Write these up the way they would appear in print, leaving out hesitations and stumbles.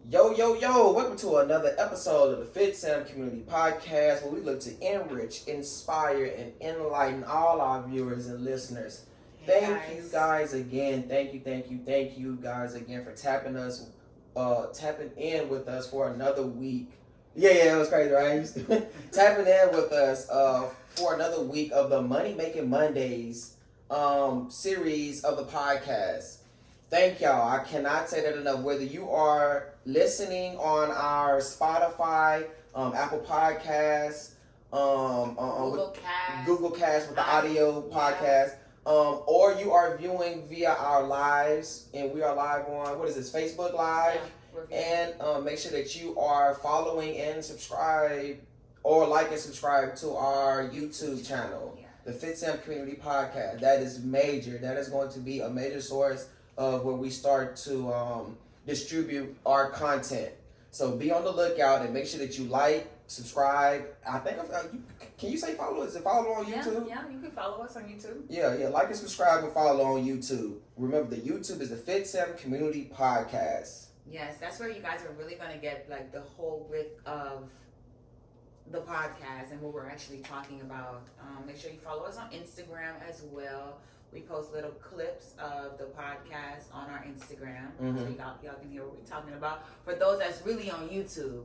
Yo, welcome to another episode of the Fitsam Community Podcast, where we look to enrich, inspire, and enlighten all our viewers and listeners. Thank you guys again. Thank you guys again for tapping in with us for another week. Yeah, it was crazy, right? Tapping in with us for another week of the Money Making Mondays series of the podcast. Thank y'all. I cannot say that enough. Whether you are listening on our Spotify, Apple Podcasts, Google Cast with the audio podcast, or you are viewing via our lives, and we are live on, Facebook Live? Yeah, and make sure that you are following and subscribe, or like and subscribe to our YouTube channel, the Fitsam Community Podcast. That is major. That is going to be a major source of where we start to distribute our content. So be on the lookout and make sure that you like, subscribe. I think can you say follow? Is it follow on YouTube? Yeah, you can follow us on YouTube. Yeah, like and subscribe and follow on YouTube. Remember, the YouTube is the Fitsam Community Podcast. Yes, that's where you guys are really going to get like the whole width of the podcast and what we're actually talking about. Make sure you follow us on Instagram as well. We post little clips of the podcast on our Instagram, so y'all can hear what we're talking about. For those that's really on YouTube,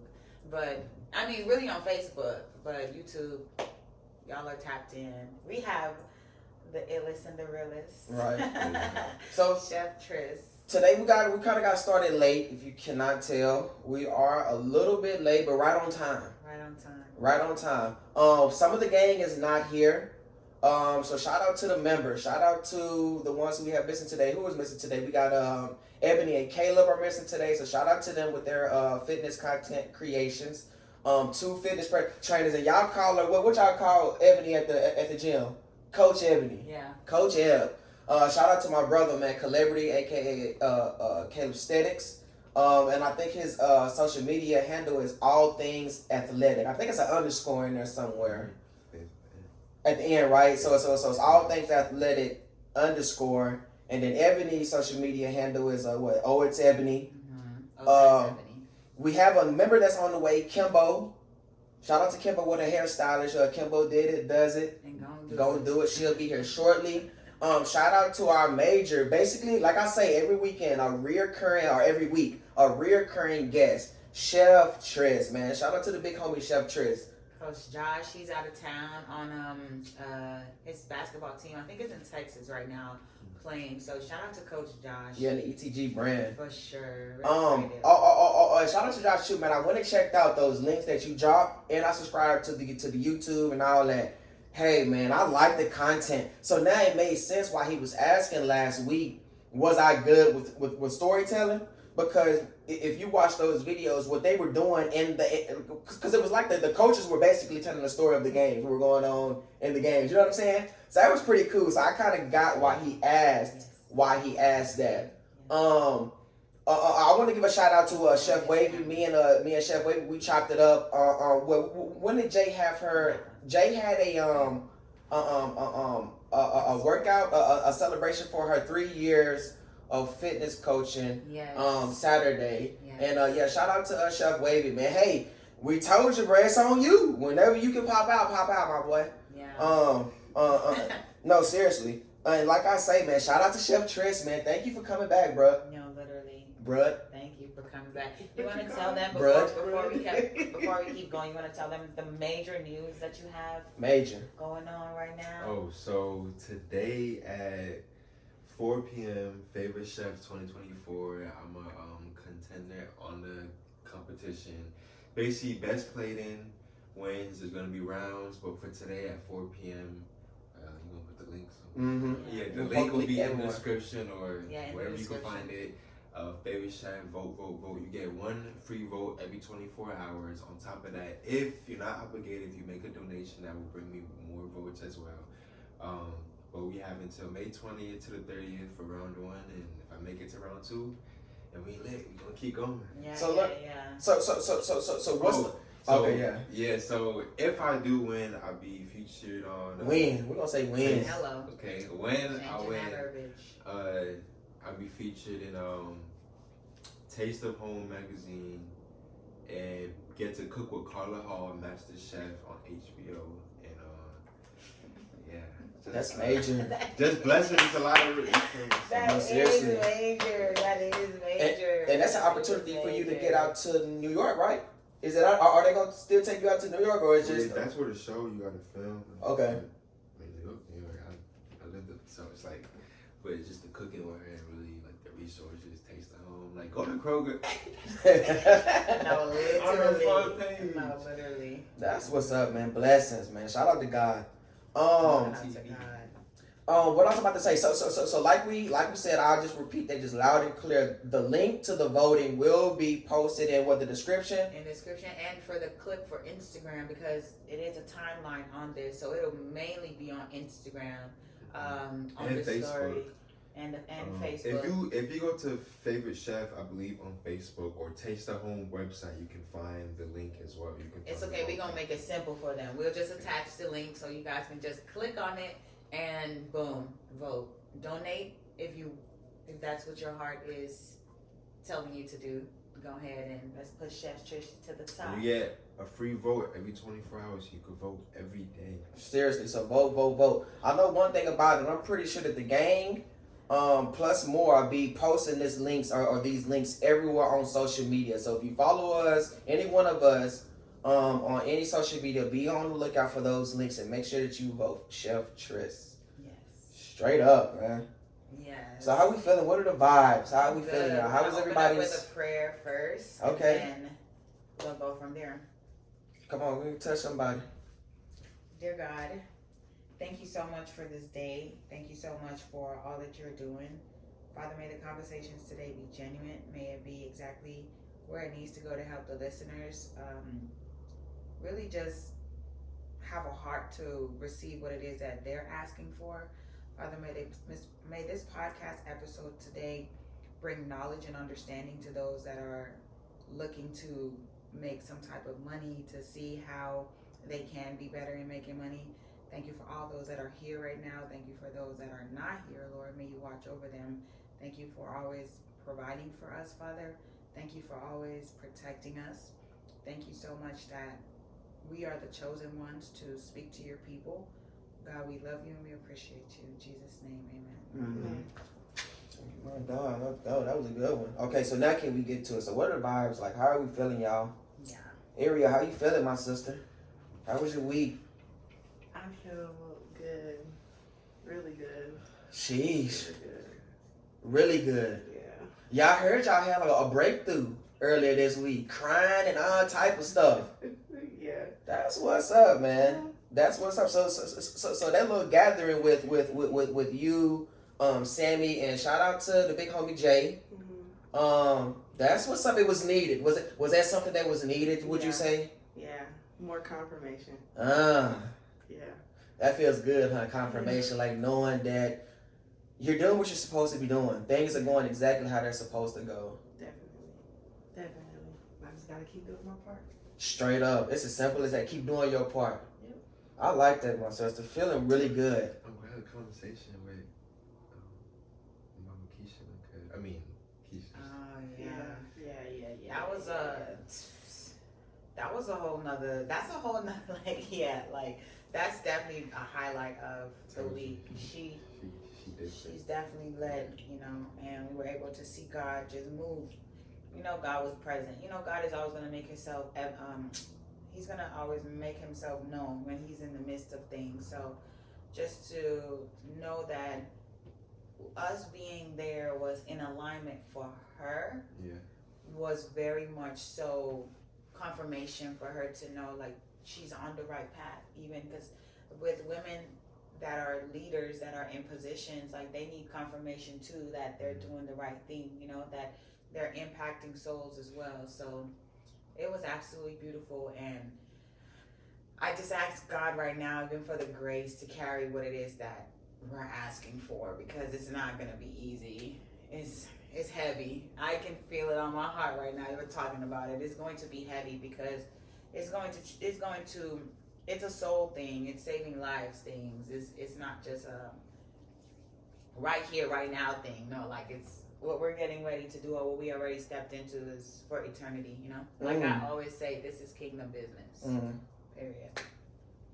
really on Facebook, but YouTube, y'all are tapped in. We have the illest and the realest. Right. So Chef Tris. Today we kind of got started late. If you cannot tell, we are a little bit late, but right on time. Right on time. Some of the gang is not here. So shout out to the members. Shout out to the ones who we have missing today. Who is missing today? We got Ebony and Caleb are missing today. So shout out to them with their fitness content creations. 2 fitness trainers, and y'all call her what y'all call Ebony at the gym? Coach Ebony. Yeah. Coach Eb. Shout out to my brother, man, Celebrity, aka Caleb Aesthetics. And I think his social media handle is all things athletic. I think it's an underscore in there somewhere. At the end, right? So it's all things athletic underscore, and then Ebony's social media handle is what? Oh, it's Ebony. Mm-hmm. Oh, it's Ebony. We have a member that's on the way, Kimbo. Shout out to Kimbo with a hairstylist. Kimbo did it, does it. And go do it. She'll be here shortly. Shout out to our major. Basically, like I say, every weekend, every week, a reoccurring guest, Chef Tris, man. Shout out to the big homie, Chef Tris. Coach Josh, he's out of town on his basketball team. I think it's in Texas right now playing. So shout out to Coach Josh. Yeah, the ETG brand. For sure. Shout out to Josh too, man. I went and checked out those links that you dropped, and I subscribed to the YouTube and all that. Hey, man, I like the content. So now it made sense why he was asking last week, was I good with storytelling? Because if you watch those videos, what they were doing because it was like the coaches were basically telling the story of the games that were going on in the games. You know what I'm saying? So that was pretty cool. So I kind of got why he asked that. I want to give a shout out to Chef Wavy. Me and Chef Wavy, we chopped it up. When did Jay have her? Jay had a workout, a celebration for her 3 years of fitness coaching. Yes. Saturday. Yes. And shout out to Chef Wavy, man. Hey, we told you, bro, it's on you. Whenever you can pop out, my boy. Yeah. No, seriously. And like I say, man, shout out to Chef Tris, man. Thank you for coming back, bro. No, literally. Bruh. Thank you for coming back. You want to tell them before we keep going? You want to tell them the major news that you have going on right now? Oh, so today at 4 p.m. Favorite Chef 2024. I'm a contender on the competition. Basically, best played in wins. There's gonna be rounds, but for today at 4 p.m. You gonna put the links? Mm-hmm. Yeah, the link will be in the description or wherever you can find it. Favorite Chef, vote. You get 1 free vote every 24 hours. On top of that, if you're not obligated, if you make a donation, that will bring me more votes as well. But we have until May 20th to the 30th for round 1, and if I make it to round 2, and we lit, we gonna keep going. So what's so if I do win, I'll be featured on win. We're gonna say win. Hello. Okay, when I win, I'll I'll be featured in Taste of Home magazine, and Get to Cook with Carla Hall, Master Chef on HBO. And yeah, that's major. Just blessings, a lot of That is major. That is major. And that's an opportunity for you to get out to New York, right? Is it? Are they gonna still take you out to New York, or is just? That's where the show you got to film. Okay. I mean, New York, I lived it, so it's like, but it's just the cooking over here, and really like the resources, Taste of Home, like go to Kroger. No, literally. No, literally. That's what's up, man. Blessings, man. Shout out to God. Shout out to God. What I was about to say, so like we said, I'll just repeat that just loud and clear. The link to the voting will be posted in the description. In the description, and for the clip for Instagram, because it is a timeline on this, so it'll mainly be on Instagram, on and the Facebook. story, and Facebook. If you go to Favorite Chef, I believe on Facebook, or Taste the Home website, you can find the link as well. You can. It's okay. We're gonna make it simple for them. We'll just attach the link so you guys can just click on it. And boom, vote. Donate if that's what your heart is telling you to do. Go ahead and let's push Chef Trish to the top. You get a free vote every 24 hours. You can vote every day. Seriously, so vote. I know one thing about it. I'm pretty sure that the gang, plus more, I'll be posting these links or these links everywhere on social media. So if you follow us, any one of us, on any social media, be on the lookout for those links and make sure that you vote Chef Triss. Yes. Straight up, man. Yes. So how we feeling? What are the vibes? How are we feeling? How was everybody's? With a prayer first. Okay. And then we'll go from there. Come on, we can touch somebody. Dear God, thank you so much for this day. Thank you so much for all that you're doing. Father, may the conversations today be genuine. May it be exactly where it needs to go to help the listeners. Really just have a heart to receive what it is that they're asking for. Father, may this podcast episode today bring knowledge and understanding to those that are looking to make some type of money, to see how they can be better in making money. Thank you for all those that are here right now. Thank you for those that are not here, Lord. May you watch over them. Thank you for always providing for us, Father. Thank you for always protecting us. Thank you so much that we are the chosen ones to speak to your people. God, we love you and we appreciate you. In Jesus' name, amen. Mm-hmm. That was a good one. Okay, so now can we get to it? So what are the vibes? Like, how are we feeling, y'all? Yeah. Ariel, how you feeling, my sister? How was your week? I feel good. Really good. Sheesh. Really Really good. good. Yeah. Y'all heard y'all had a breakthrough earlier this week, crying and all type of stuff. Yeah. That's what's up, man. That's what's up. So that little gathering with you, Sammy, and shout out to the big homie Jay. Mm-hmm. That's what's up. It was needed. Was that something that was needed? Would you say? Yeah. More confirmation. Yeah. That feels good, huh? Confirmation, like knowing that you're doing what you're supposed to be doing. Things are going exactly how they're supposed to go. Definitely. I just gotta keep doing my part. Straight up. It's as simple as that. Keep doing your part. Yep. I like that, my sister. Feeling really good. I'm glad the conversation with Mama Keisha. Keisha. Yeah. That was a whole nother. That's a whole nother. That's definitely a highlight of the week. She's definitely led, and we were able to see God just move. God was present. God is always going to make himself, he's going to always make himself known when he's in the midst of things. So just to know that us being there was in alignment for her was very much so confirmation for her to know, like, she's on the right path. Even because with women that are leaders, that are in positions, like, they need confirmation too that they're doing the right thing, that they're impacting souls as well. So it was absolutely beautiful, and I just ask God right now, even for the grace to carry what it is that we're asking for, because it's not going to be easy. It's heavy. I can feel it on my heart right now. You're talking about it. It's going to be heavy because it's a soul thing. It's saving lives things. It's not just a right here, right now thing. No, like, it's what we're getting ready to do or what we already stepped into is for eternity, you know? Like I always say, this is kingdom business. Period.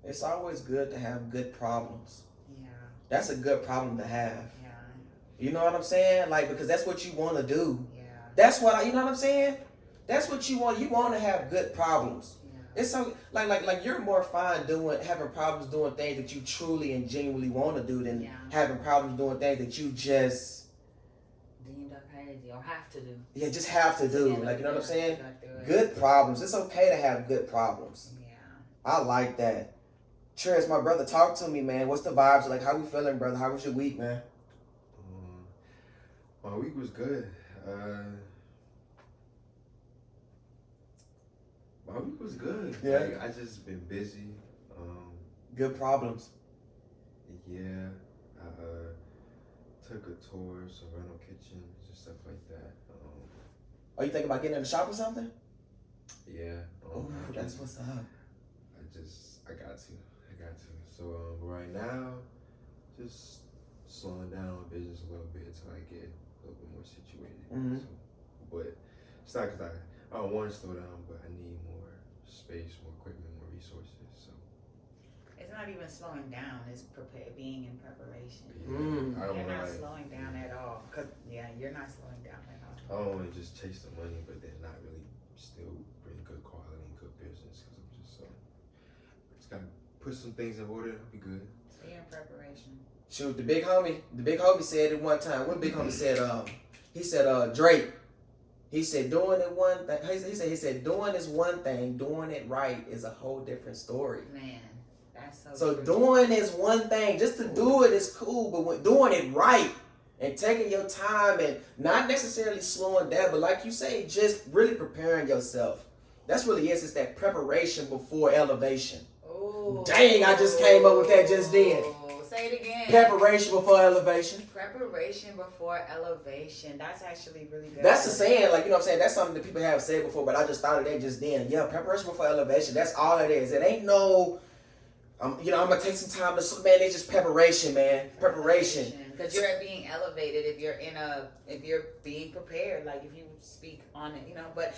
It's always good to have good problems. Yeah. That's a good problem to have. Yeah. You know what I'm saying? Like, because that's what you want to do. Yeah. That's what you know what I'm saying? That's what you want. You want to have good problems. Yeah. It's so like you're more fine having problems doing things that you truly and genuinely want to do than having problems doing things that you just deemed up crazy or have to do. Yeah, just have to do. Like, you know what I'm saying? Good problems. It's okay to have good problems. Yeah. I like that. Trez, my brother, talk to me, man. What's the vibes? Like, how we feeling, brother? How was your week, man? My week was good. My week was good. Yeah. Like, I just been busy. Good problems. Yeah. I took a tour, some rental kitchens and stuff like that. Are you thinking about getting in the shop or something? Yeah. That's what's up. I got to. So right now, just slowing down on business a little bit until I get a little bit more situated. Mm-hmm. So, but it's not because I don't want to slow down, but I need more space, more equipment, more resources. So it's not even slowing down; it's being in preparation. Yeah, You're not slowing down at all. You're not slowing down at all. I don't want to just chase the money, but then not really still bring good quality and good business because I'm just gotta put some things in order. It'll be good. So you're in preparation. Shoot, the big homie said it one time. When big homie said, he said, Drake. He said doing it one thing. He said doing is one thing. Doing it right is a whole different story. Man, that's so true. Doing is one thing. Just to do it is cool, but when doing it right and taking your time and not necessarily slowing down, but like you say, just really preparing yourself. That's really it. It's that preparation before elevation. Ooh. Dang, I just came up with that just then. Say it again. Preparation before elevation. Preparation before elevation. That's actually really good. That's the saying, like, you know what I'm saying? That's something that people have said before, but I just thought of that just then. Yeah, preparation before elevation. That's all it is. It ain't no, I'm going to take some time to, man, it's just preparation, man. Preparation. Because you're being elevated if you're being prepared, like if you speak on it, you know. But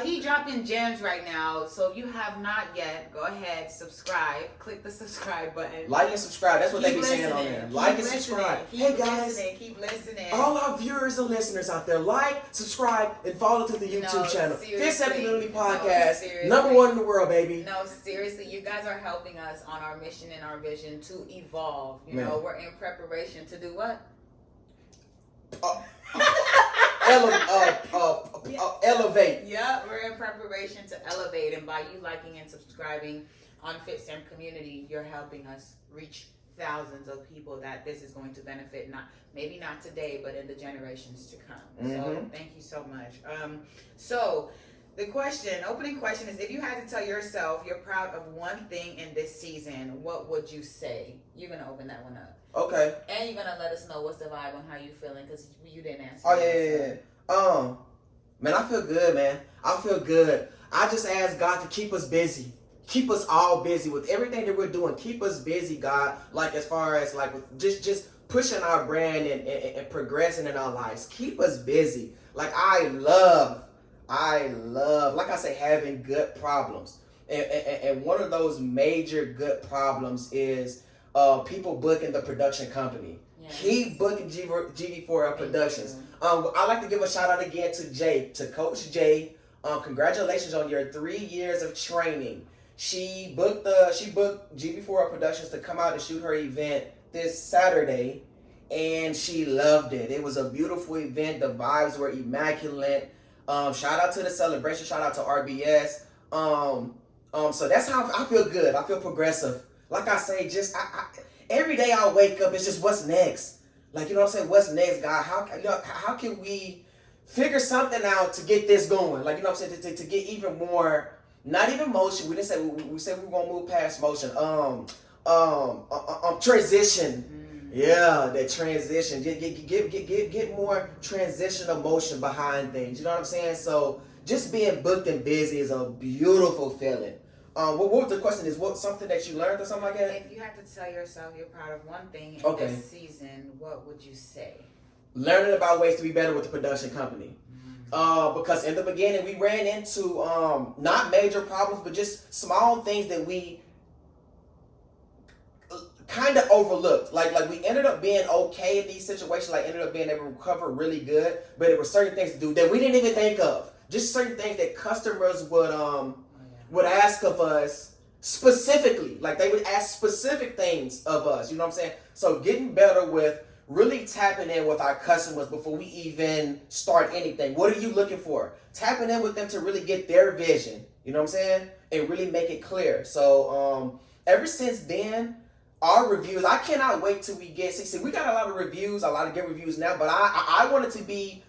he dropping gems right now. So if you have not yet, go ahead, subscribe. Click the subscribe button. Like and subscribe. That's what they be saying on there. Like and subscribe. Hey guys, keep listening. All our viewers and listeners out there, like, subscribe, and follow to the YouTube channel. Fitsam Community Podcast, #1 in the world, baby. No, seriously, you guys are helping us on our mission and our vision to evolve. You know, we're in preparation to do what? Elevate. Yeah, we're in preparation to elevate, and by you liking and subscribing on Fitsam Community, you're helping us reach thousands of people that this is going to benefit. Maybe not today, but in the generations to come. So thank you so much. So the opening question is: if you had to tell yourself you're proud of one thing in this season, what would you say? You're gonna open that one up. Okay. And you're gonna let us know what's the vibe on how you feeling, because you didn't answer. Oh yeah. Man, I feel good, man. I feel good. I just ask God to keep us busy. Keep us all busy with everything that we're doing. Keep us busy, God. Like as far as like with just pushing our brand and progressing in our lives. Keep us busy. Like I love, like I say, having good problems. And one of those major good problems is people booking the production company. Yes. Keep booking GV4L Productions. I'd like to give a shout out again to Coach Jay. Congratulations on your 3 years of training. She booked GV4L Productions to come out and shoot her event this Saturday, and she loved it. It was a beautiful event. The vibes were immaculate. Shout out to the celebration. Shout out to RBS. So that's how I feel good. I feel progressive. Like I say, every day I wake up, it's just what's next. Like, you know what I'm saying? What's next, God? How can we figure something out to get this going? Like, you know what I'm saying? To get even more, not even motion. We didn't say we said we were gonna move past motion. Transition. Yeah, that transition. Get more transitional motion behind things. You know what I'm saying? So just being booked and busy is a beautiful feeling. What was the question? Is what something that you learned or something like that? If you had to tell yourself you're proud of one thing in this season, what would you say? learning about ways to be better with the production company. Because in the beginning we ran into not major problems, but just small things that we kind of overlooked. Like we ended up being okay in these situations, like ended up being able to recover really good, but there were certain things to do that we didn't even think of. Just certain things that customers would ask of us specifically. Like they would ask specific things of us, you know what I'm saying? So getting better with really tapping in with our customers before we even start anything. What are you looking for? Tapping in with them to really get their vision, you know what I'm saying? And really make it clear. So ever since then, our reviews, I cannot wait till we get 60. We got a lot of reviews, a lot of good reviews now, but I want it to be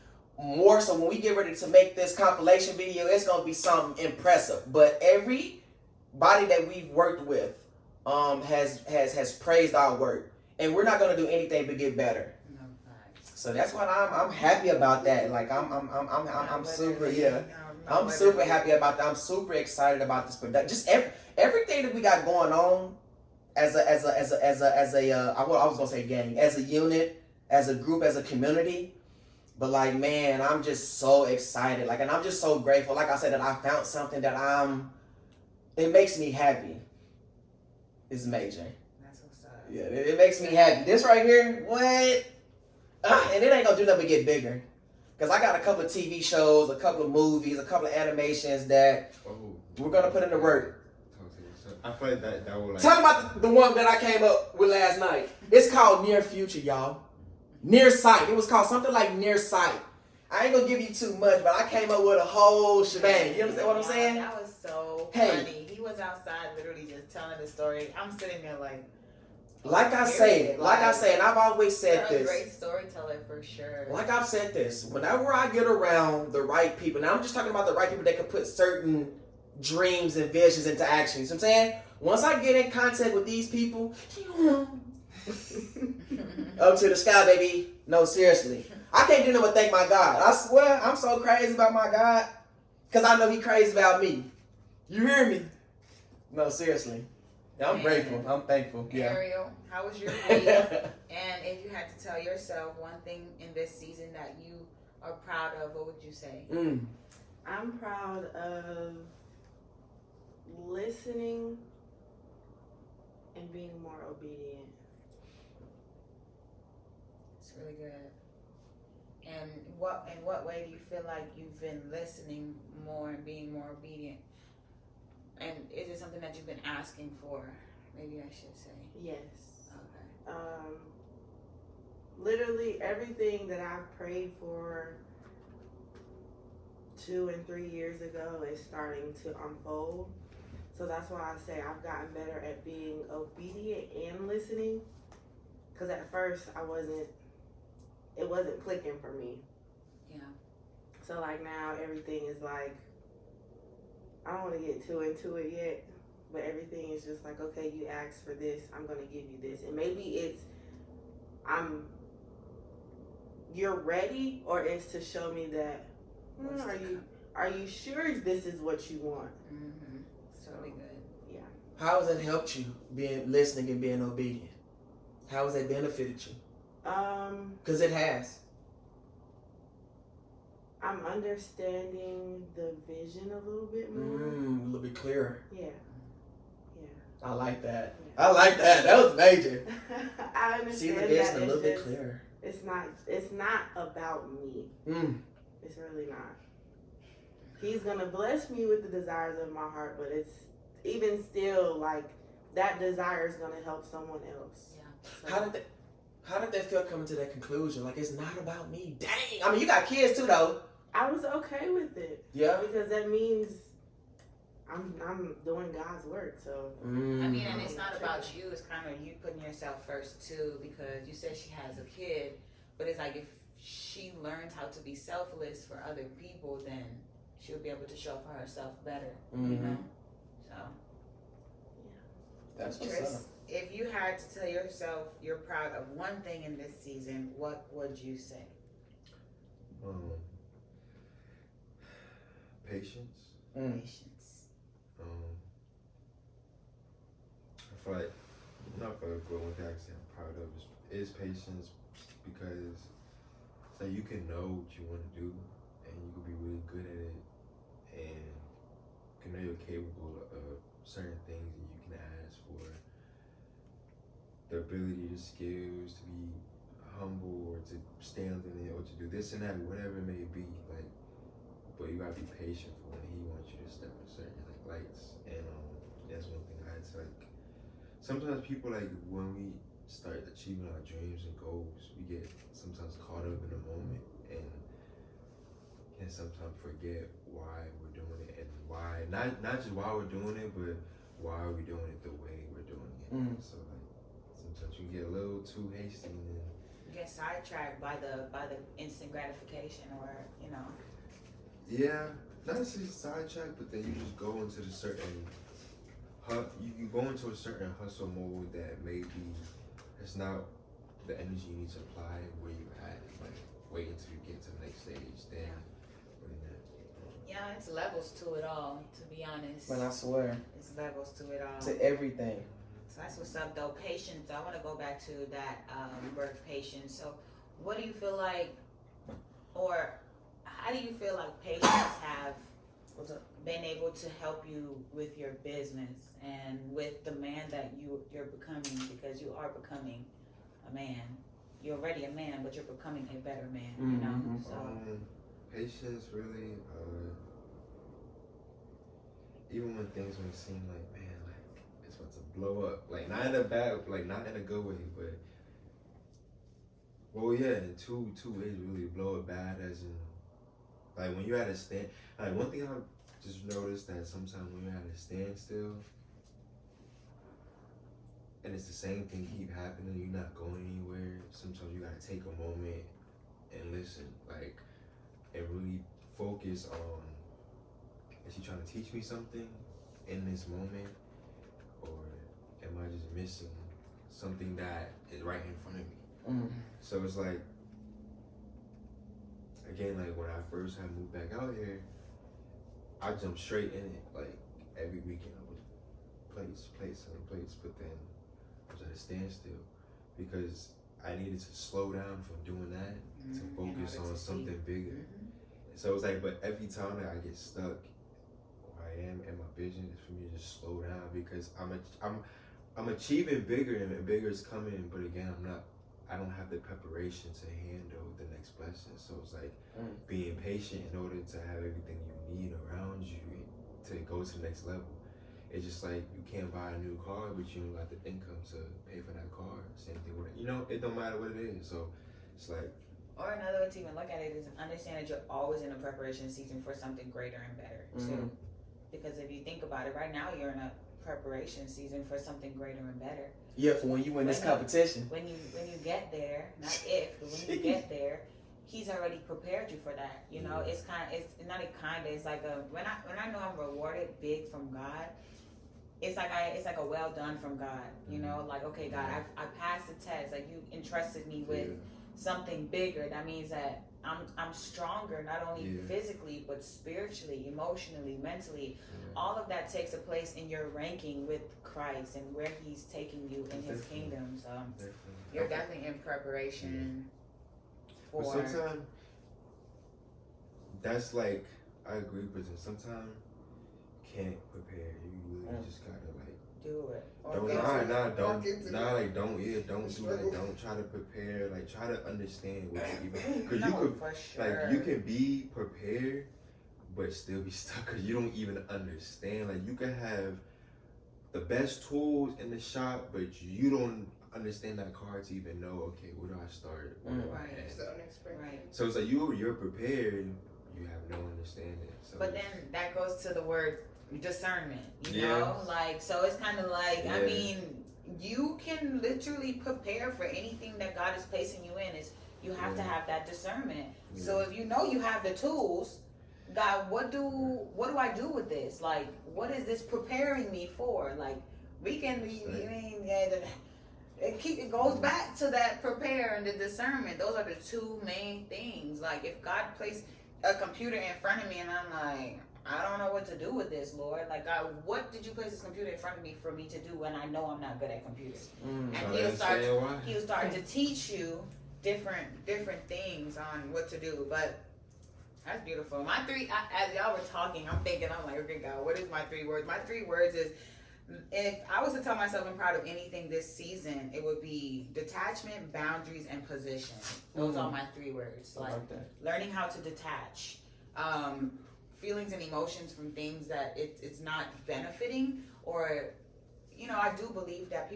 more so when we get ready to make this compilation video, it's going to be something impressive. But everybody that we've worked with has praised our work. And we're not gonna do anything but get better. No, so that's what I'm happy about that. Like I'm super I'm super happy about that. I'm super excited about this production. Just everything that we got going on as a I was gonna say gang, as a unit, as a group, as a community. But like man, I'm just so excited. Like, and I'm just so grateful. Like I said, that I found something that it makes me happy. It's major. Yeah, it makes me happy. This right here, what? And it ain't gonna do nothing but get bigger. Because I got a couple of TV shows, a couple of movies, a couple of animations that we're gonna put into work. I feel like that will like... Tell them about the one that I came up with last night. It's called Near Future, y'all. Near Sight. It was called something like Near Sight. I ain't gonna give you too much, but I came up with a whole shebang. You understand what I'm saying? That was so funny. He was outside literally just telling the story. I'm sitting there like I say, and I've always said this. You're a great storyteller for sure. Like I've said this, whenever I get around the right people, now I'm just talking about the right people that can put certain dreams and visions into action. You know what I'm saying? Once I get in contact with these people, up to the sky, baby. No, seriously. I can't do nothing but thank my God. I swear, I'm so crazy about my God, because I know he crazy about me. You hear me? No, seriously. I'm grateful. I'm thankful. Yeah. Ariel, how was your week? And if you had to tell yourself one thing in this season that you are proud of, what would you say? I'm proud of listening and being more obedient. It's really good. And in what way do you feel like you've been listening more and being more obedient? And is it something that you've been asking for? Maybe I should say. Yes. Okay. Literally everything that I've prayed for 2 and 3 years ago is starting to unfold. So that's why I say I've gotten better at being obedient and listening. Because at first it wasn't clicking for me. Yeah. So like now everything is like, I don't want to get too into it yet, but everything is just like, okay, you asked for this, I'm going to give you this. And maybe it's, you're ready, or it's to show me that, are you sure this is what you want? Mm-hmm. So really good. Yeah. How has that helped you, being listening and being obedient? How has that benefited you? Because it has. I'm understanding the vision a little bit more. A little bit clearer. Yeah. I like that. Yeah. I like that. That was major. I understand. See the vision a little bit clearer. It's not about me. It's really not. He's gonna bless me with the desires of my heart, but it's even still like that desire is gonna help someone else. Yeah. So. How did that feel coming to that conclusion? Like, it's not about me. Dang. I mean, you got kids too, though. I was okay with it. Yeah. Because that means I'm doing God's work. So. I mean, and it's not about you. It's kind of you putting yourself first too. Because you said she has a kid, but it's like if she learns how to be selfless for other people, then she'll be able to show up for herself better. You know. So. That's what's Tris, up. if you had to tell yourself you're proud of one thing in this season, what would you say? Patience. Patience. I feel like, one thing I can say I'm proud of is patience, because so you can know what you want to do, and you can be really good at it, and you can know you're capable of certain things, and you can ask for the ability, the skills to be humble, or to stand in it, or to do this and that, whatever it may be. Like, but you gotta be patient for when he wants you to step in certain lights, and that's one thing I had to like. Sometimes people like when we start achieving our dreams and goals, we get sometimes caught up in the moment and can sometimes forget why we're doing it, and why not just why we're doing it, but why are we doing it the way we're doing it. So like sometimes you get a little too hasty and get sidetracked by the instant gratification, or yeah, not necessarily sidetracked, but then you just go into the certain you go into a certain hustle mode that maybe it's not the energy you need to apply where you at. Like wait until you get to the next stage, then yeah, it's levels to it all, to be honest. Man, I swear. It's levels to it all. To everything. So that's what's up, though. Patience. I want to go back to that word patience. So what do you feel like, or how do you feel like patience have been able to help you with your business and with the man that you're becoming, because you are becoming a man. You're already a man, but you're becoming a better man, you know? So patience really, even when things may seem like, man, like it's about to blow up, like not in a bad, like not in a good way, but well, yeah, in two ways really blow it bad, as in like when you're at a stand. Like one thing I've just noticed that sometimes when you're at a standstill and it's the same thing keep happening, you're not going anywhere. Sometimes you gotta take a moment and listen, like, and really focus on, is he trying to teach me something in this moment, or am I just missing something that is right in front of me? So it's like, again, like when I first had moved back out here, I jumped straight in it. Like every weekend I would plates, but then I was at a standstill because I needed to slow down from doing that to focus on something bigger. So it was like, but every time that I get stuck where I am in my vision, it's for me to just slow down, because I'm achieving bigger, and bigger is coming, but again, I don't have the preparation to handle the next blessing. So it's like being patient in order to have everything you need around you to go to the next level. It's just like you can't buy a new car, but you don't got the income to pay for that car. Same thing with it. You know, it don't matter what it is. So it's like. Or another way to even look at it is understand that you're always in a preparation season for something greater and better too. Because if you think about it, right now you're in a preparation season for something greater and better. Yeah, for when you win this competition. When you get there, not if, but when you get there, he's already prepared you for that. You know, it's like when I know I'm rewarded big from God, it's like a well done from God. You know, like, okay, God, I passed the test. Like, you entrusted me with something bigger. That means that I'm stronger, not only physically, but spiritually, emotionally, mentally. All of that takes a place in your ranking with Christ and where he's taking you in his kingdom. So you're definitely in preparation for. But sometimes that's like, I agree, but sometimes you can't prepare. You really just gotta like do it. Don't do that. Don't try to prepare. Like, try to understand what you even, because you could, like, you can be prepared but still be stuck because you don't even understand. Like, you can have the best tools in the shop, but you don't understand that car to even know, okay, where do I start? Where do I end? So it's like you're prepared, you have no understanding. So but then that goes to the word discernment, you know? Like, so it's kind of like, I mean, you can literally prepare for anything that God is placing you in. Is you have to have that discernment. So if you know you have the tools, God, what do I do with this? Like, what is this preparing me for? Like, it goes back to that prepare and the discernment. Those are the two main things. Like, if God placed a computer in front of me and I'm like, I don't know what to do with this, Lord. Like, God, what did you place this computer in front of me for me to do when I know I'm not good at computers? And he'll start to teach you different things on what to do. But that's beautiful. My three, as y'all were talking, I'm like, okay, God, what is my 3 words? My 3 words is, if I was to tell myself I'm proud of anything this season, it would be detachment, boundaries, and position. Those are my 3 words. Like learning how to detach feelings and emotions from things that it's not benefiting, or, you know, I do believe that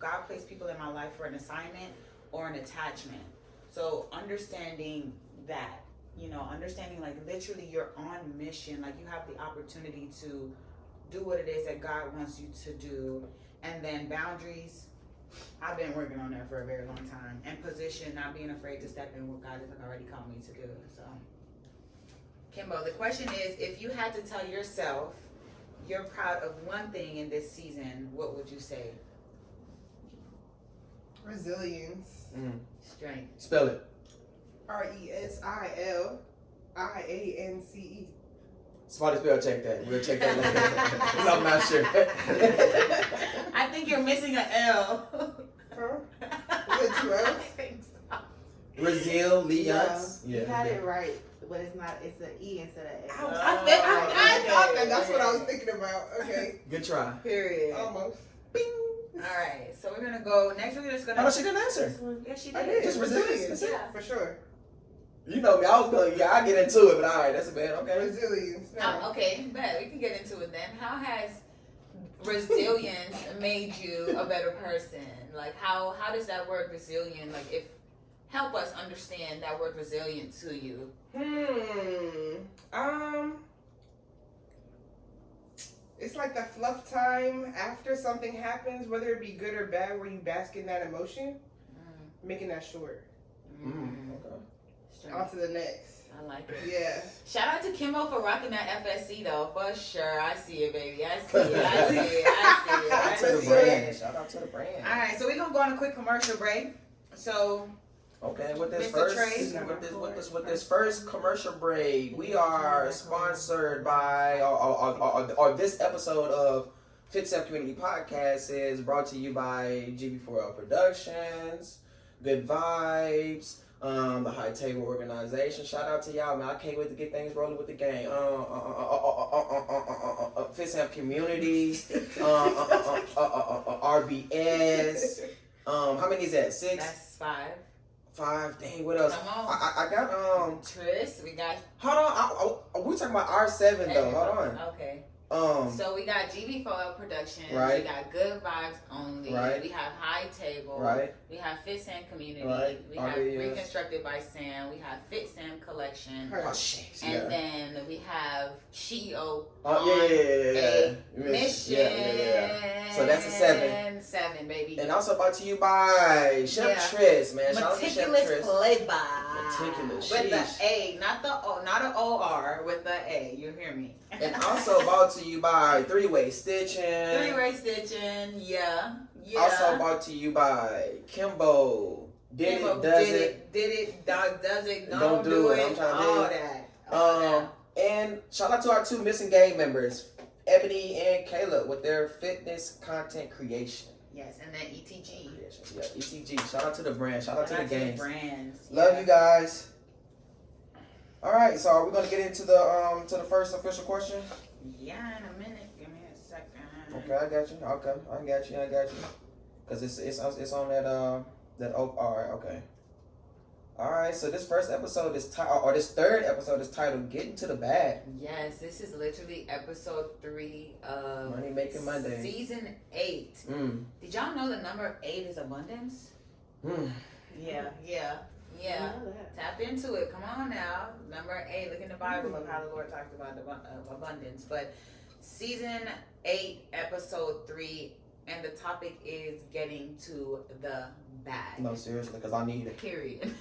God placed people in my life for an assignment or an attachment. So understanding that, you know, understanding like literally you're on mission, like you have the opportunity to do what it is that God wants you to do. And then boundaries, I've been working on that for a very long time. And position, not being afraid to step in what God has already called me to do. So, Kimbo, the question is, if you had to tell yourself you're proud of one thing in this season, what would you say? Resilience. Strength. Spell it. RESILIANCE. Somebody spell check that. We'll check that later. 'Cause I'm not sure. I think you're missing an L. Huh? Is it 2 L's? I think so. Resilience. You had it right, but it's not. It's an E instead of S. I thought that's what I was thinking about. Okay. Good try. Period. Almost. Bing. All right, so we're gonna go next. We're just gonna. Oh, she didn't answer. Yeah, she I did. did. Just resilience. Yeah. For sure. You know me. I was going. Yeah, I get into it, but all right, that's a bad. Okay. Resilience. Okay, but we can get into it then. How has resilience made you a better person? Like, how does that word resilient, like, help us understand that word resilient to you? It's like the fluff time after something happens, whether it be good or bad, where you bask in that emotion, making that short. Okay. On to the next. I like it. Yeah. Shout out to Kimbo for rocking that FSC though, for sure. I see it, baby. I see it. Shout out to the brand. Shout out to the brand. All right, so we're gonna go on a quick commercial break. So. Okay, with this Mr. Trey. with this first commercial break, we are sponsored by, or this episode of Fitsam Community Podcast is brought to you by GB4L Productions, Good Vibes, the High Table Organization. Shout out to y'all, man. I can't wait to get things rolling with the game. Fitsam Community, RBS. How many is that? 6? That's 5. 5. Dang, what else? Come on. I got Tris, we got. Hold on, we talking about R7 though. Hold on. Okay. So we got GB4L Productions. Right. We got Good Vibes Only. Right. We have High Table. Right. We have Fitsam Community. Right. We have Reconstructed by Sam. We have Fitsam Collection. Oh shit. And then we have CEO. Yeah. Mission. Yeah. So that's a 7. 7, baby. And also brought to you by Chef Tris, man. Shout out to Chef Meticulous Tris. play by. Meticulous. With Sheesh. the A, not the O, not an OR, with the A. You hear me? And also brought to you by 3-Way Stitching. 3-Way Stitching, yeah. Also brought to you by Kimbo. Did it, does it, don't do it, I'm trying to all do that. And shout out to our 2 missing gang members, Ebony and Kayla, with their fitness content creation. Yes, and then ETG. Yeah, ETG. Shout out to the brand. Shout out to the gangs. Brands. Love you guys. All right, so are we gonna get into the first official question? Yeah, in a minute. Give me a second. Okay, I got you. Okay, I got you. Cause it's on that all right. Okay. All right. So this first episode is this third episode is titled "Gettin To The Bagg." Yes, this is literally episode 3 of Money Making Monday, season 8. Did y'all know the number 8 is abundance? Yeah. Tap into it. Come on now. Number 8. Look in the Bible of how the Lord talks about abundance. But season 8, episode 3, and the topic is getting to the bag. No, seriously, because I need it. Period.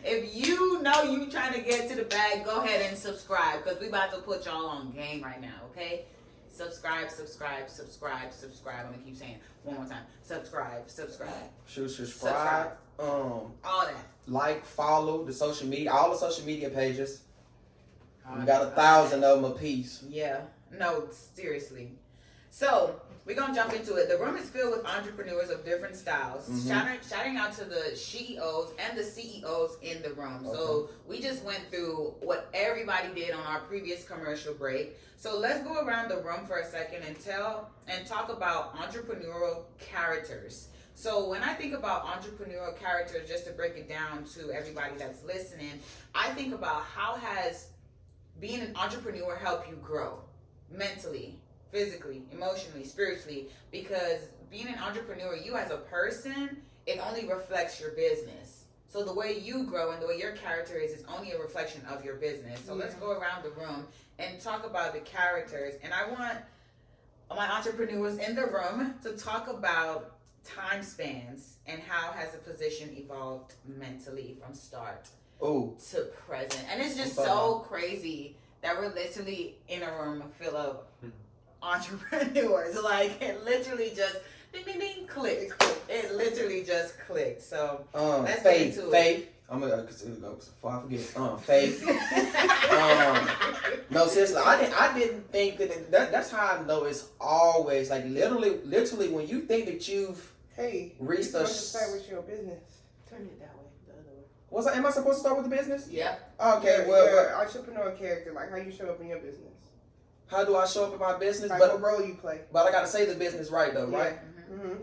If you know you trying to get to the bag, go ahead and subscribe, because we about to put y'all on game right now, okay? Subscribe. I'm gonna keep saying it one more time. Subscribe. Subscribe. All that. Like, follow the social media, all the social media pages. We got 1,000 of them a piece. Yeah. No, seriously. So we're gonna jump into it. The room is filled with entrepreneurs of different styles. Mm-hmm. Shouting out to the SheEOs and the CEOs in the room. Okay. So we just went through what everybody did on our previous commercial break. So let's go around the room for a second and talk about entrepreneurial characters. So when I think about entrepreneurial characters, just to break it down to everybody that's listening, I think about how has being an entrepreneur helped you grow mentally, physically, emotionally, spiritually, because being an entrepreneur, you as a person, it only reflects your business. So the way you grow and the way your character is only a reflection of your business. So let's go around the room and talk about the characters. And I want my entrepreneurs in the room to talk about time spans and how has the position evolved mentally from start to present. And it's just so crazy that we're literally in a room full of entrepreneurs. Like, it literally just ding ding ding click. It literally just clicked. So let's get into it. I'm gonna before I forget. Faith. No, seriously, I didn't think that's how I know it's always like literally when you think that you've reached you're supposed to start with your business. Turn it that way, the other way. Am I supposed to start with the business? Yep. Okay, your entrepreneur character, like how you show up in your business. How do I show up in my business? Like what role you play. But I gotta say the business right though, right?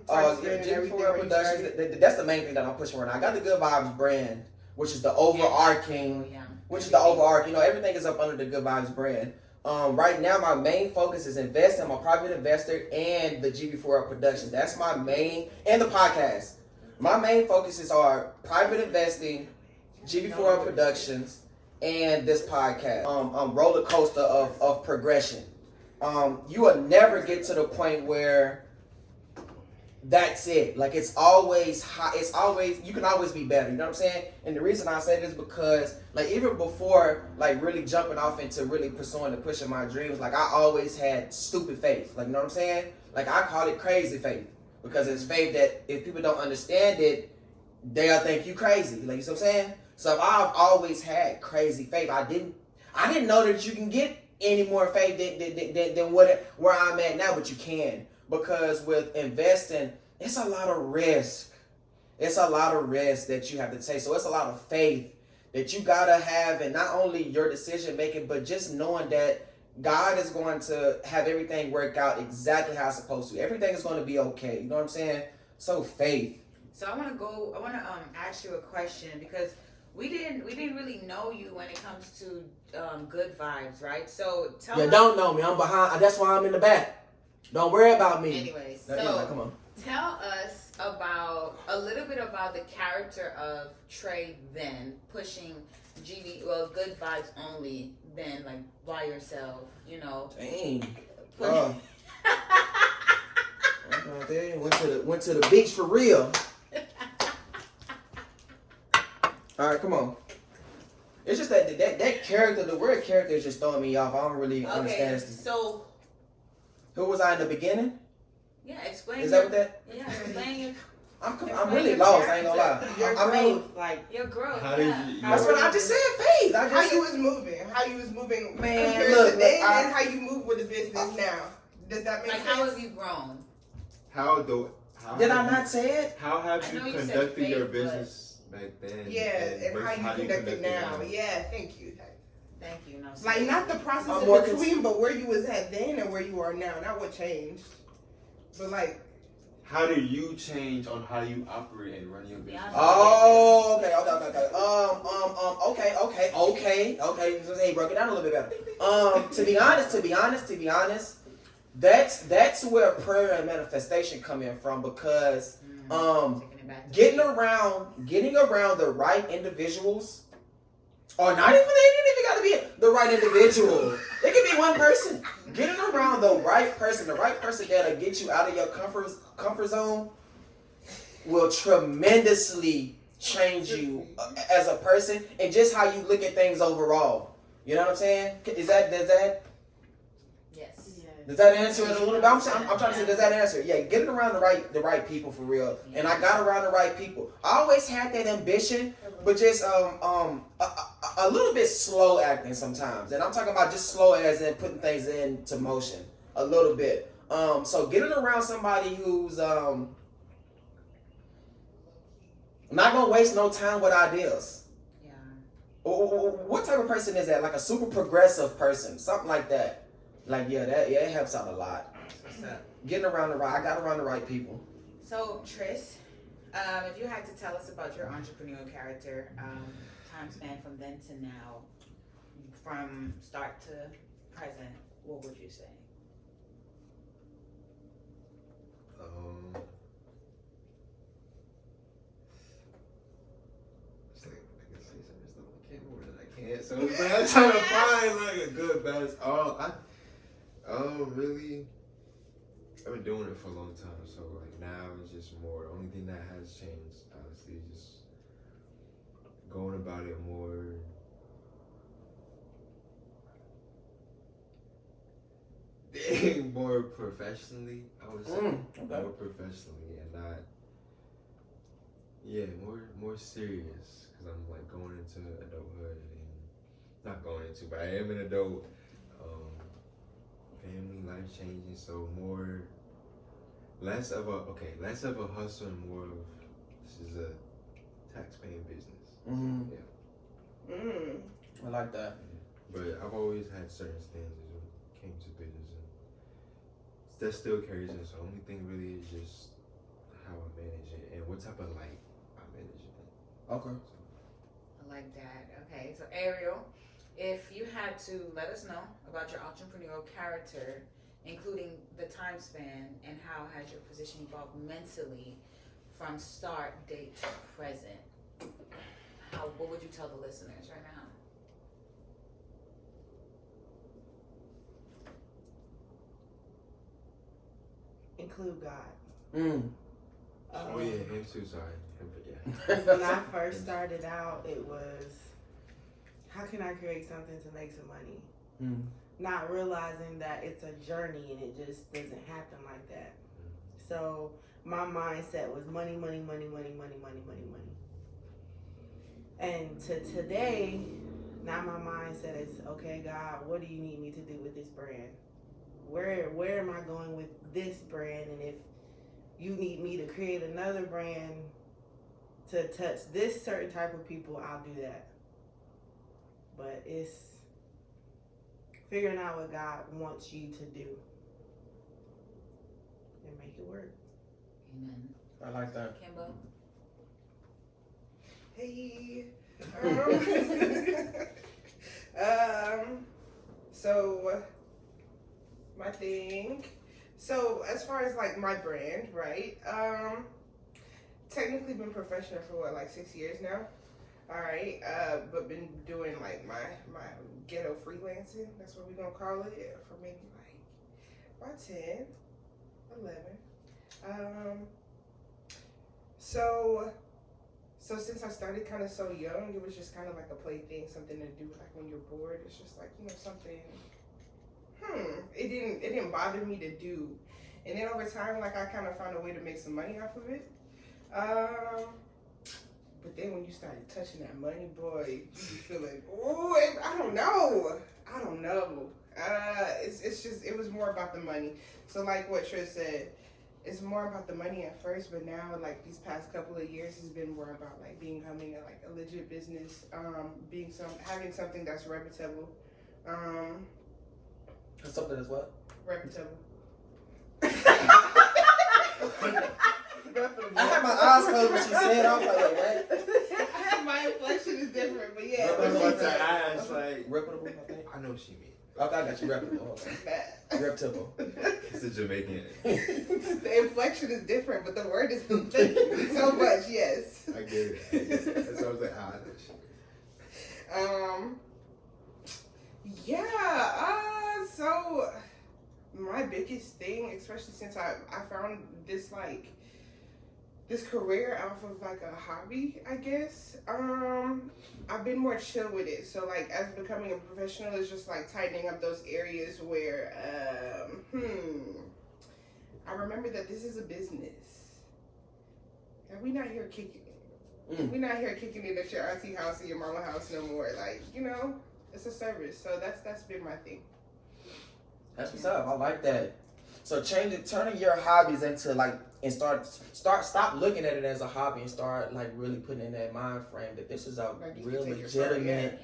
G4 Productions, that's the main thing that I'm pushing right now. I got the Good Vibes brand, which is the overarching, everything is up under the Good Vibes brand. Right now, my main focus is investing. I'm a private investor and the GB4 Productions. That's my main, and the podcast. My main focuses are private investing, GB4 Productions, and this podcast. Roller coaster of progression. You will never get to the point where that's it. Like, it's always high. It's always, you can always be better. You know what I'm saying? And the reason I say this is because, like, even before, like, really jumping off into really pursuing and pushing my dreams, like, I always had stupid faith. Like, you know what I'm saying? Like, I call it crazy faith. Because it's faith that if people don't understand it, they'll think you crazy. Like, you see what I'm saying? So I've always had crazy faith. I didn't know that you can get any more faith than where I'm at now, but you can. Because with investing, it's a lot of risk. It's a lot of risk that you have to take. So it's a lot of faith that you gotta have, and not only your decision making, but just knowing that God is going to have everything work out exactly how it's supposed to. Everything is going to be okay. You know what I'm saying? So faith. So I want to ask you a question, because we didn't really know you when it comes to Good Vibes, right? So tell us. Don't know me. I'm behind. That's why I'm in the back. Don't worry about me. Anyways, come on. Tell us a little bit about the character of Trey then, pushing Good Vibes only, then, like, by yourself, you know. Dang. Went to the beach for real. All right, come on. It's just that character, the word character is just throwing me off. I don't really understand this. So, who was I in the beginning? Yeah, explain. Is that what that? Yeah, explain your. I'm really lost. I ain't gonna lie. Your growth. That's what I just said. Faith. How you was moving, man. Compared Look, to then, and how you move with the business now. Does that make sense? How have you grown? Did I not say it? How have you conducted your business back then? Yeah, and how you conduct it now. Yeah, thank you. Thank you. No, like, not the process in between, but where you was at then and where you are now. Not what changed, but like. How do you change on how you operate and run your business? Oh, okay. Okay. Hey, broke it down a little bit better. To be honest, that's where prayer and manifestation come in from, because getting around the right individuals, or not even, they didn't even got to be the right individual. It could be one person. Getting around the right person that'll get you out of your comfort zone will tremendously change you as a person and just how you look at things overall. You know what I'm saying? Does that? Yes. Does that answer it a little bit? I'm trying to say, does that answer? Yeah, getting around the right people for real. Yeah. And I got around the right people. I always had that ambition, but just a little bit slow acting sometimes. And I'm talking about just slow as in putting things into motion a little bit. So getting around somebody who's not gonna waste no time with ideas. Yeah. What type of person is that? Like a super progressive person, something like that. Like it helps out a lot. What's up? Getting around I got around the right people. So Tris, if you had to tell us about your entrepreneurial character, time span from then to now, from start to present, what would you say? It's like I can say some stuff I can't more than I can't. So it's like I'm trying to find like a good balance. Really, I've been doing it for a long time. So like now it's just more. The only thing that has changed, honestly, is just going about it more. More professionally, I would say. Okay. More professionally and not, more serious. Because I'm like going into adulthood and not going into, but I am an adult. Family, life changing, so less of a hustle and more of this is a tax-paying business. Mm-hmm. Yeah. I like that. But I've always had certain standards when it came to business, and that still carries in. So the only thing really is just how I manage it and what type of light I manage it in. Okay. I like that. Okay, so Ariel, if you had to let us know about your entrepreneurial character, including the time span, and how has your position evolved mentally from start date to present, what would you tell the listeners right now? Include God. Oh yeah, him too. Sorry, yeah. When I first started out, it was, how can I create something to make some money? Not realizing that it's a journey and it just doesn't happen like that. So my mindset was money, money, money, money, money, money, money, money. And to today, now my mindset is, okay, God, what do you need me to do with this brand? Where am I going with this brand? And if you need me to create another brand to touch this certain type of people, I'll do that. But it's figuring out what God wants you to do and make it work. Amen. I like that. Kimbo? Hey. So my thing. So as far as like my brand, right? Technically been professional for like 6 years now. All right, but been doing like my ghetto freelancing. That's what we're gonna call it for maybe like about 10, 11. So since I started kind of so young, it was just kind of like a plaything, something to do like when you're bored. It's just like, something. It didn't bother me to do, and then over time, like I kind of found a way to make some money off of it. But then when you started touching that money, boy, you be feeling, I don't know. It's just, it was more about the money. So like what Trish said, it's more about the money at first, but now like these past couple of years has been more about like becoming a legit business, having something that's reputable. Something as what? Reputable. I had my eyes closed when she said. I was like, what? My inflection is different, but yeah. Reputable, I think. I know what she means. Okay, I got you. Reputable. Okay. Reputable. It's a Jamaican. The inflection is different, but the word is the thing. So much, yes. I get it. That's why I was like, I know shit. So my biggest thing, especially since I found this career off of like a hobby, I guess, I've been more chill with it. So like as becoming a professional is just like tightening up those areas where I remember that this is a business and we're not here kicking it. We're not here kicking it at your auntie house or your mama house no more. Like, it's a service. So that's been my thing. That's what's up. I like that. So turning your hobbies into like, and stop looking at it as a hobby and start like really putting in that mind frame that this is a real legitimate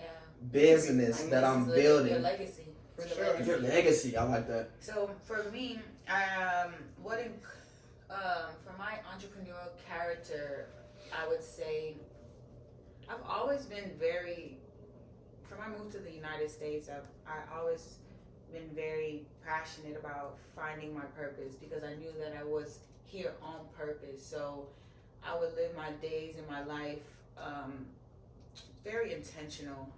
business that I'm building. Your legacy. Your legacy. I like that. So for me, for my entrepreneurial character, I would say I've always been from I moved to the United States, I always been very passionate about finding my purpose, because I knew that I was here on purpose. So I would live my days and my life very intentional,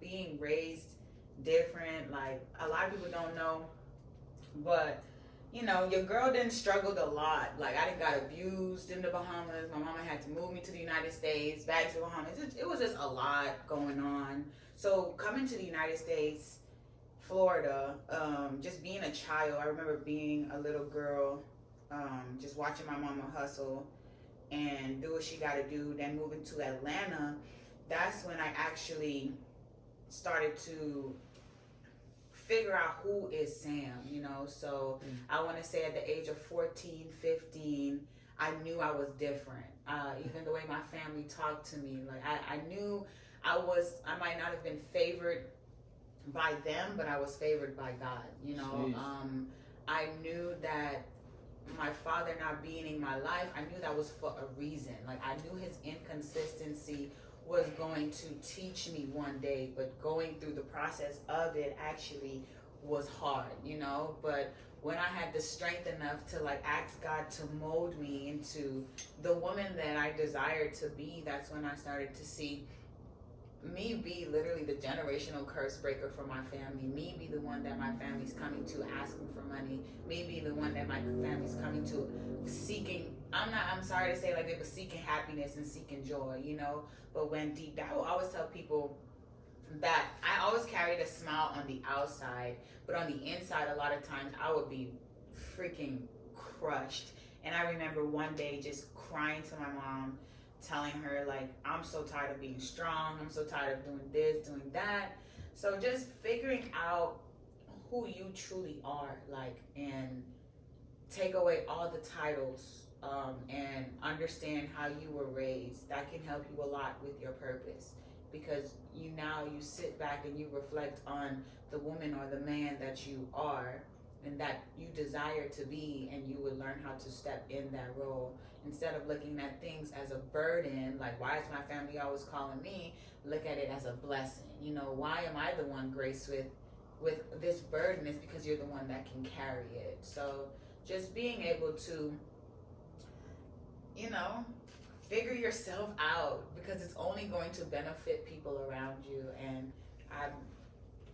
being raised different. Like, a lot of people don't know, but you know, your girl didn't struggled a lot. Like, I didn't got abused in the Bahamas. My mama had to move me to the United States, back to the Bahamas. It was just a lot going on. So coming to the United States, Florida, just being a child, I remember being a little girl, just watching my mama hustle and do what she got to do. Then moving to Atlanta, that's when I actually started to figure out who is Sam, you know. So I want to say at the age of 14, 15, I knew I was different. Even the way my family talked to me, like I knew I might not have been favored by them, but I was favored by God, you know. I knew that my father not being in my life, I knew that was for a reason. Like, I knew his inconsistency was going to teach me one day, but going through the process of it actually was hard, you know. But when I had the strength enough to like ask God to mold me into the woman that I desired to be, that's when I started to see me be literally the generational curse breaker for my family. Me be the one that my family's coming to asking for money. Me be the one that my family's coming to seeking. I'm sorry to say, like, they were seeking happiness and seeking joy, you know. But when deep down, I will always tell people that I always carried a smile on the outside, but on the inside, a lot of times I would be freaking crushed. And I remember one day just crying to my mom, telling her, like, I'm so tired of being strong. I'm so tired of doing this, doing that. So just figuring out who you truly are, like, and take away all the titles, and understand how you were raised. That can help you a lot with your purpose, because you sit back and you reflect on the woman or the man that you are and that you desire to be, and you would learn how to step in that role. Instead of looking at things as a burden, like, why is my family always calling me? Look at it as a blessing. You know, why am I the one graced with this burden? It's because you're the one that can carry it. So just being able to, you know, figure yourself out, because it's only going to benefit people around you. And I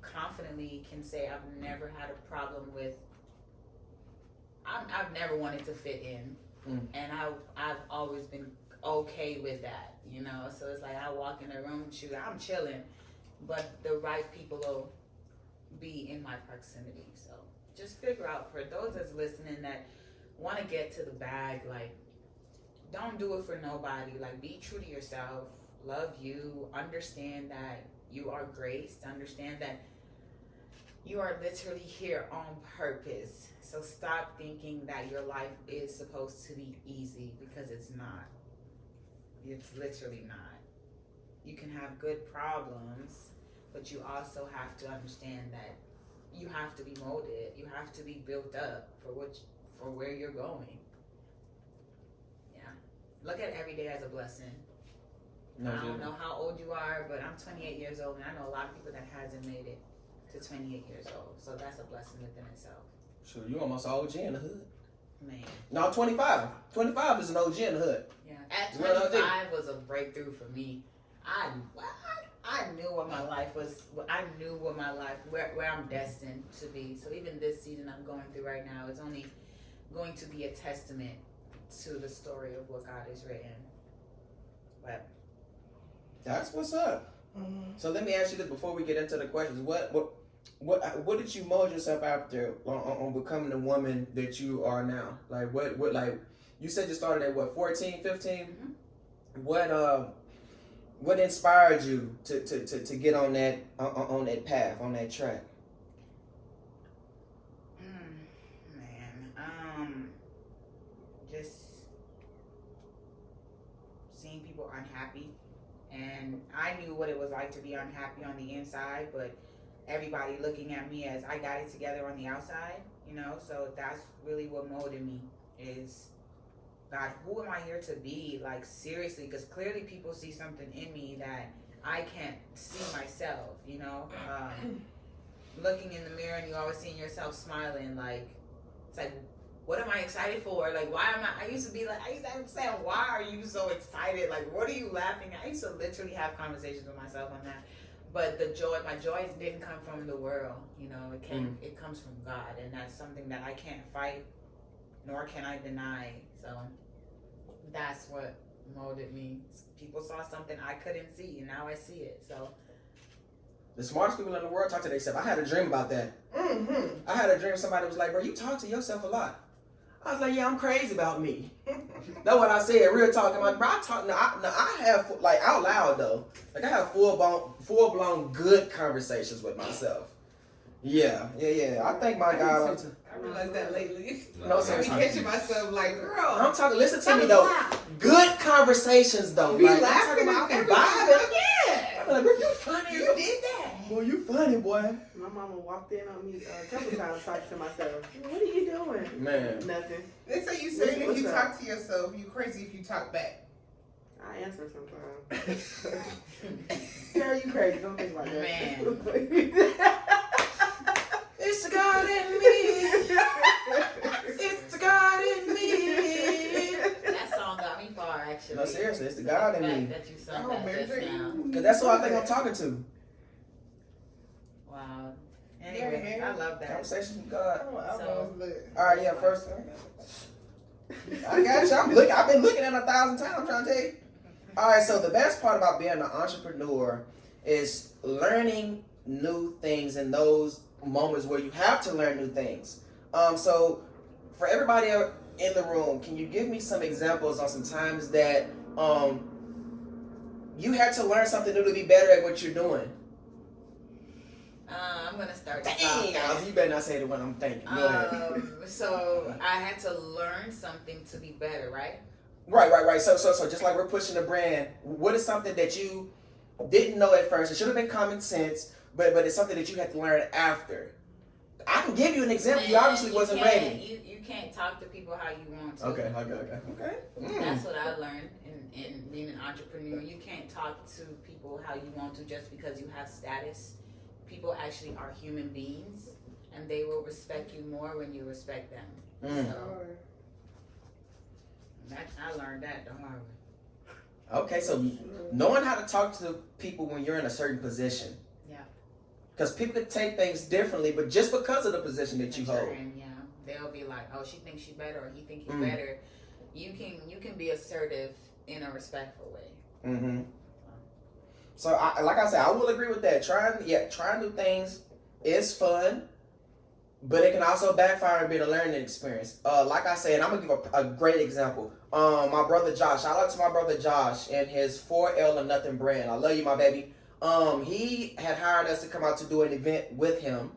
confidently can say I've never had a problem with, I've never wanted to fit in. And I've always been okay with that, you know. So it's like, I walk in a room with you, I'm chilling, but the right people will be in my proximity. So just figure out, for those that's listening that want to get to the bag, like, don't do it for nobody. Like, be true to yourself, love you, understand that you are graced, understand that you are literally here on purpose. So stop thinking that your life is supposed to be easy, because it's not. It's literally not. You can have good problems, but you also have to understand that you have to be molded. You have to be built up for where you're going. Yeah. Look at every day as a blessing. I don't know how old you are, but I'm 28 years old, and I know a lot of people that hasn't made it to 28 years old. So that's a blessing within itself. Sure, you almost an OG in the hood. Man. No, 25. 25 is an OG in the hood. Yeah. At 25 was a breakthrough for me. I knew what my life was. I knew what my life, where I'm destined to be. So even this season I'm going through right now is only going to be a testament to the story of what God has written. But that's what's up. So let me ask you this before we get into the questions. What did you mold yourself after on becoming the woman that you are now? Like, what like, you said you started at what, 14, 15? Mm-hmm. What inspired you to get on that path, on that track? and I knew what it was like to be unhappy on the inside, but everybody looking at me as I got it together on the outside, you know. So that's really what molded me is, God, who am I here to be? Like, seriously, because clearly people see something in me that I can't see myself, you know. Looking in the mirror and you always seeing yourself smiling, like, it's like, what am I excited for? Like, why am I used to say, why are you so excited? Like, what are you laughing at? I used to literally have conversations with myself on that. But my joy didn't come from the world, you know. It comes from God, and that's something that I can't fight, nor can I deny. So that's what molded me. People saw something I couldn't see, and now I see it. So the smartest people in the world talk to themselves. I had a dream about that. I had a dream somebody was like, bro, you talk to yourself a lot. I was like, yeah, I'm crazy about me. That's what I said, real talk. I'm like, bro, I talk, I have, like, out loud, though. Like, I have full-blown good conversations with myself. Yeah. I think my God. I realized that lately. No, I be catching myself like, girl. I'm talking, listen to me, though. Good conversations, though. Be like, laughing I'm at talking about vibing. yeah. I'm like, bro, you funny. You did that. Boy, you funny, boy. My mama walked in on me a couple times talking to myself. What are you doing? Man. Nothing. They say you say if What's you up? talk to yourself, you crazy if you talk back. I answer sometimes. Girl, you crazy. Don't think like that. Man. It's the God in me. It's the God in me. that song got me far, actually. No, seriously, it's the God in me. That you sung Oh, that Mary just Jane. now. Because that's who I think I'm talking to. Wow. Anyway, I love that. Conversations with God. So- All right, yeah, first. I got you. I've been looking at it 1,000 times. I'm trying to tell you. All right, so the best part about being an entrepreneur is learning new things in those moments where you have to learn new things. So for everybody in the room, can you give me some examples on some times that you had to learn something new to be better at what you're doing? I'm gonna start. Dang, Alice, you better not say the one I'm thinking. Go ahead. So I had to learn something to be better, right? Right. So just like we're pushing the brand, what is something that you didn't know at first? It should have been common sense, but it's something that you had to learn after. I can give you an example. You obviously wasn't ready. You can't talk to people how you want to. Okay. That's what I learned in being an entrepreneur. You can't talk to people how you want to just because you have status. People actually are human beings, and they will respect you more when you respect them. So I learned that the hard way. Okay, so knowing how to talk to people when you're in a certain position. Yeah. Because people could take things differently, but just because of the position that you hold. Yeah, they'll be like, "Oh, she thinks she's better," or "He thinks he's better." You can be assertive in a respectful way. Mm-hmm. So, like I said, I will agree with that. Trying new things is fun, but it can also backfire and be a learning experience. Like I said, I'm gonna give a great example. My brother Josh. Shout out to my brother Josh and his 4L or Nothing brand. I love you, my baby. He had hired us to come out to do an event with him,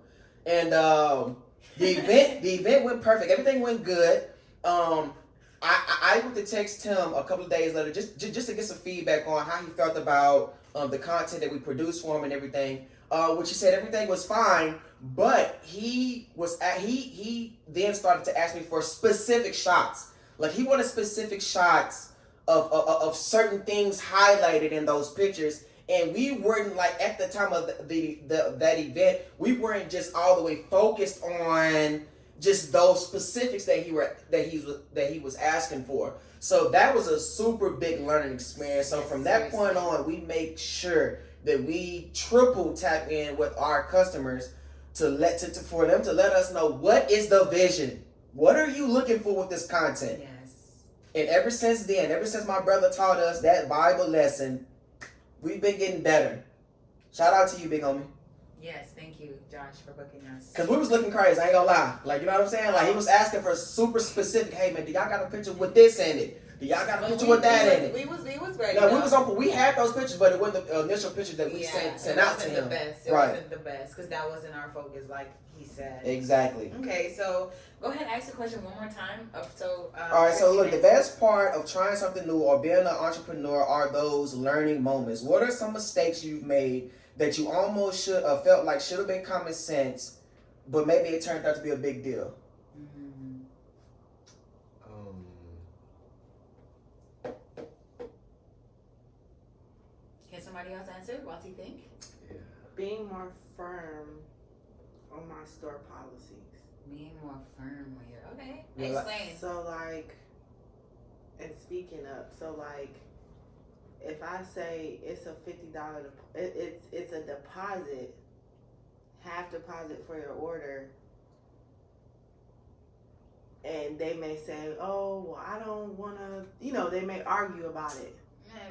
and the event went perfect. Everything went good. I went to text him a couple of days later just to get some feedback on how he felt about the content that we produced for him and everything. Which he said everything was fine, but he then started to ask me for specific shots. Like he wanted specific shots of certain things highlighted in those pictures. And we weren't, like, at the time of that event, we weren't just all the way focused on just those specifics that he was asking for. So that was a super big learning experience. So from that point on, we make sure that we triple tap in with our customers for them to let us know what is the vision. What are you looking for with this content? Yes. And ever since my brother taught us that Bible lesson, we've been getting better. Shout out to you, big homie. Yes, thank you, Josh, for booking us. Because we was looking crazy, I ain't gonna lie. Like, you know what I'm saying? Like, he was asking for super specific, hey, man, do y'all got a picture with this in it? Y'all got a picture with that in it. We was ready. No, we had those pictures, but it wasn't the initial picture that we sent out to him. It wasn't the best because that wasn't our focus, like he said. Exactly. Okay, so go ahead and ask the question one more time. All right, so look, the best part of trying something new or being an entrepreneur are those learning moments. What are some mistakes you've made that you almost should have felt like should have been common sense, but maybe it turned out to be a big deal? Can somebody else answer whilst you think? Yeah. Being more firm on my store policies. Being more firm with your okay. Yeah, Explain. So like, and speaking up. So like, if I say it's a $50, it's a deposit, half deposit for your order, and they may say, oh, well, I don't want to. They may argue about it.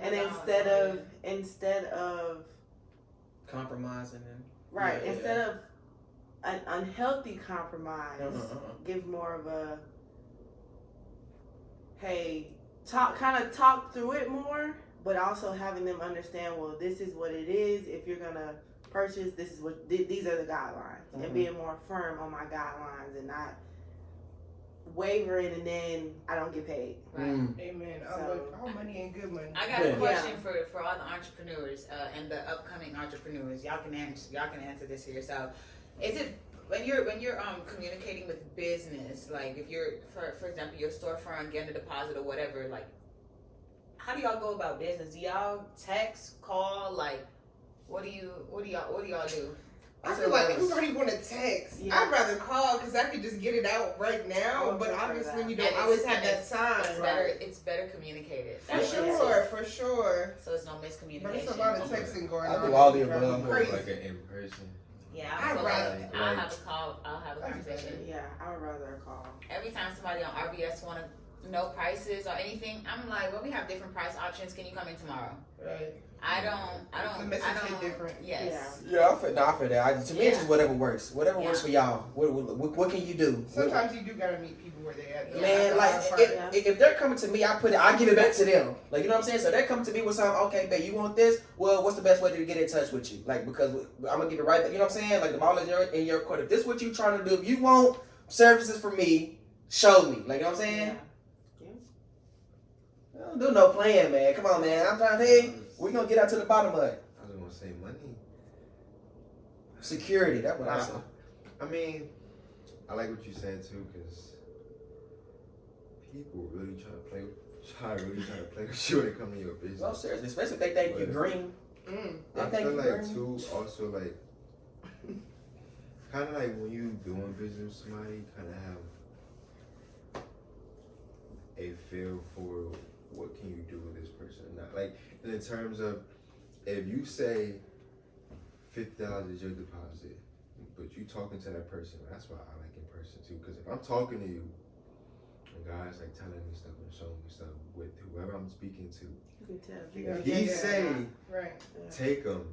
And instead of Compromising and instead of an unhealthy compromise, give more of a talk through it more, but also having them understand, well, this is what it is. If you're gonna purchase, this is what these are the guidelines, and being more firm on my guidelines and not wavering and then I don't get paid. Right. Amen. All money ain't good money. I got a question for all the entrepreneurs and the upcoming entrepreneurs. Y'all can answer this for yourself. Is it when you're communicating with business, like if you're for example your storefront getting a deposit or whatever, like how do y'all go about business? Do y'all text, call, like what do y'all do? I feel like everybody want to text. Yeah. I'd rather call because I could just get it out right now. But obviously, you don't always have that time. It's better communicated. For sure. So it's no miscommunication. But it's a lot of texting going on. I do all the above. Like an in-person. Yeah, I'll have a call. I'll have a conversation. Yeah, I would rather call. Every time somebody on RBS want to know prices or anything, I'm like, well, we have different price options. Can you come in tomorrow? Right. I don't. The message is different. Yes. Yeah, I feel that. To me, it's just whatever works. Whatever works for y'all. What can you do? Sometimes you do gotta meet people where they at. Man, like if they're coming to me, I give it back to them. Like, you know what I'm saying? So they're coming to me with something. Okay, babe, you want this? Well, what's the best way to get in touch with you? Like, because I'm gonna give it right back. You know what I'm saying? Like the ball is in your court. If this is what you trying to do, if you want services from me, show me. Like, you know what I'm saying? I don't do no playing, man. Come on, man. I'm trying to tell you. We're going to get out to the bottom of it. I was going to say money. Security, that's what I said. I mean, I like what you said too, because people really try to play with you when it comes to your business. No, seriously, especially if they think you're green. I feel like too, also like, kind of like when you doing business with somebody, kind of have a feel for what can you do with this person. Not like in terms of if you say $50 is your deposit, but you talking to that person, that's why I like in person too. Because if I'm talking to you, and guys like telling me stuff and showing me stuff with whoever I'm speaking to, you can tell. if he say take them,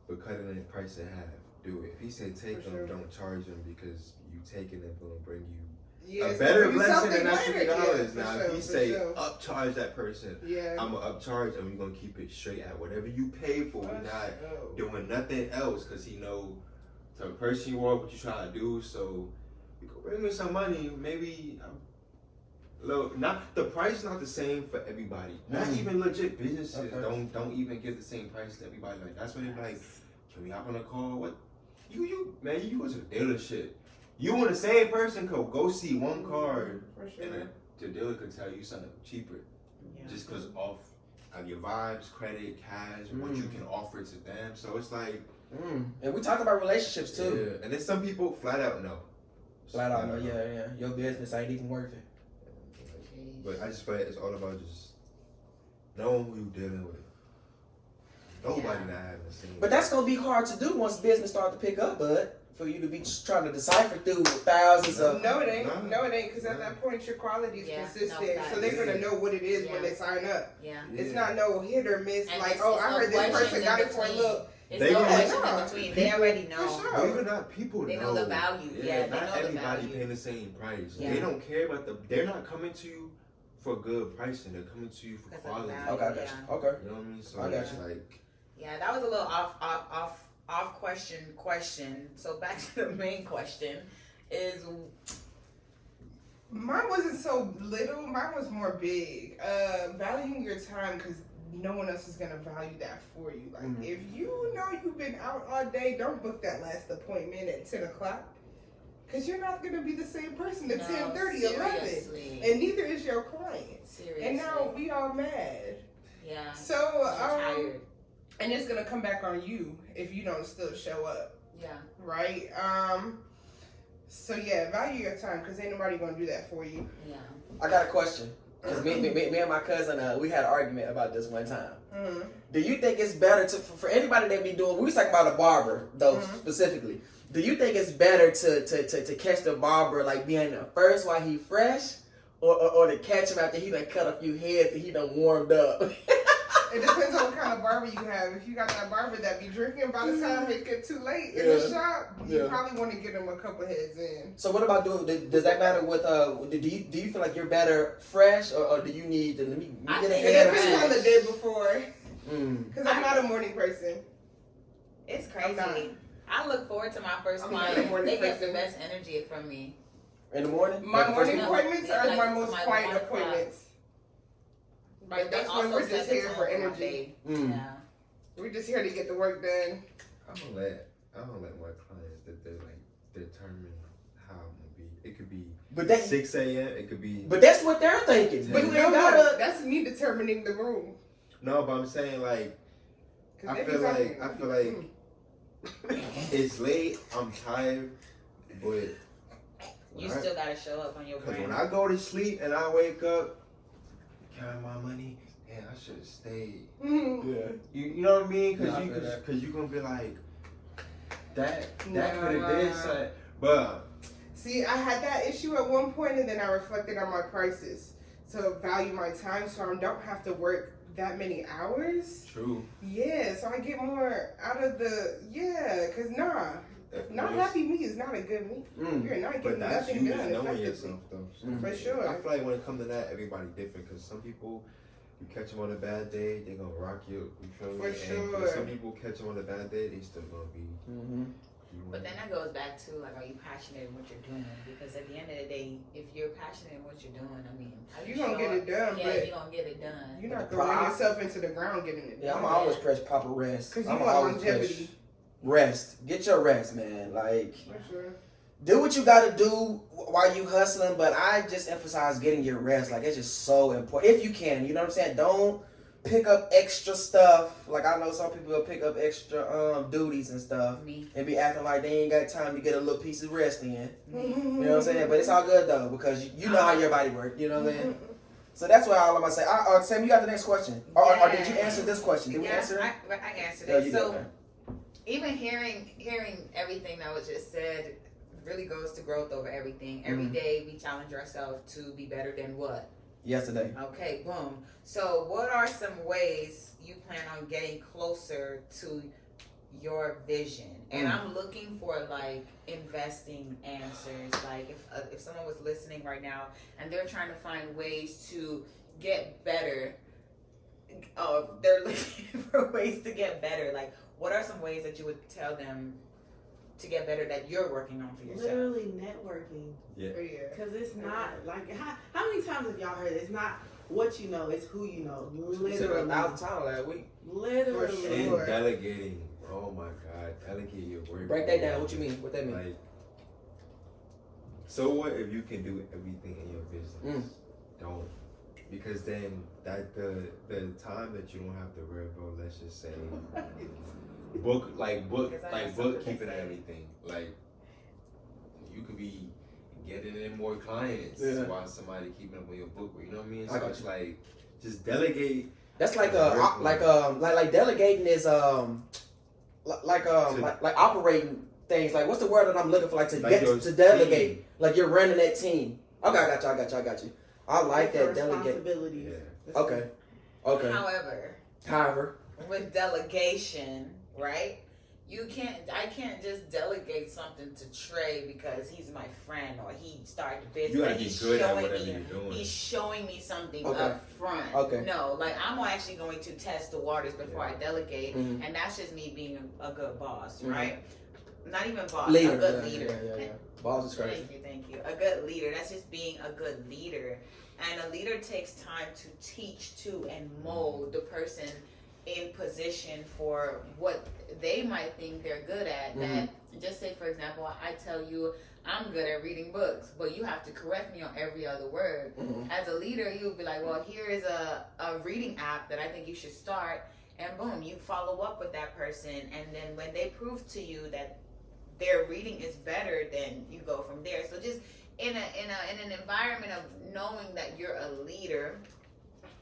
but cut it in price in half, do it. If he say take them, don't charge them because you taking them gonna bring you a better blessing than that $50. Now, if you say upcharge that person, I'm gonna upcharge and we're gonna keep it straight at whatever you pay for. We're not doing nothing else because he know the person you are, what you trying to do. So you can bring me some money, maybe. Not the price is not the same for everybody. Not even legit businesses don't even give the same price to everybody. Like that's when they're like, can we hop on a call? What you go to the dealership. You and the same person could go see one car and the dealer could tell you something cheaper. Just because off your vibes, credit, cash, what you can offer to them. So it's like... And we talk about relationships too. Yeah. And then some people flat out no. Flat out no, yeah. Your business ain't even worth it. But I just feel like it's all about just knowing who you're dealing with. Nobody that I haven't seen. But that's going to be hard to do once business start to pick up, bud. For you to be trying to decipher through thousands of... No, it ain't. No, it ain't. Because at that point, your quality is consistent. So they're going to know what it is when they sign up. It's not no hit or miss. And like, I heard this person got it for a look. It's no questions in between. They already know. Believe it or not, people know. They know the value. Not everybody paying the same price. They don't care about they're not coming to you for good pricing. They're coming to you for quality. Okay, I got you. Okay. You know what I mean? So I got you. Like, yeah, that was a little off question. So back to the main question is. Mine wasn't so little. Mine was more big. Valuing your time, because no one else is gonna value that for you. Like, if you know you've been out all day, don't book that last appointment at 10 o'clock. Because you're not gonna be the same person at 10:30, 11. And neither is your client. Seriously. And now we all mad. Yeah. So, tired. and it's gonna come back on you if you don't still show up. Yeah. Right? So yeah, value your time, because ain't nobody gonna do that for you. Yeah. I got a question. Because me and my cousin, we had an argument about this one time. Do you think it's better for anybody that be doing, we was talking about a barber, though, specifically. Do you think it's better to catch the barber, like, being the first while he fresh? Or to catch him after he done cut a few heads and he done warmed up? It depends on what kind of barber you have. If you got that barber that be drinking by the time it get too late in the shop, you probably want to get him a couple heads in. So what about does that matter with do you feel like you're better fresh or do you need to let me get a head? It depends on the day before. Because I'm not a morning person. It's crazy. I look forward to my first client. They get the best energy from me. In the morning? My morning appointments are my most quiet appointments. Like, that's when we're just here for energy. Yeah. We're just here to get the work done. I don't let my clients that they like determine how I'm gonna be. It could be 6 a.m. It could be. But that's what they're thinking. But that's me determining the room. No, but I'm saying, like, I feel like it's late. I'm tired, but you still gotta show up on your brand. Because when I go to sleep and I wake up, count my money, and I should have stayed. Yeah. You know what I mean? Because you're gonna be like, that could have did something. But see, I had that issue at one point, and then I reflected on my prices to value my time, so I don't have to work that many hours. True. Yeah, so I get more out of the because not happy me is not a good me. You're not getting nothing done. Knowing yourself though. For sure. I feel like when it comes to that, everybody different. Because some people, you catch them on a bad day, they gonna rock you. You feel me? For sure. And some people catch them on a bad day, they still gonna be. But then that goes back to, like, are you passionate in what you're doing? Because at the end of the day, if you're passionate in what you're doing, I mean, you're gonna get it done. Yeah, you're gonna get it done. You're not gonna run yourself into the ground getting it done. Yeah, I'm always press proper rest. Because you want longevity. Rest. Get your rest, man. Like, for sure. Do what you gotta do while you hustling, but I just emphasize getting your rest. Like, it's just so important. If you can, you know what I'm saying? Don't pick up extra stuff. Like, I know some people will pick up extra duties and stuff. And be acting like they ain't got time to get a little piece of rest in. You know what I'm saying? But it's all good though, because you know how your body works. You know what I'm saying? So that's what all I'm gonna say. Sam, you got the next question. Or did you answer this question? Did we answer it? I answered it. So even hearing everything that was just said really goes to growth over everything. Every day we challenge ourselves to be better than what? Yesterday. Okay, boom. So what are some ways you plan on getting closer to your vision? And I'm looking for, like, investing answers. Like, if someone was listening right now and they're trying to find ways to get better, they're looking for ways to get better. Like, what are some ways that you would tell them to get better that you're working on for yourself? Literally networking. Yeah. Because it's not, like, how many times have y'all heard it? It's not what you know, it's who you know. Literally. 1,000 times last week. Literally. And delegating. Oh my God. Delegate your work. Break that down. What you mean? What that mean? Like, so what if you can do everything in your business? Don't. Because then the time that you don't have to worry about, let's just say, bookkeeping and everything. Like, you could be getting in more clients while somebody keeping up with your book. You know what I mean? So it's like, just delegate. That's like like delegating is like operating things. Like, what's the word that I'm looking for? Like to delegate. Team. Like you're running that team. Okay, I got you. I like that delegate. Yeah. Okay. However, with delegation, right? I can't just delegate something to Trey because he's my friend or he started the business. You gotta be good at whatever you're doing. He's showing me something up front. Okay. No, like I'm actually going to test the waters before I delegate, and that's just me being a good boss, right? Not even boss, leader. A good leader. Yeah. Boss is crazy. Thank you. A good leader. That's just being a good leader. And a leader takes time to teach to and mold the person in position for what they might think they're good at. That, just say for example, I tell you I'm good at reading books, but you have to correct me on every other word. As a leader, you'll be like, well, here is a reading app that I think you should start, and boom, you follow up with that person, and then when they prove to you that their reading is better, then you go from there. So just in an environment of knowing that you're a leader,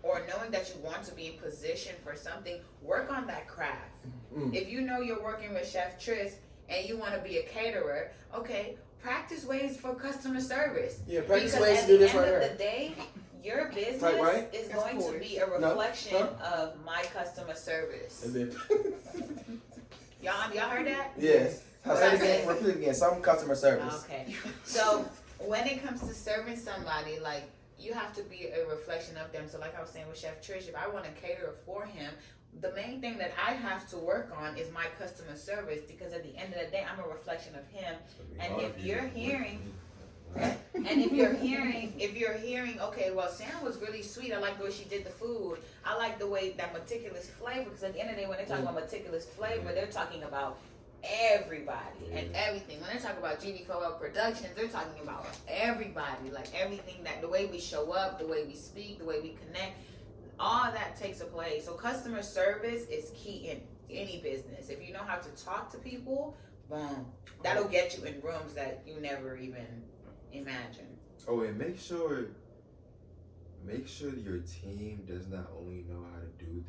or knowing that you want to be in position for something, work on that craft. If you know you're working with Chef Tris and you want to be a caterer, okay, practice ways for customer service. Yeah, practice ways to do this right here. At the end of the day, your business is going to be a reflection of my customer service. Y'all heard that? Yes. Repeat it again. Some customer service. Okay. So when it comes to serving somebody, like, you have to be a reflection of them. So like I was saying with Chef Trish, if I want to cater for him, the main thing that I have to work on is my customer service, because at the end of the day, I'm a reflection of him. And if you're hearing, okay, well, Sam was really sweet. I like the way she did the food. I like the way that meticulous flavor, because at the end of the day, when they talk about meticulous flavor, they're talking about everybody and everything. When they talk about GD4L Productions, they're talking about everybody, like everything, that the way we show up, the way we speak, the way we connect, all that takes a place. So customer service is key in any business. If you know how to talk to people, boom, that'll get you in rooms that you never even imagined. Oh, and make sure your team does not only know how to do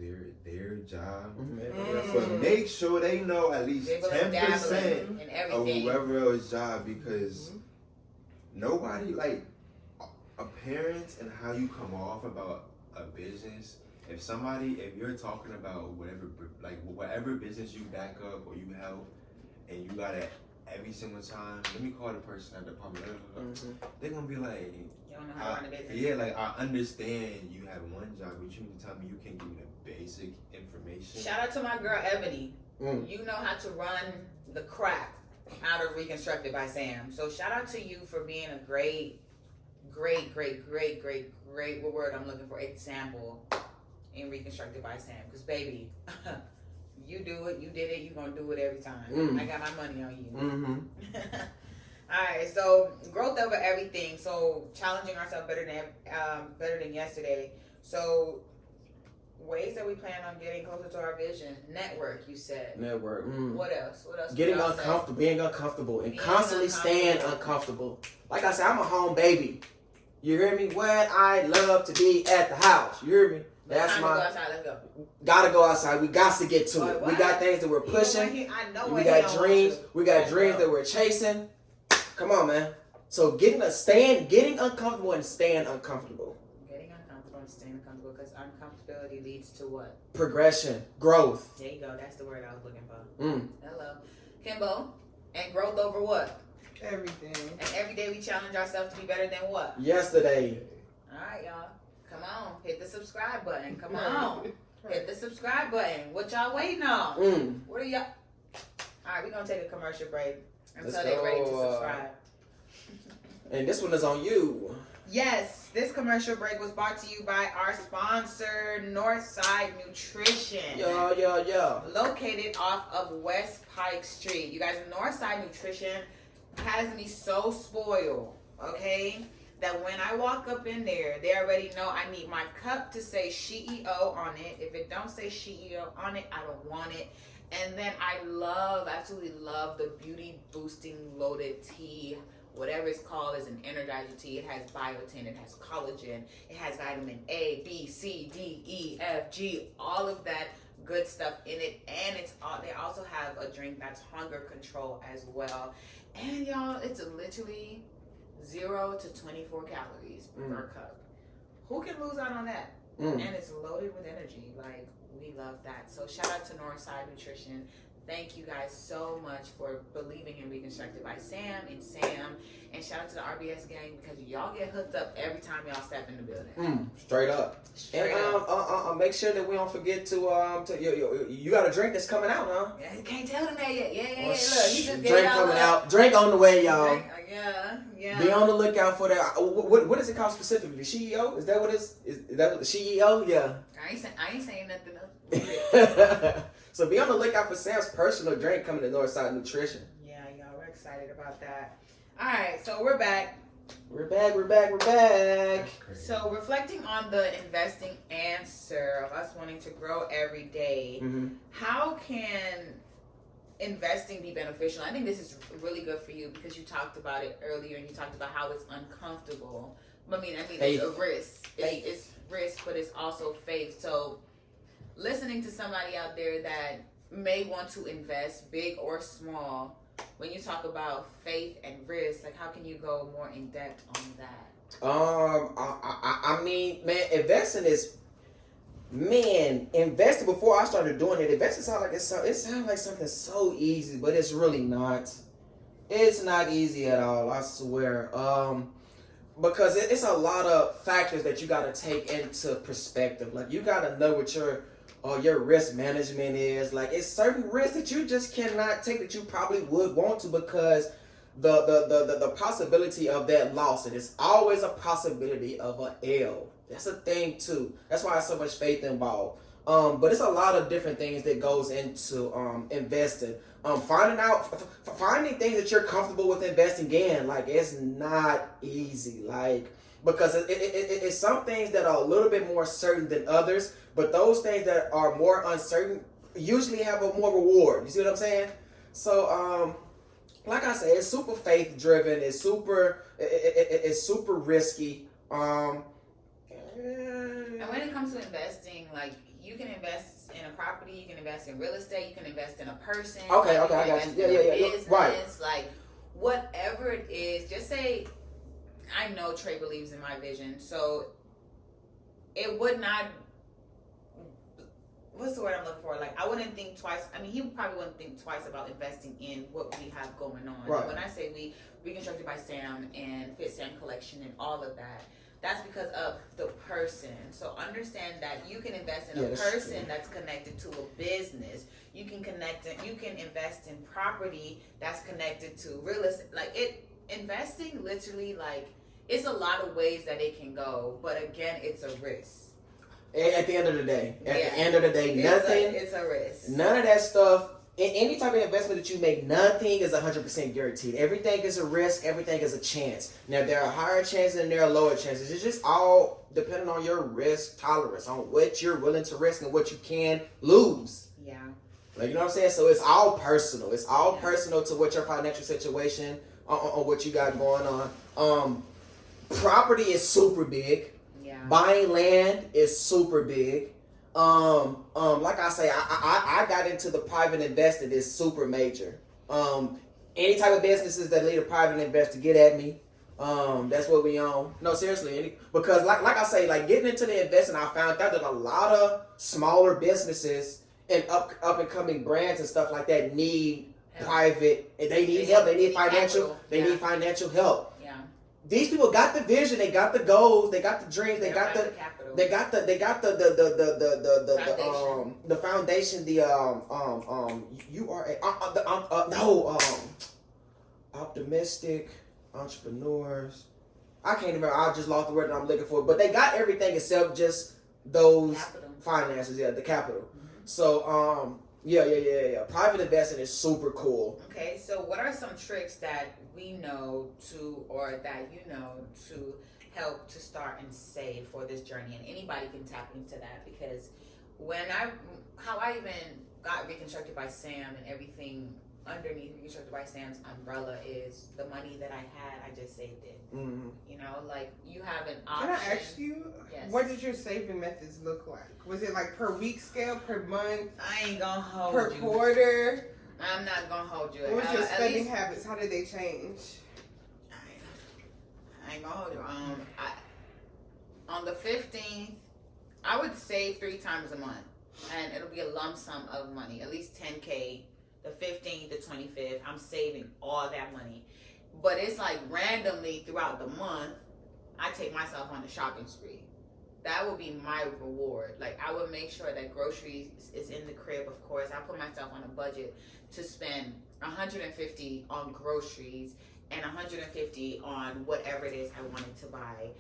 their job, but make sure they know at least 10% of whoever else's job, because nobody, like, a parent and how you come off about a business. If you're talking about whatever business you back up or you help, and you gotta every single time, let me call the person at the department, they're gonna be like, you don't know how to run a business. Yeah, like, I understand you have one job, but you need to tell me you can give me the basic information. Shout out to my girl Ebony. You know how to run the crap out of Reconstructed by Sam. So shout out to you for being a great what word I'm looking for, example in Reconstructed by Sam. Because baby, you do it, you did it, you're gonna do it every time. I got my money on you. Alright, so growth over everything. So challenging ourselves better than yesterday. So ways that we plan on getting closer to our vision. Network, you said. Network. What else? Being uncomfortable, and constantly staying uncomfortable. Like I said, I'm a home baby. You hear me? What I love to be at the house. You hear me? That's go outside. Let's go. Gotta go outside. We got to get to it. We got things that we're pushing. We got dreams. We got dreams that we're chasing. Come on, man. So getting uncomfortable and staying uncomfortable. Getting uncomfortable and staying uncomfortable, because uncomfortability leads to what? Progression, growth. There you go. That's the word I was looking for. Hello, Kimbo. And growth over what? Everything. And every day we challenge ourselves to be better than what? Yesterday. All right, y'all. Come on. Hit the subscribe button. Come on. Hit the subscribe button. What y'all waiting on? What are y'all? All right, we're going to take a commercial break until they're ready to subscribe. And this one is on you. Yes, this commercial break was brought to you by our sponsor, Northside Nutrition. Yeah. Located off of West Pike Street. You guys, Northside Nutrition has me so spoiled, okay, that when I walk up in there, they already know I need my cup to say CEO on it. If it don't say CEO on it, I don't want it. And then I absolutely love the beauty boosting loaded tea. Whatever it's called is an energizer tea. It has biotin, it has collagen, it has vitamin A, B, C, D, E, F, G, all of that good stuff in it. And they also have a drink that's hunger control as well. And y'all, it's literally 0 to 24 calories per cup. Who can lose out on that? And it's loaded with energy. Like, we love that. So shout out to Northside Nutrition. Thank you guys so much for believing in Reconstructed by Sam and Sam. And shout out to the RBS gang because y'all get hooked up every time y'all step in the building. Straight up. Make sure that we don't forget to you got a drink that's coming out, huh? Yeah, you can't tell them that yet. Yeah. Well, Look, he just drink coming out. Drink on the way, y'all. Yeah. Be on the lookout for that. What is it called specifically? CEO? Is that what it's? Is that what the CEO? Yeah. I ain't saying nothing else. So be on the lookout for Sam's personal drink coming to Northside Nutrition. Yeah, y'all, we're excited about that. All right, so we're back. We're back. So reflecting on the investing answer of us wanting to grow every day, how can investing be beneficial? I think this is really good for you because you talked about it earlier and you talked about how it's uncomfortable. I mean it's a risk. It's risk, but it's also faith. So listening to somebody out there that may want to invest, big or small, when you talk about faith and risk, like how can you go more in depth on that? I mean, man, investing before I started doing it, investing sounds like something so easy, but it's really not. It's not easy at all, I swear. Because it's a lot of factors that you got to take into perspective. Like you got to know what your risk management is. Like it's certain risks that you just cannot take that you probably would want to because the possibility of that loss, and it's always a possibility of an L. That's a thing too. That's why there's so much faith involved. But it's a lot of different things that goes into investing. Finding things that you're comfortable with investing in. Like it's not easy. Like because it's some things that are a little bit more certain than others. But those things that are more uncertain usually have a more reward. You see what I'm saying? So, like I said, it's super faith driven. It's super risky. And when it comes to investing, like you can invest in a property, you can invest in real estate, you can invest in a person. Okay, I got you. Yeah. Business, right. Like whatever it is, just say, I know Trey believes in my vision, so it would not. What's the word I'm looking for? Like, I wouldn't think twice. I mean, he probably wouldn't think twice about investing in what we have going on. Right. And when I say we, Reconstructed by Sam and Fitsam collection and all of that, that's because of the person. So understand that you can invest in a person that's connected to a business. You can invest in property that's connected to real estate. Like investing literally, like, it's a lot of ways that it can go. But again, it's a risk. At the end of the day, it's a risk. None of that stuff. In any type of investment that you make, nothing is 100% guaranteed. Everything is a risk. Everything is a chance. Now there are higher chances and there are lower chances. It's just all depending on your risk tolerance, on what you're willing to risk and what you can lose. Yeah. Like, you know what I'm saying? So it's all personal. It's all personal to what your financial situation, on what you got going on. Property is super big. Buying land is super big. Like I say, I got into the private investing is super major. Any type of businesses that lead a private investor, get at me. That's what we own. No, seriously, because like I say, like getting into the investing, I found out that a lot of smaller businesses and up and coming brands and stuff like that need private. They need help. They need financial. They need financial help. These people got the vision, they got the goals, they got the dreams, they got the foundation, optimistic entrepreneurs. I can't remember. I just lost the word that I'm looking for, but they got everything except just those finances, the capital. Mm-hmm. So yeah. Private investing is super cool. Okay, so what are some tricks that we know to help to start and save for this journey? And anybody can tap into that because how I even got Reconstructed by Sam and everything underneath Reconstructed by Sam's umbrella is the money that I had, I just saved it. Mm-hmm. You know, like you have an option. Can I ask you, what did your saving methods look like? Was it like per week scale, per month? I ain't gonna hold you. Per quarter? I'm not gonna hold you. What was your spending habits? How did they change? I ain't gonna hold you. On the 15th, I would save 3 times a month, and it'll be a lump sum of money, at least $10K the 15th, the 25th, I'm saving all that money. But it's like randomly throughout the month, I take myself on a shopping spree. That would be my reward. Like, I would make sure that groceries is in the crib, of course. I put myself on a budget to spend $150 on groceries and $150 on whatever it is I wanted to buy.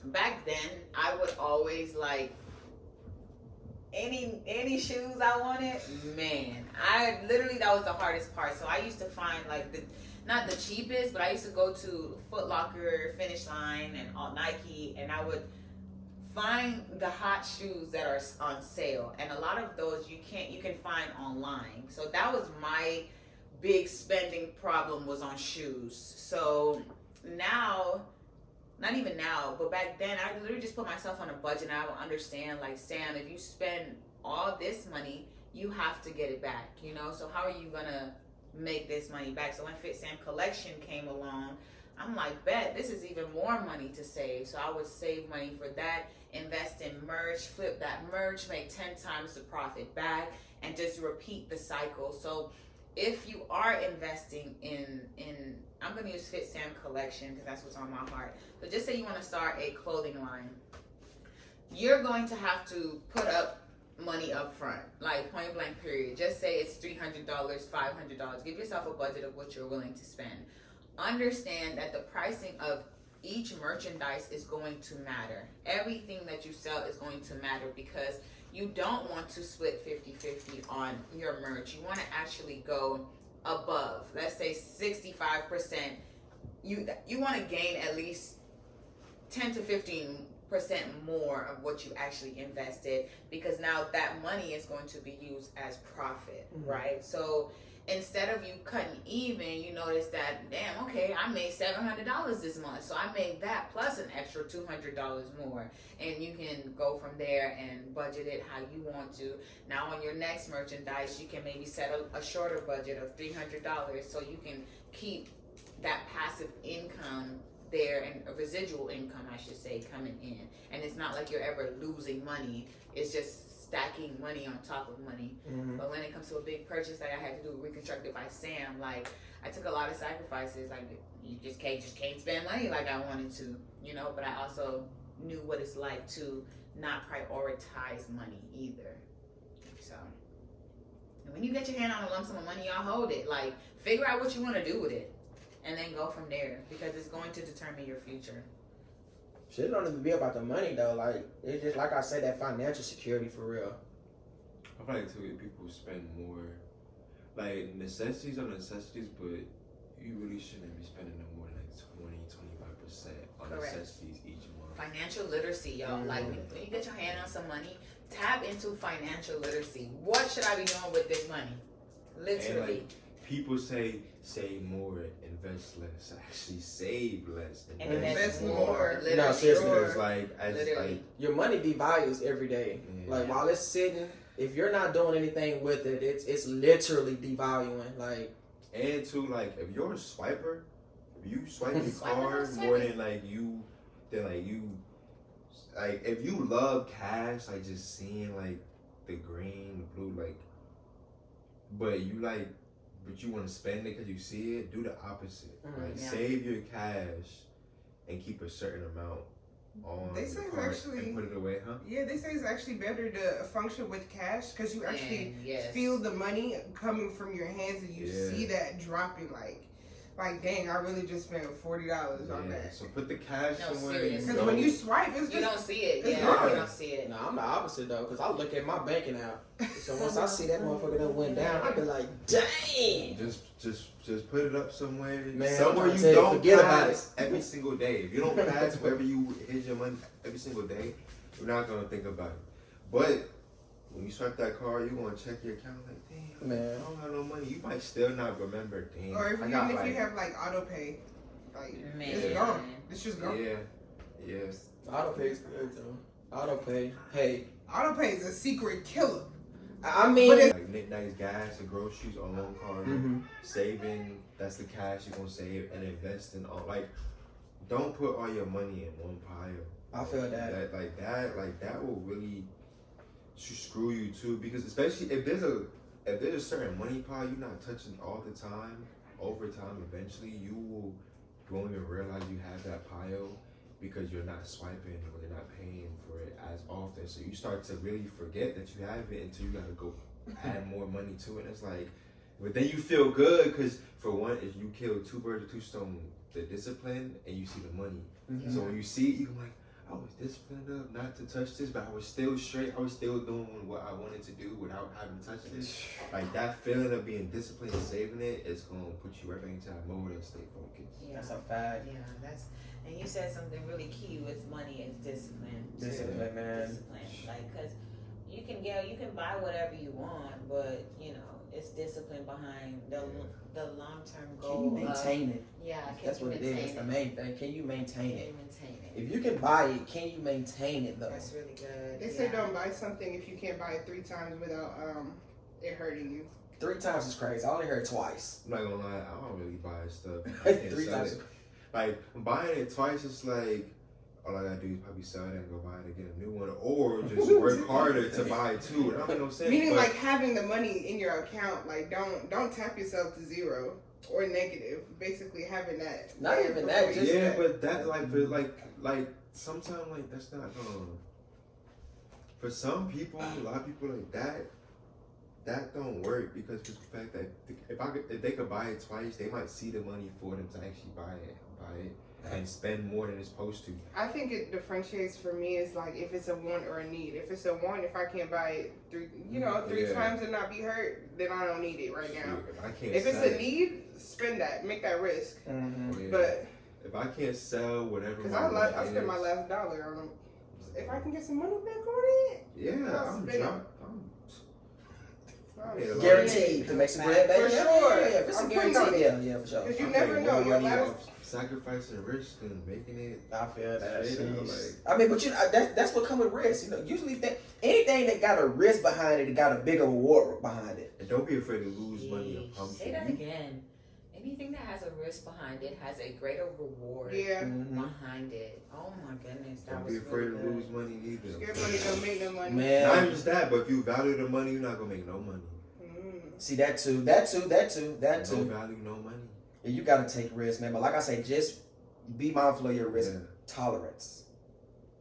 Back then, I would always like any shoes I wanted. Man, I literally, that was the hardest part. So I used to find like not the cheapest, but I used to go to Foot Locker, Finish Line, and all Nike, and I would find the hot shoes that are on sale. And a lot of those you can find online. So that was my big spending problem, was on shoes. So now, not even now, but back then, I literally just put myself on a budget, and I would understand, like, Sam, if you spend all this money, you have to get it back, you know? So how are you gonna make this money back? So when Fitsam collection came along, I'm like, bet, this is even more money to save. So I would save money for that, invest in merch, flip that merch, make 10 times the profit back, and just repeat the cycle. So if you are investing in I'm going to use Fitsam collection because that's what's on my heart. But just say you want to start a clothing line. You're going to have to put up money up front, like point blank period. Just say it's $300, $500. Give yourself a budget of what you're willing to spend. Understand that the pricing of each merchandise is going to matter. Everything that you sell is going to matter, because you don't want to split 50-50 on your merch. You want to actually go above. Let's say 65%. You want to gain at least 10 to 15% more of what you actually invested, because now that money is going to be used as profit, right? So instead of you cutting even, you notice that, damn, okay, I made $700 this month, so I made that plus an extra $200 more, and you can go from there and budget it how you want to. Now on your next merchandise, you can maybe set a shorter budget of $300, so you can keep that passive income there, and a residual income, I should say, coming in. And it's not like you're ever losing money. It's just stacking money on top of money. But when it comes to a big purchase that I had to do, Reconstructed by Sam, like, I took a lot of sacrifices. Like, you just can't spend money like I wanted to, you know. But I also knew what it's like to not prioritize money either. So, and when you get your hand on a lump sum of money, y'all hold it. Like, figure out what you want to do with it, and then go from there, because it's going to determine your future. Shit don't even be about the money though. Like, it's just like I said, that financial security for real. I feel like too, if people spend more, like, necessities are necessities, but you really shouldn't be spending no more than like 20-25% on Correct. necessities each month. Financial literacy, y'all. Like, when you get your hand on some money, tap into financial literacy. What should I be doing with this money? Literally. And, like, people say save more, invest less. Actually, save less, and invest more. Literally. No, seriously. Because, like, like, your money devalues every day. Like, while it's sitting, if you're not doing anything with it, it's literally devaluing. Like, and too, like, if you're a swiper, if you swipe your card more than like you, like, if you love cash, like, just seeing like the green, the blue, like, but you want to spend it because you see it, do the opposite. Like, save your cash and keep a certain amount on They say the it's card actually, and put it away, huh? Yeah, they say it's actually better to function with cash, because you actually yes. feel the money coming from your hands, and you see that dropping. Like, dang, I really just spent $40 on that. So put the cash somewhere. Because when you swipe, it's just, you don't see it. It's You don't see it. No, I'm the opposite though, because I look at my banking app. So once I see that motherfucker that went down, I be like, dang. Just put it up somewhere. Man, somewhere you don't pass every single day. If you don't pass wherever you hit your money every single day, you're not gonna think about it. But when you swipe that card, you're gonna check your account like, damn, man, I don't have no money. You might still not remember, damn. Or if you have like auto pay, like, it's gone. It's just gone. Yeah. Auto pay is good though. Auto pay, hey. Auto pay is a secret killer. I mean, like nice gas and groceries on one card, saving, that's the cash you're gonna save, and investing on, like, don't put all your money in one pile. I feel that. That will really screw you too, because especially if there's a if there's a certain money pile you're not touching all the time, over time, eventually you won't even realize you have that pile because you're not swiping or you're not paying for it as often. So you start to really forget that you have it until you gotta go add more money to it. And it's like, but then you feel good because for one, if you kill two birds with two stones, the discipline and you see the money. Mm-hmm. So when you see it, you're like, I was disciplined up not to touch this, but I was still straight. I was still doing what I wanted to do without having to touch this. Like that feeling of being disciplined and saving it is gonna put you right back into that mode and stay focused. Yeah. That's a fact. Yeah, and you said something really key with money is discipline. Discipline, man. Discipline, like, cause you can buy whatever you want, but you know it's discipline behind the long term goal. Can you maintain it? Yeah, that's what it is. That's the main thing. Can you maintain it? Maintain it. If you can buy it, can you maintain it though? That's really good. They say don't buy something if you can't buy it 3 times without it hurting you. 3 times is crazy. I only heard it twice. I'm not gonna lie, I don't really buy stuff. I can't 3 sell times. it. Like buying it twice, it's like all I gotta do is probably sell it and go buy it and get a new one, or just work harder to buy 2. It don't make no sense. Meaning like having the money in your account, like don't tap yourself to 0 or negative. Basically having that. Not even that. Just yeah, that. but that like sometimes like that's not for some people, a lot of people like that don't work because of the fact that if they could buy it twice, they might see the money for them to actually buy it and spend more than it's supposed to. I think it differentiates for me is like if it's a want or a need. If it's a want, if I can't buy it 3 times and not be hurt, then I don't need it right now. If it's a need, spend that, make that risk. Mm-hmm. Oh, yeah. But if I can't sell whatever, because I spent my last dollar on them. If I can get some money back on it, I'm Guaranteed to make some bread back. For sure. Yeah, if it's a guarantee. Yeah, for sure. Because you never know. Your last sacrificing risk and making it. I feel that. Shit, I mean, but that's what comes with risk. Usually anything that got a risk behind it got a bigger reward behind it. And don't be afraid to lose money or pump. Say that again. Anything that has a risk behind it has a greater reward behind it. Oh my goodness, that don't was be afraid really to lose money either. Scared money don't make no money. Man. Not just that, but if you value the money, you're not gonna make no money. See that too. No value, no money. Yeah, you gotta take risks, man. But like I say, just be mindful of your risk tolerance.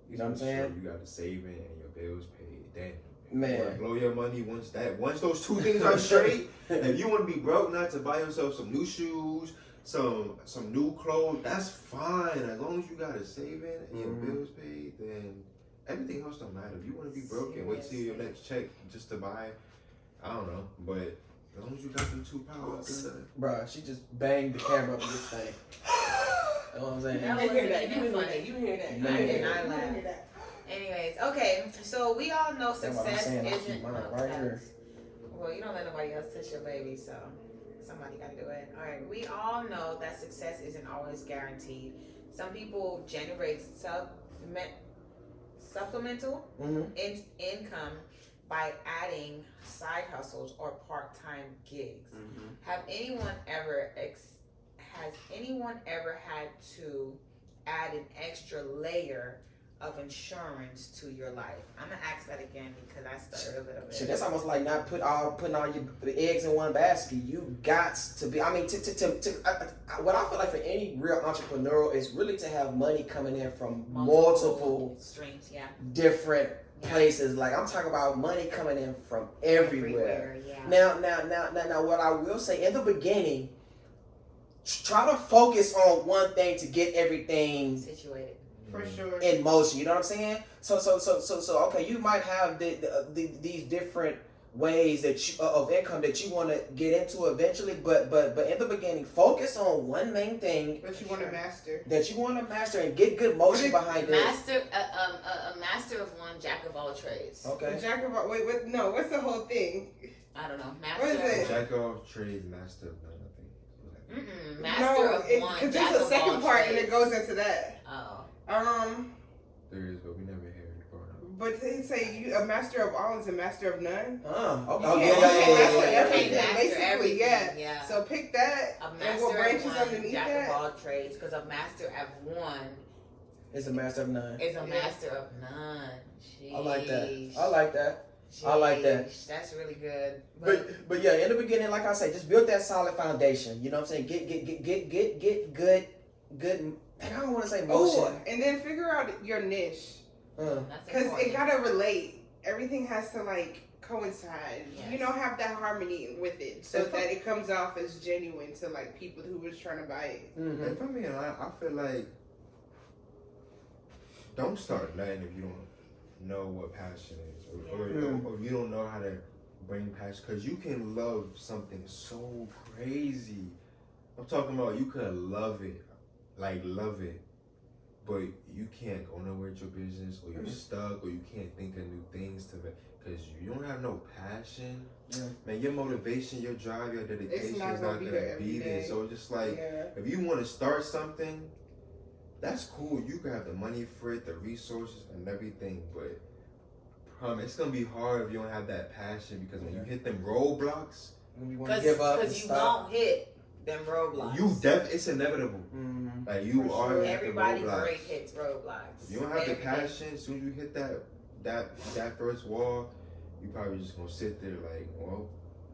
You know what I'm saying? You got the saving and your bills paid. Then man, blow your money once those 2 things are straight. If you want to be broke, not to buy yourself some new shoes, some new clothes, that's fine. As long as you got a saving and your bills paid, then everything else don't matter. If you want to be broke and wait till your next check just to buy, I don't know, but as long as you got them 2 pounds, bruh, she just banged the camera up in this thing. You know what I'm saying? That You hear wasn't that? even You funny. hear that? Man. I did not laugh. Anyways, okay, so we all know That's what I'm success saying. I keep isn't mine right here. well, you don't let nobody else touch your baby, so somebody got to do it. All right, we all know that success isn't always guaranteed. Some people generate supplemental income by adding side hustles or part-time gigs. Has anyone ever had to add an extra layer of insurance to your life? I'm gonna ask that again because I stuttered a little bit. Shit, that's almost like not putting all your eggs in one basket. You got to be. I mean, what I feel like for any real entrepreneur is really to have money coming in from multiple streams, different places. Like I'm talking about money coming in from everywhere. Yeah. Now, what I will say in the beginning, try to focus on one thing to get everything situated. For sure. in motion. You know what I'm saying? So okay, you might have these different ways that of income that you want to get into eventually, but in the beginning, focus on one main thing that you want to master. And get good motion behind it. A master of one, jack of all trades. Okay. Jack of all. What's the whole thing? I don't know. What is it? Jack of all trades, master of none. Master of one. Because there's a second part and it goes into that. Oh. There is, but we never hear it growing up. But they say a master of all is a master of none. Basically, yeah. So pick that. A and master what branches of one, underneath jack that? of all trades. Because a master of one It's a master of none. is a master of none. Jeez. I like that. I like that. That's really good. But yeah, in the beginning, like I say, just build that solid foundation. You know what I'm saying? Get good. I don't want to say motion. Oh, and then figure out your niche. Because it gotta relate. Everything has to like coincide. Yes. You don't have that harmony with it, so that it comes off as genuine to like people who was trying to buy it. Mm-hmm. If I'm being honest, I feel like don't start nothing if you don't know what passion is, or you don't know how to bring passion. Because you can love something so crazy. I'm talking about you could love it, but you can't go nowhere with your business, or you're stuck, or you can't think of new things to make. Because you don't have no passion, man, your motivation, your drive, your dedication is not going to be there. So it's just like, if you want to start something, that's cool. You can have the money for it, the resources, and everything. But it's going to be hard if you don't have that passion. Because when you hit them roadblocks, you want to give up. Because you won't hit them roadblocks. It's inevitable. Mm-hmm. Like you are. Everybody great hits roadblocks. If you don't have the passion, as soon as you hit that first wall, you probably just gonna sit there like, well,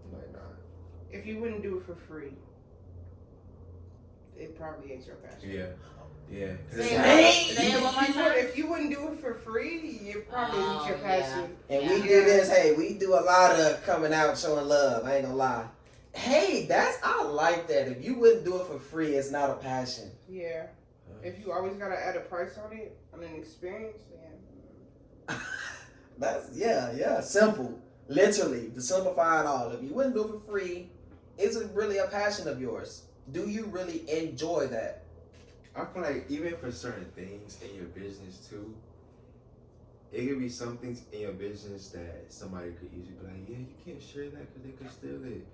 I'm like, nah. If you wouldn't do it for free, it probably ain't your passion. Yeah. Say it one more time. If you wouldn't do it for free, it probably isn't your passion. And we do this. Hey, we do a lot of coming out showing love. I ain't gonna lie. Hey, I like that. If you wouldn't do it for free, it's not a passion. Yeah. If you always gotta add a price on it, on an experience, That's simple. Literally, to simplify it all. If you wouldn't do it for free, is it really a passion of yours? Do you really enjoy that? I feel like even for certain things in your business too, it could be some things in your business that somebody could easily be like, yeah, you can't share that because they could steal it.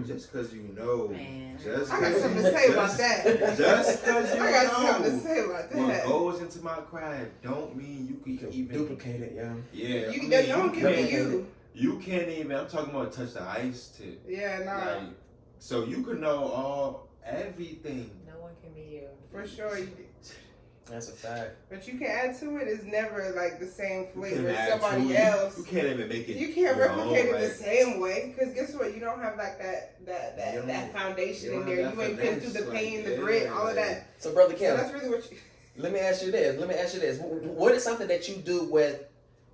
Just because you know. Man. I got something to say about that. Just because you know. I got something to say about that. What goes into my craft don't mean you can even duplicate it, Yeah. You don't give me you. You can't even, I'm talking about touch the ice tip. Yeah, nah. Like, so you could know everything. No one can be you. For sure. That's a fact. But you can add to it. It's never like the same flavor as somebody else. You can't even make it. You can't replicate it the same way. Because guess what? You don't have like that foundation in there. You ain't been through the pain, the grit, all of that. So, Brother Kim, so that's really what you. Let me ask you this. What is something that you do with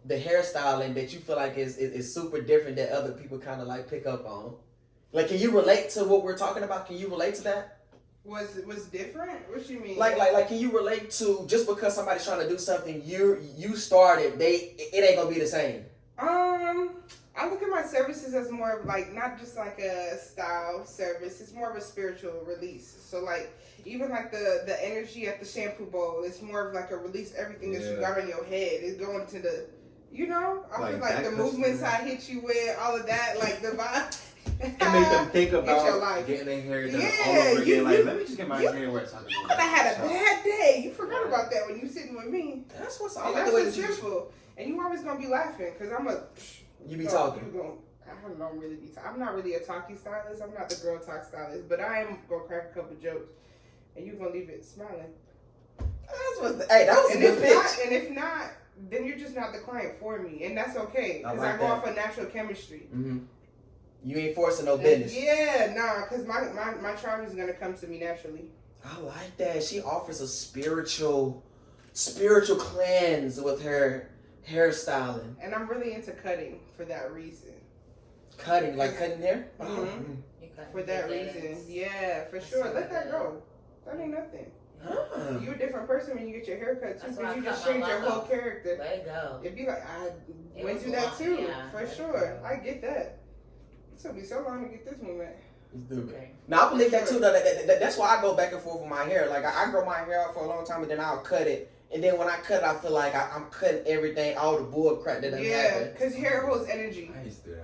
the hairstyling that you feel like is super different that other people kind of like pick up on? Like, can you relate to what we're talking about? Can you relate to that? Was different? What you mean? Like, can you relate to just because somebody's trying to do something you started, it ain't gonna be the same? I look at my services as more of like not just like a style service. It's more of a spiritual release. So like even like the energy at the shampoo bowl, it's more of like a release. Everything that you got on your head is going to the, I feel like the movements I hit you with, all of that, like the vibe. It make them think about getting their hair done all over again. Let me just get my hair wet. You could have had a bad day. You forgot about that when you sitting with me. That's what's all. That's what's simple. And you always gonna be laughing because you be talking. I don't really be. I'm not really a talky stylist. I'm not the girl talk stylist, but I am gonna crack a couple jokes, and you gonna leave it smiling. That was a good pitch. And if not, then you're just not the client for me, and that's okay because I go off of natural chemistry. Mm-hmm. You ain't forcing no business. Yeah, nah, because my charm is gonna come to me naturally. I like that. She offers a spiritual cleanse with her hairstyling. And I'm really into cutting for that reason. Cutting hair? Mm-hmm. For that reason. Yeah, for sure. Let that go. That ain't nothing. Huh. You're a different person when you get your hair cut too, because you just change your whole character. Let it go. It'd be like, I went through that too, for sure. I get that. It took me so long to get this one back. Okay. Now I believe that too. That's why I go back and forth with my hair. Like I grow my hair out for a long time, and then I'll cut it. And then when I cut it, I feel like I'm cutting everything, all the bull crap that I'm having. Because hair holds energy. I used to do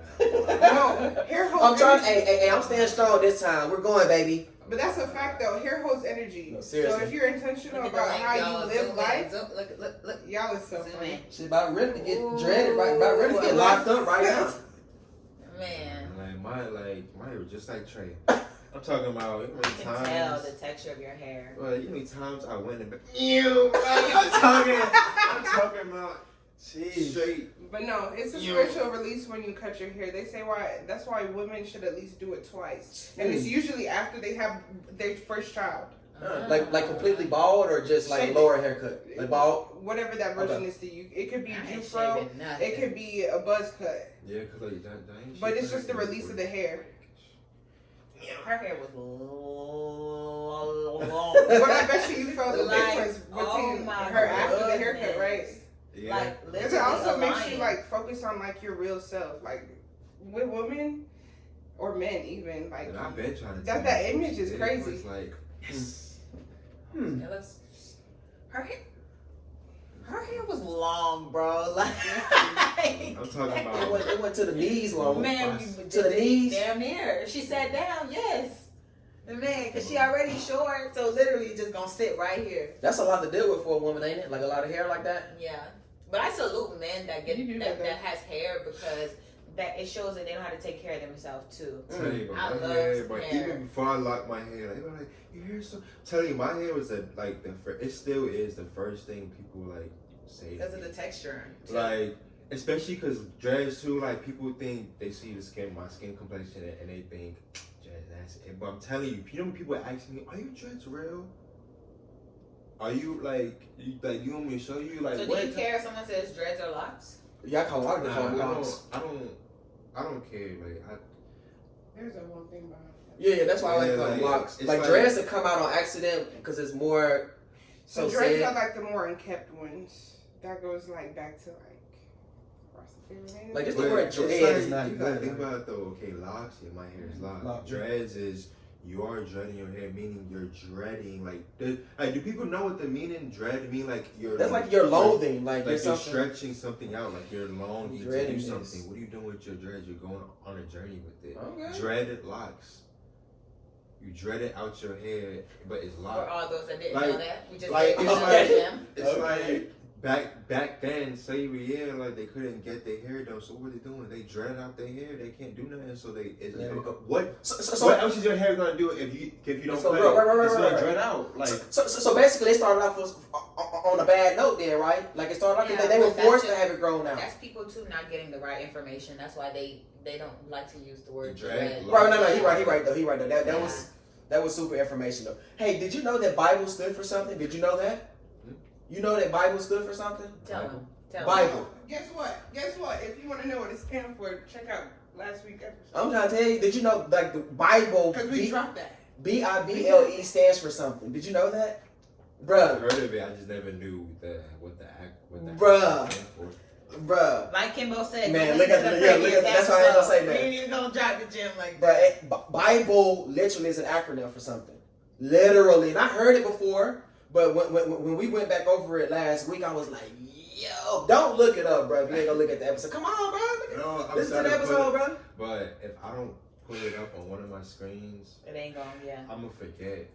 that. No, hair holds energy. Hey, I'm staying strong this time. We're going, baby. But that's a fact, though. Hair holds energy. No, seriously. So if you're intentional about how you live life, look, y'all is so funny. She's about ready to get dreaded, right? About ready to get locked up right now. Man. Mine was just like Trey. I'm talking about you can tell the texture of your hair. Well, you know many times I went in I'm talking about Straight. But no, it's a spiritual release when you cut your hair. They say that's why women should at least do it twice. And it's usually after they have their first child. Like completely bald or just like a lower haircut? Like bald? Whatever that version is to you. It could be Jufro. It could be a buzz cut. Yeah, because like that but it's just the release of the hair. Her hair was long. But I bet you felt the difference between her after the haircut, right? Yeah. Like, because it also makes you like focus on like your real self. Like with women or men even, like I've been trying to that image is crazy. It's like It looks, her hair was long, bro. Like I'm talking about it went to the knees long. Man, to the knees. Damn near. She sat down, yes. Man, because she already short, so literally just gonna sit right here. That's a lot to deal with for a woman, ain't it? Like a lot of hair like that. Yeah, but I salute men that get that has hair because that it shows that they know how to take care of themselves too. Tell you, I love but hair. even before I locked my hair, like, like your hair so. Tell you, my hair was it still is the first thing people like say because of the texture. Too. Like, especially because dreads too. Like people think they see my skin complexion, and they think that's it. But I'm telling you, when people ask me, "Are your dreads real? Are you like you want me to show you like?" So do you care if someone says dreads or locks? Yeah, I call locks. I don't care. Like There's a whole thing behind that. Yeah, that's why I like locks. Like dreads that come out on accident because it's more. So dreads are like the more unkept ones. That goes like back to like just the word dread is not you gotta think about it though. Okay, locks. Yeah, my hair is locked. Dreads is you are dreading your hair, meaning you're dreading like do people know what the meaning dread mean? Like you're that's like you're loathing, like you're stretching something out, like you're longing to do something. What are you doing with your dreads? You're going on a journey with it. Okay. Dreaded locks. You dread it out your hair, but it's locked. For all those that didn't know that, we just like it's like back then, slavery, like they couldn't get their hair done. So what were they doing? They dread out their hair. They can't do nothing. So what else is your hair gonna do if you don't cut it? It's gonna dread out. Like so basically, they started off on a bad note there, right? Like it started off they were forced to have it grown out. That's people too not getting the right information. That's why they don't like to use the word dread. Right, no, he right though. That was super information though. Hey, did you know that Bible stood for something? Did you know that? You know that Bible stood for something? Tell them. Bible. Guess what? If you want to know what it stands for, check out last week's episode. I'm trying to tell you, did you know like the Bible? Because we dropped that. BIBLE stands for something. Did you know that? Bruh. I heard of it, I just never knew what the Bruh. stand for. Bruh. Like Kimbo said, man, look at that's why I ain't gonna say that. We ain't even gonna drop the gym like that. But Bible literally is an acronym for something. Literally. And I heard it before. But when we went back over it last week, I was like, yo, don't look it up, bro. If you ain't gonna look at the episode. Come on, bro. Listen to the episode, bro. But if I don't put it up on one of my screens, it ain't going, I'm gonna forget.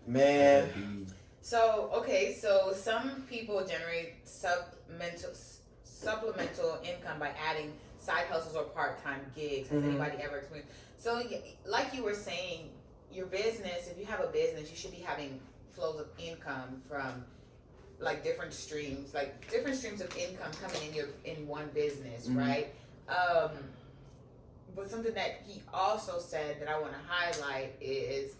Man. So some people generate supplemental income by adding side hustles or part-time gigs. Has anybody ever experienced? So like you were saying, your business, if you have a business, you should be having flows of income from like different streams of income coming in one business, right? But something that he also said that I want to highlight is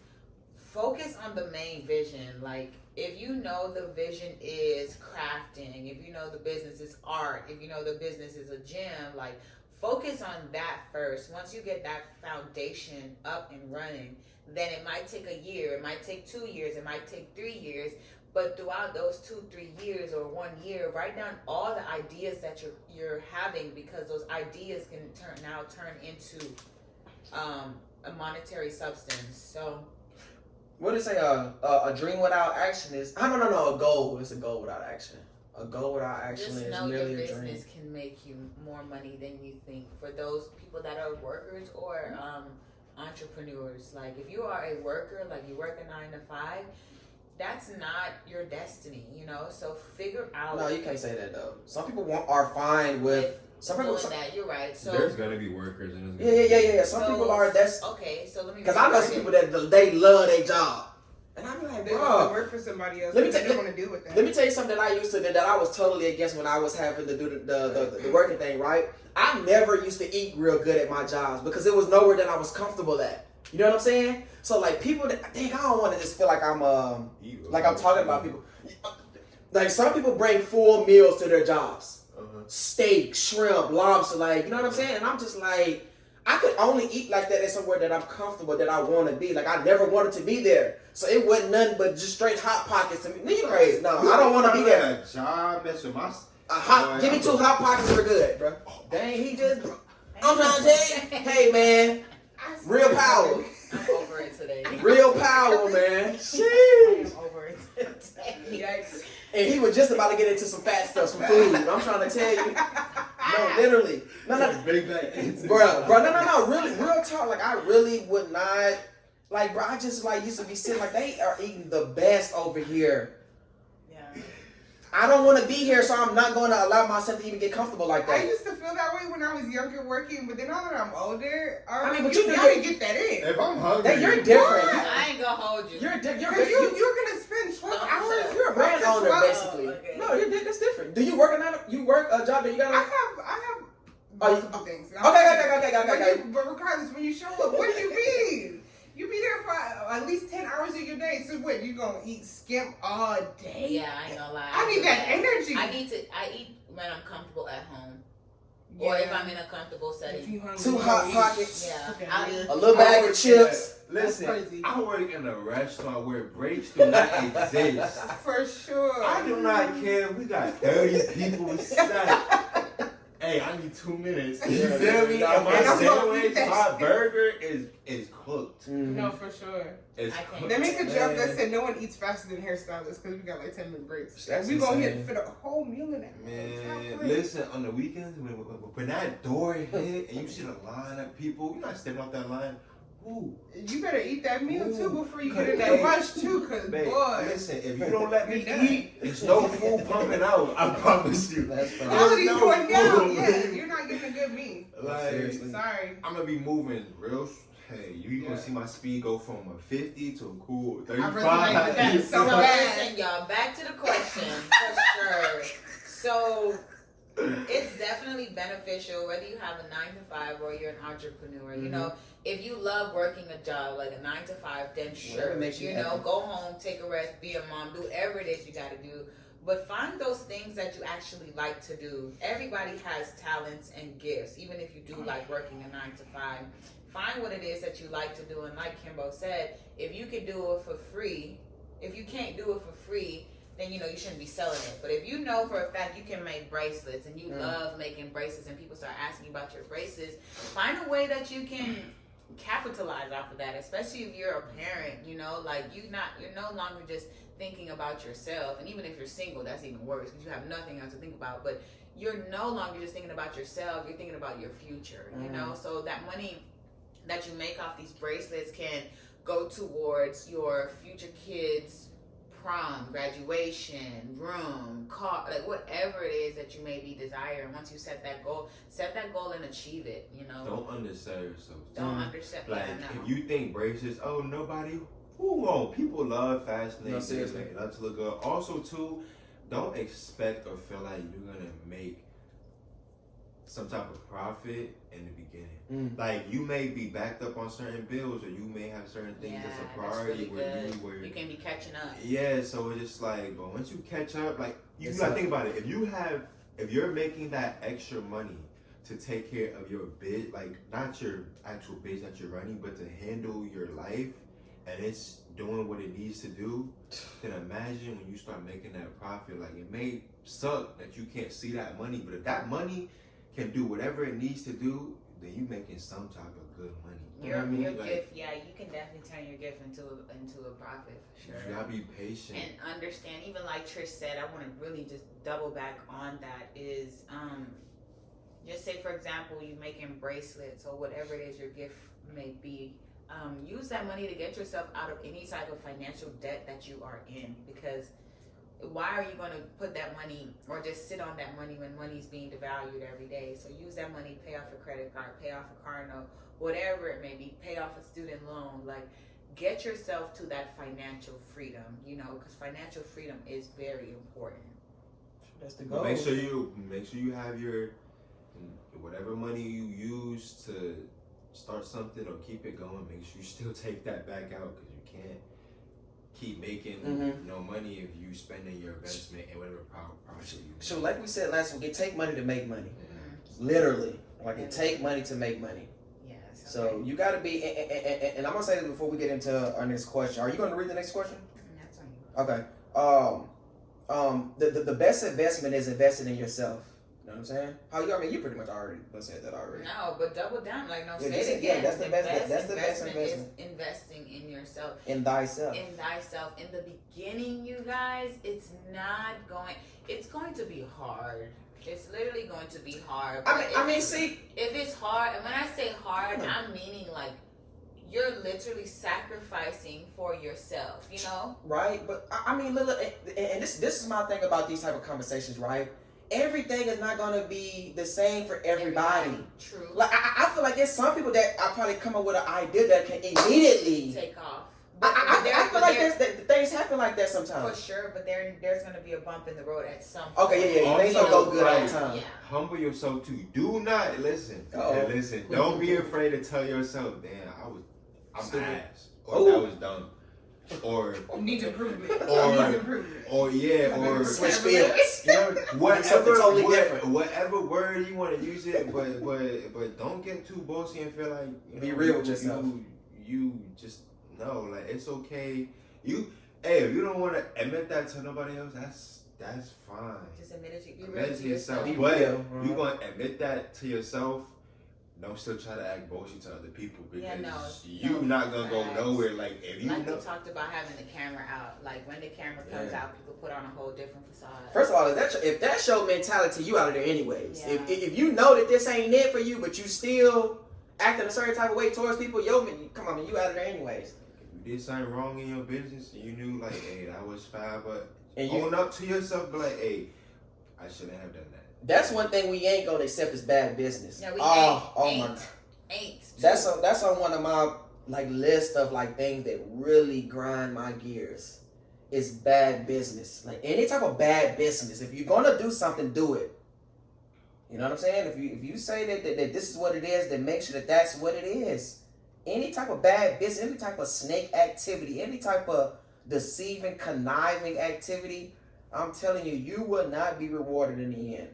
focus on the main vision. Like if you know the vision is crafting, if you know the business is art, if you know the business is a gym, like focus on that first. Once you get that foundation up and running, then it might take a year, it might take 2 years, it might take 3 years. But throughout those 2-3 years or 1 year, write down all the ideas that you're having, because those ideas can turn into a monetary substance. So, what did it say? A dream without action is no. A goal. It's a goal without action. A goal without action just is know merely your a dream. business can make you more money than you think. For those people that are workers or entrepreneurs, like if you are a worker, like you work a 9 to 5, that's not your destiny, so figure out. No, you can't say that though. Some people are fine with some people that. You're right. So there's gonna be workers and yeah. Some people are. That's okay. So let me. Because I know some people that they love their job, and I be like, they work for somebody else. They don't want to deal with that. Let me tell you something that I used to do that I was totally against when I was having to do the working thing, right? I never used to eat real good at my jobs because it was nowhere that I was comfortable at. You know what I'm saying? So like people that think I don't want to just feel like I'm talking about people. Like some people bring full meals to their jobs. Steak, shrimp, lobster, like, you know what I'm saying? And I'm just like, I could only eat like that at somewhere that I'm comfortable, that I want to be. Like, I never wanted to be there. So it wasn't nothing but just straight Hot Pockets to me. You crazy? No, I don't want to be there. A job that's with my... Give me 2 Hot Pockets for good, bro. Dang, he just... I'm trying to tell you. Hey, man. Real power. I'm over it today. Real power, man. Sheesh. I am over it today. Yikes. And he was just about to get into some fat stuff, some food. I'm trying to tell you. No, literally. No. Big back. Bro, no. Really, real talk. Like, I really would not. Like, bro, I just, like, used to be sitting, like, they are eating the best over here. Yeah. I don't want to be here, so I'm not going to allow myself to even get comfortable like that. I used to feel that way when I was younger working, but then now that I'm older, but you gotta get that in. If I'm hungry, you're different. I ain't gonna hold you. You're Because you're gonna spend 12 hours. You're a brand owner, basically. Okay. No, that's different. Do you work a job that you got? I have multiple things. Okay. But regardless, when you show up, what do you mean? You be there for at least 10 hours of your day. So what, you gonna eat skimp all day? Yeah, I ain't gonna lie. I need that energy. I eat when I'm comfortable at home. Or if I'm in a comfortable setting. 2 Hot Pockets. Yeah. Okay. I'll eat A little bag of chips. Listen, I work in a restaurant where breaks do not exist. For sure. I do not care. We got 30 people set. Hey, I need 2 minutes. You feel me? And my sandwich, my burger is cooked. No, for sure. It's cooked. They make a joke that said no one eats faster than hairstylists because we got like 10-minute breaks. And we gonna hit for the whole meal in that. Man, listen, on the weekends, when that door hit and you see the line of people, you're not stepping off that line. Ooh. You better eat that meal too before you get in that rush too, cause boy. Listen, if you don't let me eat, there's no food pumping out. I promise you. That's fine. Quality's going down. Yeah, you're not getting a good meal. Like, Sorry. I'm gonna be moving real. Hey, you gonna see my speed go from a 50 to a cool 35. That's so bad. Listen, y'all, back to the question for sure. So it's definitely beneficial whether you have a 9 to 5 or you're an entrepreneur. You know, if you love working a job like a 9 to 5, then sure, you know, go home, take a rest, be a mom, do whatever it is you got to do. But find those things that you actually like to do. Everybody has talents and gifts, even if you do like working a 9 to 5. Find what it is that you like to do, and like Kimbo said, if you can do it for free, if you can't do it for free, then you know you shouldn't be selling it. But if you know for a fact you can make bracelets and you love making bracelets and people start asking you about your bracelets, find a way that you can capitalize off of that, especially if you're a parent, you know, like you're no longer just thinking about yourself. And even if you're single, that's even worse because you have nothing else to think about. But you're no longer just thinking about yourself, you're thinking about your future, you know? So that money that you make off these bracelets can go towards your future kids' prom, graduation, room, car, like whatever it is that you may be desiring. Once you set that goal and achieve it, you know. Don't undersell yourself. Don't undersell. Like, yeah, no. if you think braces, oh, nobody, who won't? People love fashion. No, seriously. They love to look good. Also, too, don't expect or feel like you're going to make some type of profit in the beginning. Like, you may be backed up on certain bills, or you may have certain things that's a priority really you can be catching up. Yeah, so it's just like, but once you catch up, like, you gotta think about it. If you're making that extra money to take care of your biz, like, not your actual biz that you're running, but to handle your life, and it's doing what it needs to do, then imagine when you start making that profit. Like, it may suck that you can't see that money, but if that money can do whatever it needs to do, then you making some type of good money. You know what I mean? Your like, gift, yeah, you can definitely turn your gift into a profit for sure. You gotta be patient and understand. Even like Trish said, I want to really just double back on that. Is just say for example, you making bracelets or whatever it is your gift may be. Use that money to get yourself out of any type of financial debt that you are in, because why are you going to put that money or just sit on that money when money's being devalued every day? So use that money, pay off a credit card, pay off a car note, whatever it may be, pay off a student loan. Like, get yourself to that financial freedom, you know, because financial freedom is very important. That's the goal. Make sure you have your whatever money you use to start something or keep it going. Make sure you still take that back out, because you can't keep making no money if you spending your investment in whatever project you. So like we said last week, it take money to make money. Literally, like it take money to make money. Yes. So you got to be, and I'm gonna say this before we get into our next question. Are you going to read the next question? That's on you. Okay. The best investment is investing in yourself. You know what I'm saying? I mean, you pretty much already said that already. No, but double down. Like, no, Yeah, say it again. that's the best. That's the best investment. Is investing in yourself. In thyself. In thyself. In the beginning, you guys, it's going to be hard. It's literally going to be hard. I mean, see, if it's hard, and when I say hard, I'm meaning like you're literally sacrificing for yourself, you know? Right, but I mean, Lila, and this is my thing about these type of conversations, right? Everything is not going to be the same for everybody. True. Like, I feel like there's some people that I probably come up with an idea that can immediately take off. I feel like things happen like that sometimes. For sure, but there's going to be a bump in the road at some point. Okay, yeah. Things don't go good all the time. Yeah. Humble yourself too. Do not listen. Listen. Don't be afraid to tell yourself, "Damn, I'm ass," or "That was dumb," or "Needs improvement," or switch fields. You know, whatever, totally different. Whatever word you want to use it, but don't get too bossy and feel like be real with yourself. You just know, like, it's okay. If you don't want to admit that to nobody else, that's fine. Just admit it to Admit it to yourself. Be But real. you gonna admit that to yourself. Don't still try to act bossy to other people, because you not gonna go nowhere. Like, if you we talked about having the camera out. Like, when the camera comes out, people put on a whole different facade. First of all, if that's your mentality, you out of there anyways. Yeah. If you know that this ain't it for you, but you still acting a certain type of way towards people, you out of there anyways. You did something wrong in your business, and you knew, like, hey, that was foul, but own up to yourself, be like, hey, I shouldn't have done that. That's one thing we ain't gonna accept as bad business. Yeah, we ain't. That's on one of my list of things that really grind my gears. Is bad business. Like, any type of bad business. If you're gonna do something, do it. You know what I'm saying? If you say that this is what it is, then make sure that's what it is. Any type of bad business, any type of snake activity, any type of deceiving, conniving activity, I'm telling you, you will not be rewarded in the end.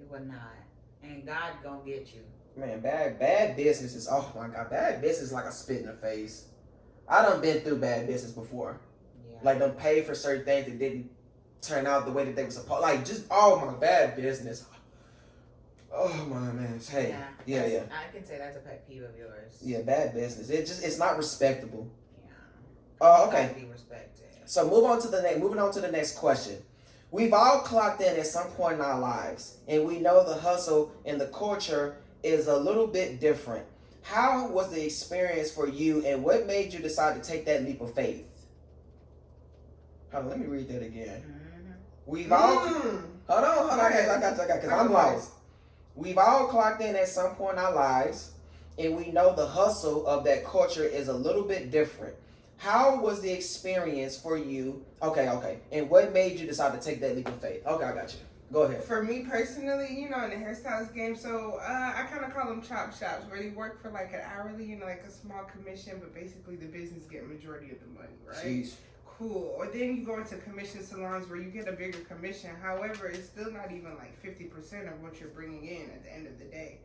You will not. And God gonna get you. Man, bad business is, oh my God, bad business is like a spit in the face. I done been through bad business before. Yeah. Like, done paid for certain things that didn't turn out the way that they were supposed. Like, just, oh my, bad business. Oh my man, hey, yeah. I can say that's a pet peeve of yours. Yeah, bad business. It's not respectable. Yeah. Okay. Be respected. So moving on to the next question. We've all clocked in at some point in our lives, and we know the hustle and the culture is a little bit different. How was the experience for you, and what made you decide to take that leap of faith? Hold on, let me read that again. Mm-hmm. We've all hold on, I got because I'm lost. We've all clocked in at some point in our lives, and we know the hustle of that culture is a little bit different. How was the experience for you? Okay. And what made you decide to take that leap of faith? Okay, I got you. Go ahead. For me personally, in the hairstyles game, so I kind of call them chop shops, where you work for like an hourly, like a small commission, but basically the business get majority of the money, right? Jeez. Cool. Or then you go into commission salons where you get a bigger commission. However, it's still not even like 50% of what you're bringing in at the end of the day.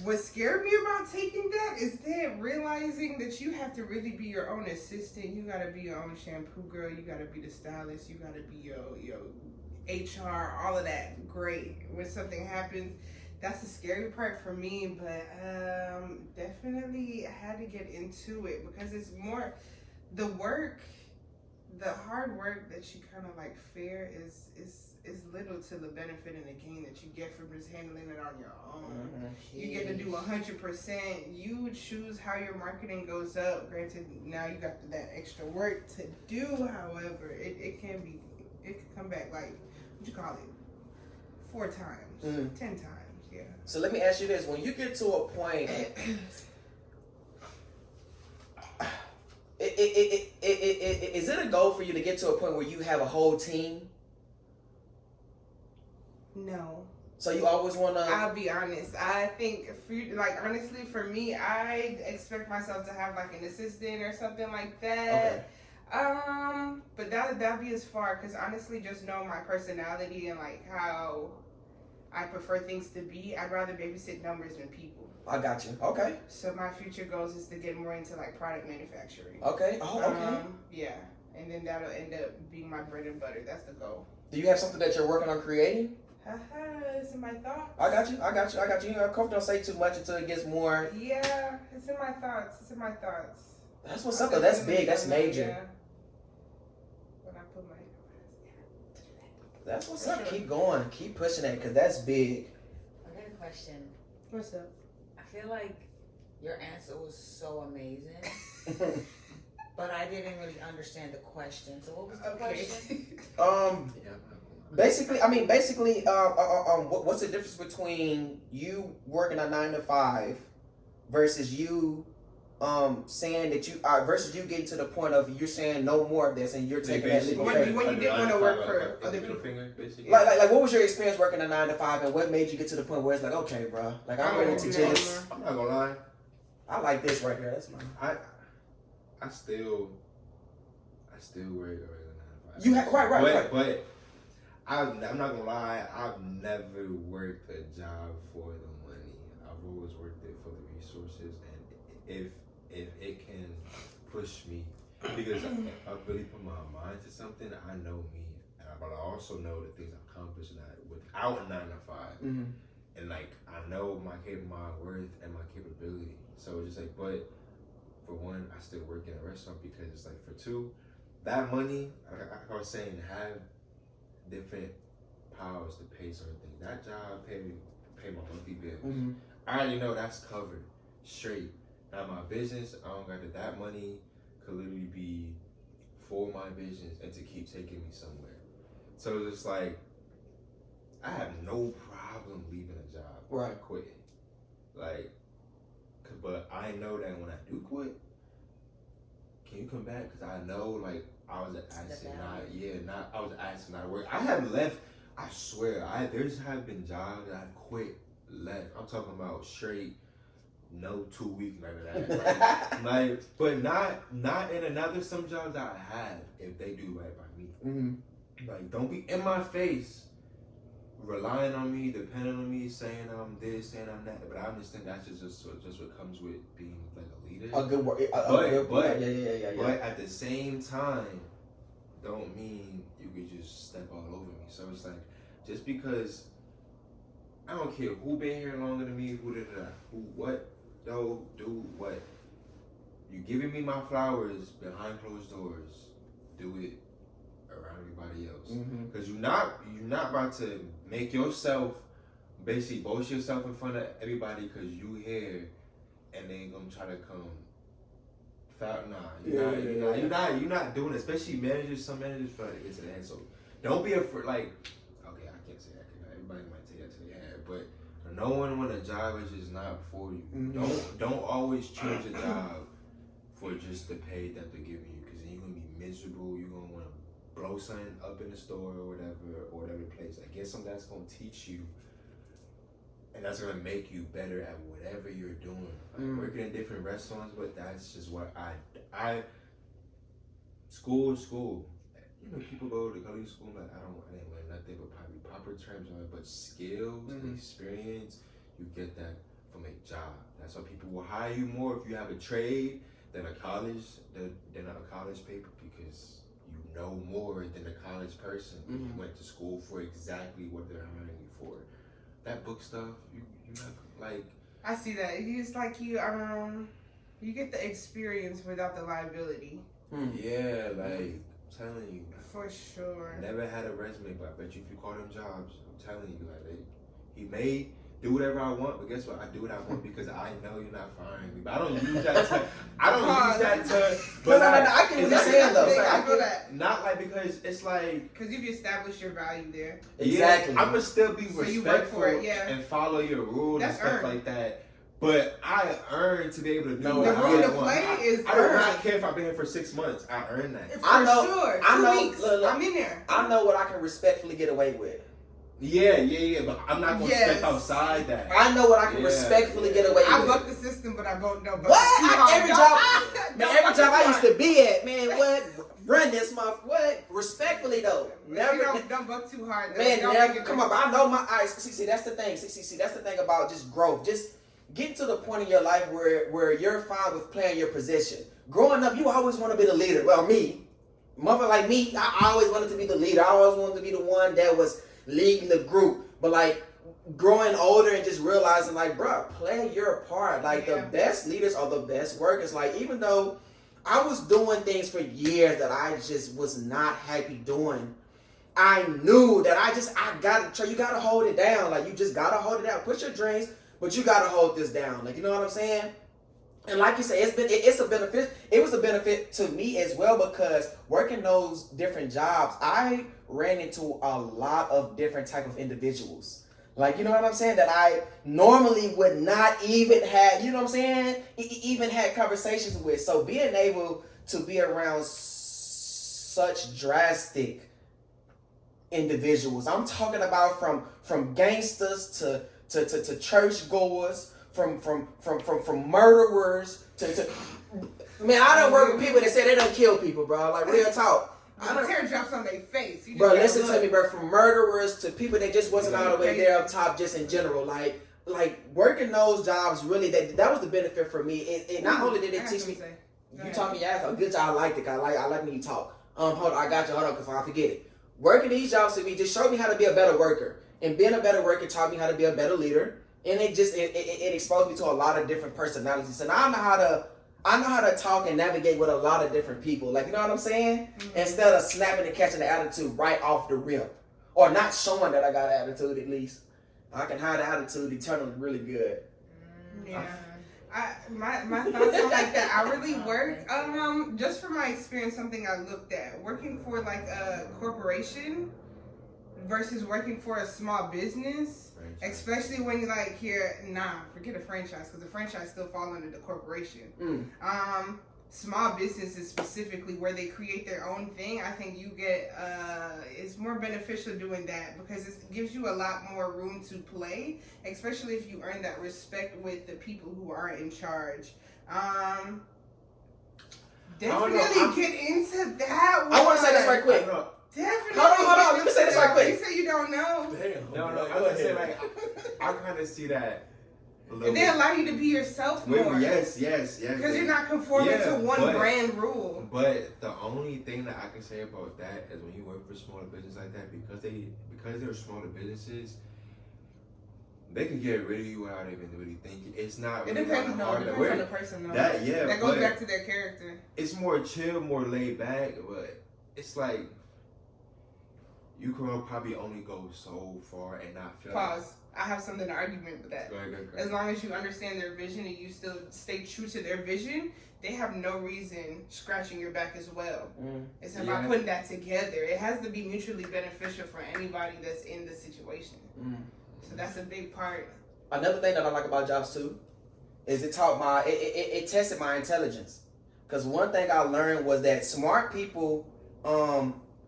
What scared me about taking that is then realizing that you have to really be your own assistant. You gotta be your own shampoo girl. You gotta be the stylist. You gotta be your HR. All of that. Great. When something happens, that's the scary part for me. But definitely I had to get into it because it's more the work, the hard work that you kind of fear is little to the benefit and the gain that you get from just handling it on your own. Mm-hmm. You get to do 100%. You choose how your marketing goes up. Granted, now you got that extra work to do. However, it can come back what you call it, 4 times, 10 times. Yeah. So let me ask you this: when you get to a point, Is it a goal for you to get to a point where you have a whole team? No. So you always want to... I'll be honest. I think, honestly, for me, I expect myself to have, like, an assistant or something like that. Okay. But that'll be as far, because honestly, just know my personality and, like, how I prefer things to be. I'd rather babysit numbers than people. I got you. Okay. So my future goals is to get more into, like, product manufacturing. Okay. Oh, okay. Yeah. And then that'll end up being my bread and butter. That's the goal. Do you have something that you're working on creating? It's in my thoughts. I got you. You know, Kofi don't say too much until it gets more. Yeah, it's in my thoughts. That's what's up, though. That's big. That's major. Yeah. When I put my... That's what's up. Sure. Keep going. Keep pushing that, because that's big. I got a question. What's up? I feel like your answer was so amazing, but I didn't really understand the question. So what was the question? Basically, what's the difference between you working a 9 to 5 versus you saying that you versus you getting to the point of you're saying no more of this and you're taking that leap of faith. When you didn't want to work for other people. Like what was your experience working a 9 to 5 and what made you get to the point where it's like, okay, bro, like I'm ready to just... I'm not gonna lie. I like this right here. That's mine. I still work a regular 9 to 5. You have right. But I'm not gonna lie, I've never worked a job for the money. I've always worked it for the resources, and if it can push me, because I really put my mind to something, I know me, but I also know the things I've accomplished without a 9 to 5. Mm-hmm. And like I know my worth and my capability. So it's just like, but for one, I still work in a restaurant because it's like, for two, that money, like I was saying, have different powers to pay certain things. That job pay my monthly bills. Mm-hmm. I already know that's covered straight. Now my business, I don't got that money could literally be for my business and to keep taking me somewhere. So it's just like, I have no problem leaving a job, right? Quitting, like, but I know that when I do quit, can you come back? Because I know, like, I was asking, I was asking not to work. I have left. I swear, there's have been jobs that I quit, left. I'm talking about straight, no 2 weeks, none of that. Like, but not in another. Some jobs I have, if they do right by me. Mm-hmm. Like, don't be in my face, relying on me, depending on me, saying I'm this, saying I'm that. But I understand that's just what comes with being like a leader. A good work. But yeah. But at the same time, don't mean you could just step all over me. So it's like, just because I don't care who been here longer than me, who what, though, do what. You giving me my flowers behind closed doors, do it around everybody else. Because you're not about to make yourself, basically boast yourself in front of everybody because you here and they gonna try to come. You're not doing it. Especially managers. Some managers try to get to the end. So don't be afraid. Like, okay, I can't say that because everybody might take that to their head. But no one when a job is just not for you. Don't always choose a job for just the pay that they're giving you, because then you're gonna be miserable. You're gonna want to blow something up in the store or whatever place. Like, get something that's gonna teach you. And that's gonna make you better at whatever you're doing. Like, working in different restaurants, but that's just what I school. You know, people go to school like I didn't learn nothing but probably proper terms on it, but skills, experience, you get that from a job. That's why people will hire you more if you have a trade than a college paper, because you know more than a college person. You went to school for exactly what they're hiring you for. That book stuff, you not like. I see that. It's like you get the experience without the liability. Yeah, like I'm telling you. For sure. Never had a resume, but I bet you if you call them jobs, I'm telling you, like he may do whatever I want, but guess what? I do what I want because I know you're not firing me. But I don't use that to. But no, I can understand though. I feel that. Not like because it's like. Because you've established your value there. Exactly. Yeah, I'm gonna still be respectful you work for it, and follow your rules and stuff like that. But I earned to be able to do No, what The I room to want. play is I do earned. not care if I've been here for 6 months. I earned that. For I know- sure. I 2 know- weeks. look. I'm in there. I know what I can respectfully get away with. Yeah, but I'm not going to Yes. step outside that. I know what I can Yeah, respectfully yeah. get away I with. buck the system, but I don't know. What? Every job I used to be at, man, what? Run this month, what? Respectfully though. Never. Don't buck too hard. Though. Man, Don't never. make it Come on, I know my eyes. See, that's the thing. See, that's the thing about just growth. Just getting to the point in your life where you're fine with playing your position. Growing up, you always want to be the leader. Well, me, mother like me, I always wanted to be the leader. I always wanted to be the one that was leading the group. But like growing older and just realizing, like, bro, play your part. Like the best leaders are the best workers. Like even though I was doing things for years that I just was not happy doing, I knew that you gotta hold it down. Like you just gotta hold it down. Push your dreams, but you gotta hold this down. Like you know what I'm saying? And like you say, it's a benefit. It was a benefit to me as well because working those different jobs, I ran into a lot of different type of individuals. Like, you know what I'm saying? That I normally would not even have, you know what I'm saying? Even had conversations with. So being able to be around such drastic individuals. I'm talking about from gangsters to church goers, from murderers to man, I don't work with people that say they don't kill people, bro. Like real talk. Tear drops on their face. You just bro, gotta listen look. to me, bro. From murderers to people that just wasn't all the way there up top, just in general. Like working those jobs, really, that was the benefit for me. It not only did it teach me. You taught me a good job. I liked it. I like when you talk. Hold on, I got you. Hold on, because I forget it. Working these jobs to me just showed me how to be a better worker, and being a better worker taught me how to be a better leader. And it exposed me to a lot of different personalities. So now I know how to talk and navigate with a lot of different people. Like, you know what I'm saying? Mm-hmm. Instead of snapping and catching the attitude right off the rip. Or not showing that I got an attitude at least. I can hide the attitude eternally really good. Yeah. My thoughts on like that hourly work, just from my experience, something I looked at. Working for like a corporation versus working for a small business. Especially when you like forget a franchise because the franchise still fall under the corporation. Small businesses specifically where they create their own thing, I think you get it's more beneficial doing that because it gives you a lot more room to play, especially if you earn that respect with the people who are in charge. Definitely get into that one. I want to say this right quick. Definitely. Hold on. Let me say this right quick. You say you don't know. Damn. No. I was gonna say I kind of see that. And they allow you to be yourself more. Yes. Because you're not conforming to one brand rule. But the only thing that I can say about that is when you work for smaller businesses like that, because they're smaller businesses, they can get rid of you without even really thinking. It's not. It really depends on the person. Though. That goes back to their character. It's more chill, more laid back, but it's like. You can probably only go so far and not feel. Pause. I have something to argument with that. Go ahead. As long as you understand their vision and you still stay true to their vision, they have no reason scratching your back as well. It's about putting that together. It has to be mutually beneficial for anybody that's in the situation. So that's a big part. Another thing that I like about jobs too is it tested my intelligence. Because one thing I learned was that smart people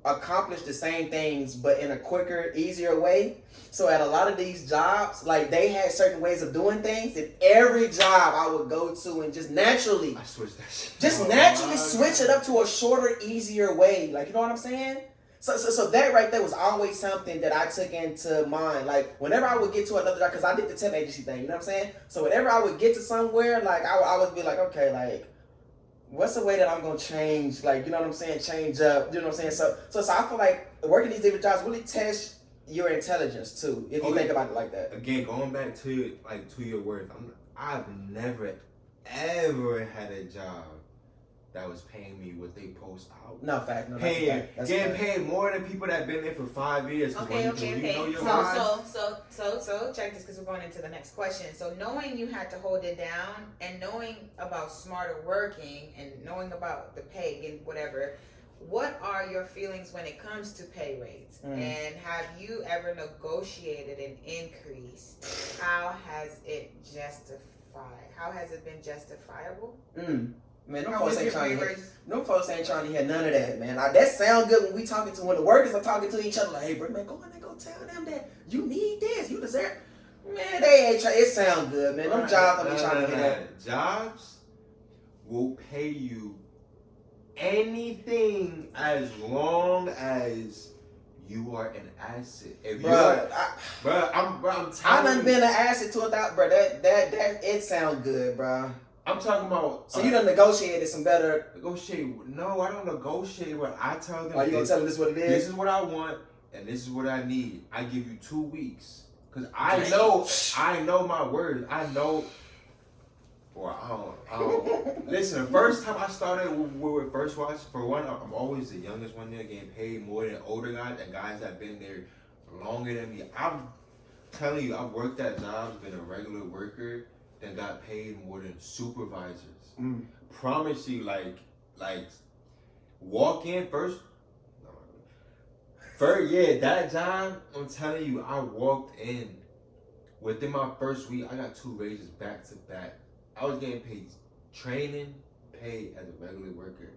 accomplish the same things but in a quicker, easier way. So at a lot of these jobs, like they had certain ways of doing things that every job I would go to and just naturally I switched that shit. Just naturally switch it up to a shorter, easier way. Like, you know what I'm saying? So that right there was always something that I took into mind. Like whenever I would get to another job, because I did the temp agency thing, you know what I'm saying? So whenever I would get to somewhere, like I would be like, okay, like what's the way that I'm gonna change? Like, you know what I'm saying? Change up. You know what I'm saying? So I feel like working these different jobs really test your intelligence too, if you think about it like that. Again, going back to your worth, I've never ever had a job that was paying me what they post out. No, fact. No, getting paid more than people that been there for 5 years. Okay. You know your So check this because we're going into the next question. So knowing you had to hold it down and knowing about smarter working and knowing about the pay and whatever, what are your feelings when it comes to pay rates? And have you ever negotiated an increase? How has it justified How has it been justifiable? Man, them How folks was ain't your trying pay to raise? them folks ain't trying to hear none of that, man. Like, that sound good when we talking to when the workers are talking to each other. Like, hey, bro, man, go in there, go tell them that you need this, you deserve. Man, they ain't trying. It sound good, man. Them jobs don't be trying to hear that. Jobs will pay you anything as long as you are an asset. If Bro, I'm I telling done you, been an asset to $1,000, bro. That it sound good, bro. I'm talking about. So you done negotiated some better. Negotiate? No, I don't negotiate. But I tell them. Are you gonna tell them this what it This is? is what I want, and this is what I need. I give you 2 weeks, cause I know my words. I know. Or I don't. Listen, the first time I started with First Watch, for one, I'm always the youngest one there, getting paid more than older guys and guys that been there longer than me. I'm telling you, I've worked at jobs, been a regular worker, then got paid more than supervisors. Promise you, like walk in first. Yeah, that job, I'm telling you, I walked in. Within my first week, I got 2 raises back to back. I was getting paid training, paid as a regular worker.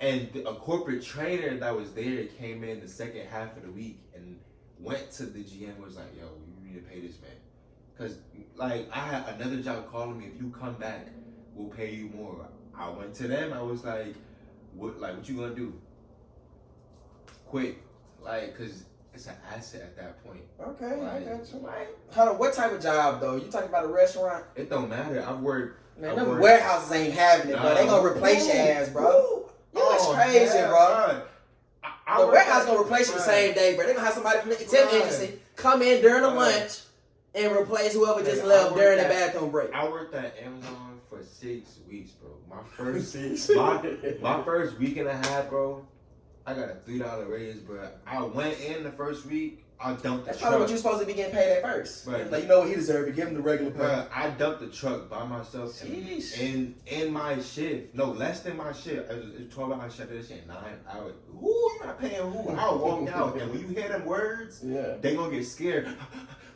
And a corporate trainer that was there came in the second half of the week and went to the GM and was like, yo, you need to pay this man. Because, like, I had another job calling me, if you come back, we'll pay you more. I went to them, I was like, what you gonna do? Quit. Like, because it's an asset at that point. Okay, Like, I got you. Hold on, what type of job though? You talking about a restaurant? It don't matter. I've worked. Man, them warehouses ain't having it, bro. They gonna replace your ass, bro. That's crazy, bro. The warehouse gonna replace you the same day, bro. They gonna have somebody from the temp agency come in during the lunch and replace whoever just left during the bathroom break. I worked at Amazon for 6 weeks, bro. My first week and a half, bro. I got a $3 raise, bro. I went in the first week. I dumped the That's truck. probably what you're supposed to be getting paid at first. Right. Like, you know what he deserved. Give him the regular pay. Bro, I dumped the truck by myself in my shift. No, less than my shift. It was 12-hour shift. That shit 9 hours. Who you not paying who? I walked out, and when you hear them words, they gonna get scared.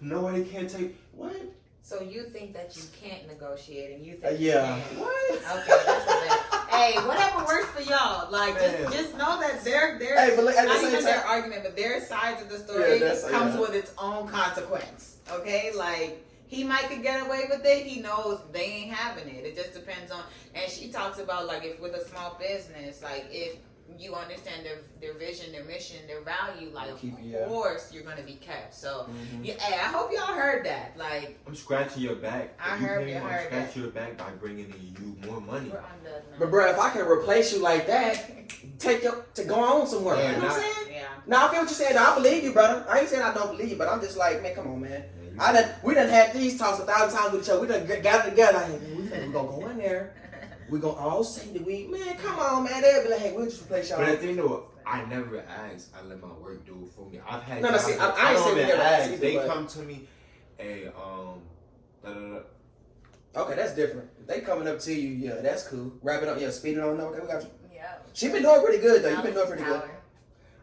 Nobody can take what? So you think that you can't negotiate, and you think yeah. you can. What? Okay, that's a bit. Hey, whatever works for y'all. Like, just know that their hey, but at not the same even time, their argument, but their sides of the story comes yeah. with its own consequence. Okay, like he might could get away with it. He knows they ain't having it. It just depends on. And she talks about like if with a small business, like if you understand their vision, their mission, their value, like of course you're gonna be kept. So yeah, hey, I hope y'all heard that. Like I'm scratching your back. I heard you. I'm scratching your back by bringing in you more money. But bro, if I can replace you like that, take you to go on somewhere. Yeah, you know what I'm saying? Yeah. Now I feel what you're saying. I believe you, brother. I ain't saying I don't believe you, but I'm just like, man, come on, man. We done had these talks 1,000 times with each other. We done gathered together. Hey, man, we gonna go in there. We gonna all say that man, come on, man. They'll be like, hey, we'll just replace y'all. But the thing though, I never asked. I let my work do it for me. I've had I ain't saying we never asked. They come to me, hey, Okay, that's different. If they coming up to you, yeah, that's cool. Wrap it up, yeah, speed it on. Okay, we got you. Yeah. She been doing pretty good though. You've been doing pretty good.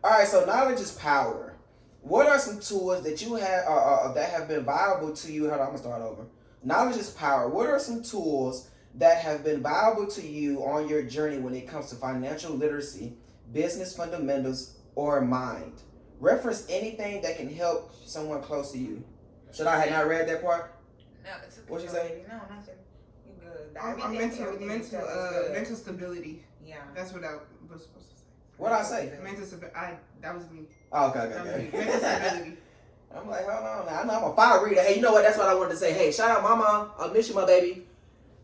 All right, so knowledge is power. What are some tools that you have that have been valuable to you? Hold on, I'm gonna start over. Knowledge is power. What are some tools that have been valuable to you on your journey when it comes to financial literacy, business fundamentals, or mind? Reference anything that can help someone close to you. Should I have not read that part? No, it's okay. What you say? No, nothing. You good. I'm mental stability. Yeah. That's what I was supposed to say. What'd I say? Mental stability. That was me. Oh, okay. Mental stability. I'm like, hold on now. I know I'm a fire reader. Hey, you know what? That's what I wanted to say. Hey, shout out my mom. I miss you, my baby.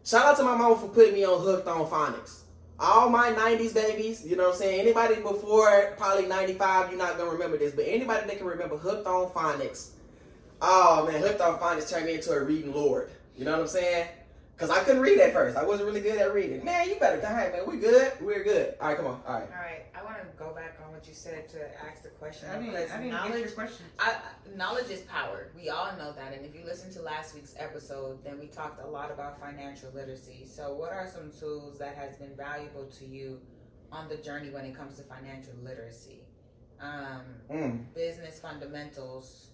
Shout out to my mom for putting me on Hooked on Phonics. All my 90s babies, you know what I'm saying? Anybody before probably 95, you're not going to remember this. But anybody that can remember Hooked on Phonics, oh man, Hooked on Phonics turned me into a reading lord. You know what I'm saying? Because I couldn't read at first. I wasn't really good at reading. Man, you better, hey man, we good? We're good. All right, come on. All right. I want to go back on what you said to ask the question. I didn't get your question. Knowledge is power. We all know that. And if you listen to last week's episode, then we talked a lot about financial literacy. So what are some tools that has been valuable to you on the journey when it comes to financial literacy? Business fundamentals.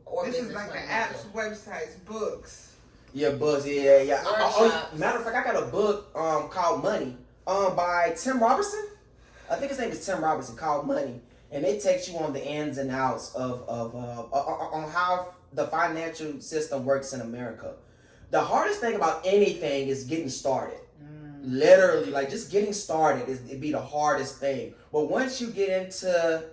Or this is business like the plan apps, mentor. websites, books. Yeah, books. Yeah. Workshops. Matter of fact, I got a book called Money by Tim Robertson. I think his name is Tim Robertson, called Money, and it takes you on the ins and outs of on how the financial system works in America. The hardest thing about anything is getting started. Literally, like just getting started it'd be the hardest thing. But once you get into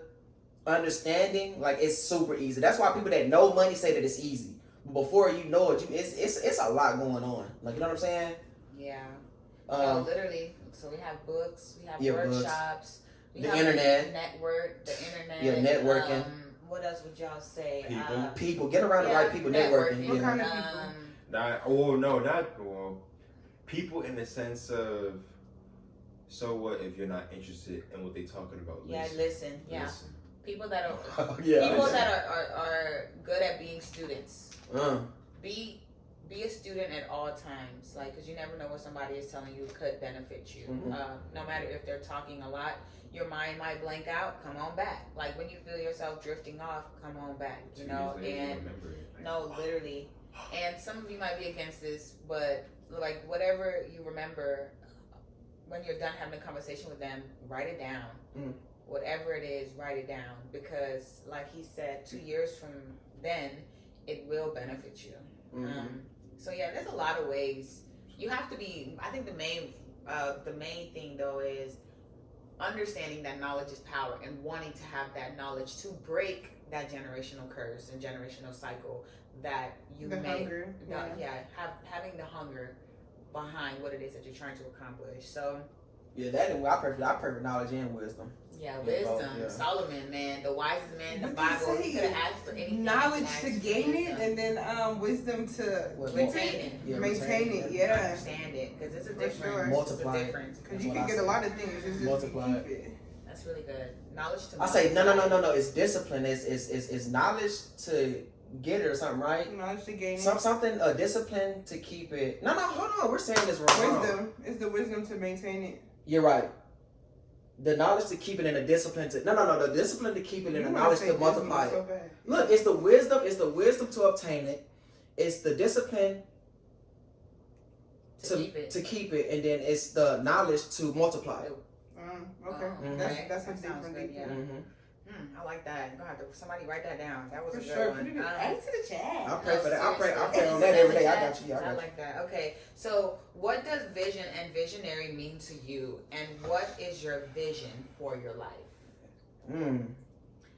understanding, like it's super easy. That's why people that know money say that it's easy. Before you know it, it's a lot going on. Like, you know what I'm saying? Yeah. No, literally. So we have books, we have workshops, we the have internet, the internet. Yeah, networking. What else would y'all say? People. Get around the right people. Networking. What kind of people? People in the sense of, so what if you're not interested in what they're talking about? Listen. People that are people that are good at being students. Be a student at all times, like, because you never know what somebody is telling you could benefit you. No matter if they're talking a lot, your mind might blank out. Come on back. Like when you feel yourself drifting off, come on back. You know, and literally. And some of you might be against this, but like whatever you remember, when you're done having a conversation with them, write it down. Whatever it is, write it down, because like he said, 2 years from then, it will benefit you. So yeah, there's a lot of ways. You have to be. I think the main thing though is understanding that knowledge is power and wanting to have that knowledge to break that generational curse and generational cycle that you hunger. Having the hunger behind what it is that you're trying to accomplish. So yeah, that and I prefer knowledge and wisdom. Yeah, wisdom. Yeah. Solomon, man, the wisest man in the Bible. He could have asked for anything. Knowledge to gain it, and then wisdom to maintain it. Yeah, maintain it. Yeah, understand it, because it's a difference. Sure. Multiply. Because you can get a lot of things. It's just multiply keep it. That's really good. Knowledge to. I say no. It's discipline. It's knowledge to get it or something, right? Knowledge to gain it. Something discipline to keep it. No, hold on. We're saying this wrong. Wisdom is the wisdom to maintain it. You're right. The knowledge to keep it and the discipline to the discipline to keep it and the knowledge to multiply it. Look, it's the wisdom to obtain it. It's the discipline to keep it, and then it's the knowledge to multiply it. Okay, that's a different thing. Yeah. I like that. You're gonna have to somebody write that down. That was for a good sure. one. Add it to the chat. I pray for that. I pray on that every day. I got you. I like that. Okay, so what does vision and visionary mean to you, and what is your vision for your life?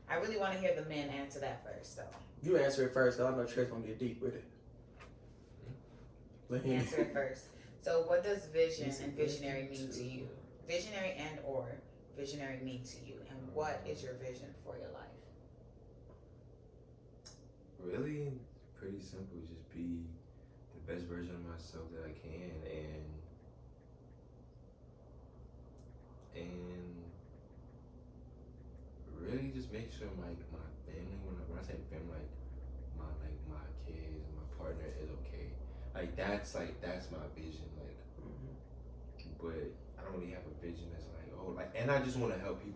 I really want to hear the men answer that first, though. You answer it first, because I know Trey's gonna get deep with it. Answer it first. So, what does vision and visionary mean to you? Visionary and or visionary mean to you, and what is your vision for your life? Really, pretty simple. Just be the best version of myself that I can, and really just make sure my family. When I say family, my kids and my partner is okay. That's my vision. But I don't really have a vision that's and I just want to help people.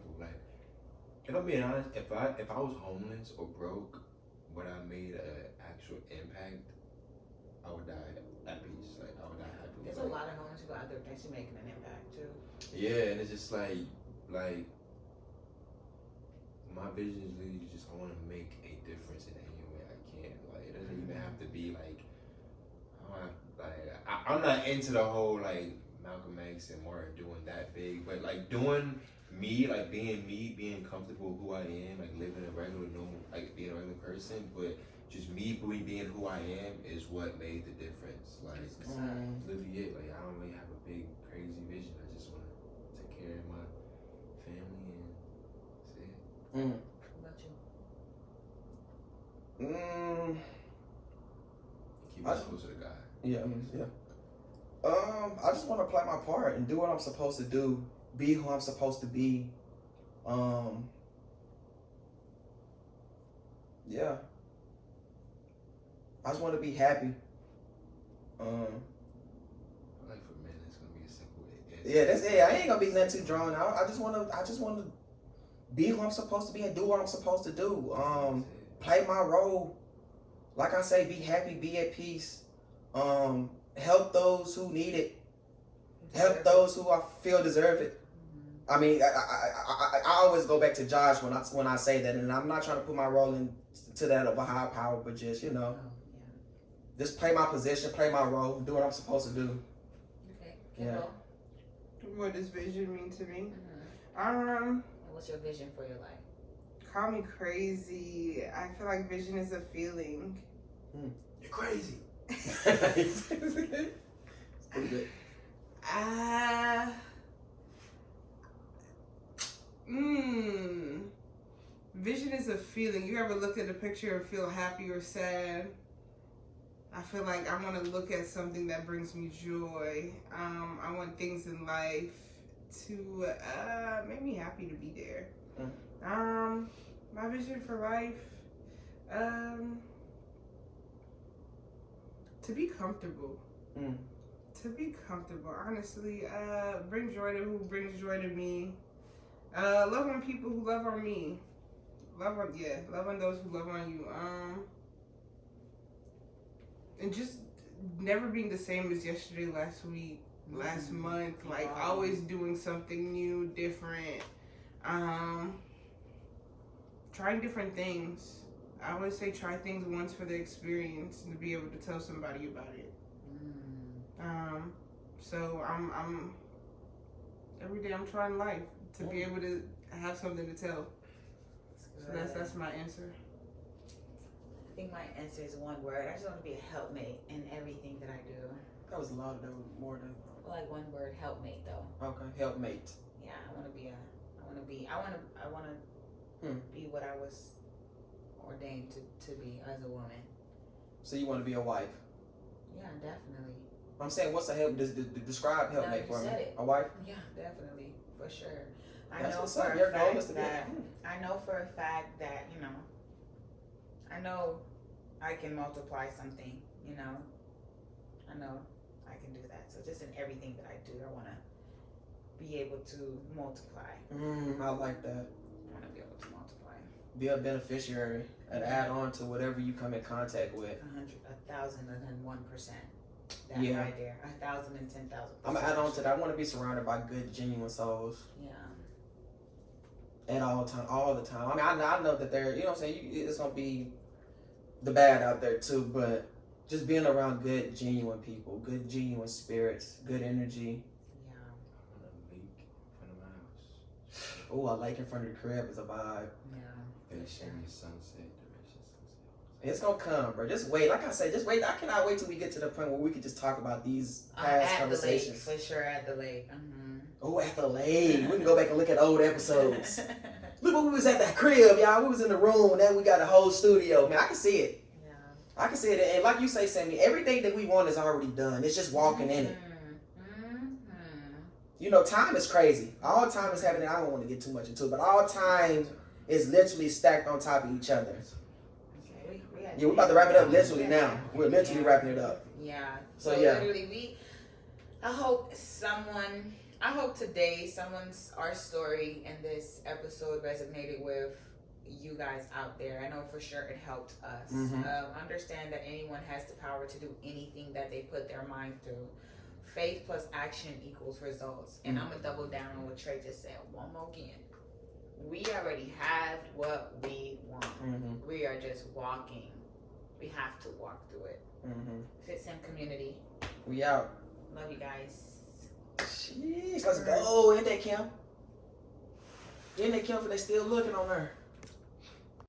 If I'm being honest, if I was homeless or broke, but I made an actual impact, I would die at peace. I would die happy. There's a lot of homeless people out there actually making an impact too. Yeah, and it's just like my vision is really just I want to make a difference in any way I can. It doesn't even have to be I'm not into the whole Malcolm X and Martin doing that big, but doing me, being me, being comfortable with who I am, living a regular normal, being a regular person, but just me being who I am is what made the difference. Literally it. I don't really have a big crazy vision. I just want to take care of my family and that's it. What about you? Keep us closer to God. Yeah. I just want to play my part and do what I'm supposed to do, be who I'm supposed to be. Yeah. I just want to be happy. For men, it's gonna be a simple answer. Yeah, I ain't gonna be nothing too drawn out. I just wanna be who I'm supposed to be and do what I'm supposed to do. Play my role like I say, be happy, be at peace. Help those who need it. Help those who I feel deserve it. I mean, I always go back to Josh when I say that, and I'm not trying to put my role into that of a high power, but just just play my position, play my role, do what I'm supposed to do. Okay. Yeah. What does vision mean to me? What's your vision for your life? Call me crazy. I feel like vision is a feeling. You're crazy. Pretty good. Vision is a feeling. You ever look at a picture and feel happy or sad? I feel like I want to look at something that brings me joy. I want things in life to make me happy to be there. My vision for life, to be comfortable. To be comfortable, honestly. Bring joy to who brings joy to me. Love on people who love on me. Love on those who love on you. And just never being the same as yesterday, last week, last month. Like always doing something new, different. Trying different things. I always say try things once for the experience and to be able to tell somebody about it. So I'm every day I'm trying life to be able to have something to tell. So that's my answer. I think my answer is one word. I just want to be a helpmate in everything that I do. That was a lot of that, more than. Like one word, helpmate though. Okay, helpmate. Yeah, I want to be what I was ordained to be as a woman. So you want to be a wife? Yeah, definitely. I'm saying, what's a help? Describe helpmate for me. A wife? Yeah, definitely, for sure. I That's know what's for up. a Your goal fact is to that I know for a fact that I know I can multiply something. I know I can do that. So just in everything that I do, I want to be able to multiply. I like that. I want to be able to multiply. Be a beneficiary and add on to whatever you come in contact with. 1,001%. That right there. 1,010,000%. I'm gonna add on to that. I want to be surrounded by good, genuine souls. Yeah. At all the time. I mean, I know that there. You know what I'm saying? It's gonna be the bad out there too, but just being around good, genuine people, good, genuine spirits, good energy. Yeah. I want a lake in front of my house. Oh, a lake in front of the crib is a vibe. Yeah. Facing the sunset, direction sunset. It's gonna come, bro. Just wait. Like I said, just wait. I cannot wait till we get to the point where we can just talk about these past conversations. The lake, for sure, at the lake. Oh, at the lake. We can go back and look at old episodes. Look when we was at that crib, y'all. We was in the room, and then we got a whole studio. Man, I can see it. Yeah. I can see it. And like you say, Sammy, everything that we want is already done. It's just walking in it. Time is crazy. All time is happening. I don't want to get too much into it, but all time is literally stacked on top of each other. Yeah, we're about to wrap it up literally now. We're literally wrapping it up. Yeah. So yeah. Literally, I hope today our story in this episode resonated with you guys out there. I know for sure it helped us. Understand that anyone has the power to do anything that they put their mind to. Faith plus action equals results. And I'm going to double down on what Trey just said one more again. We already have what we want. We are just walking. We have to walk through it. Fitsam community. We out. Love you guys. Jeez, let's go. Ain't that Kim? Ain't that Kim for they still looking on her?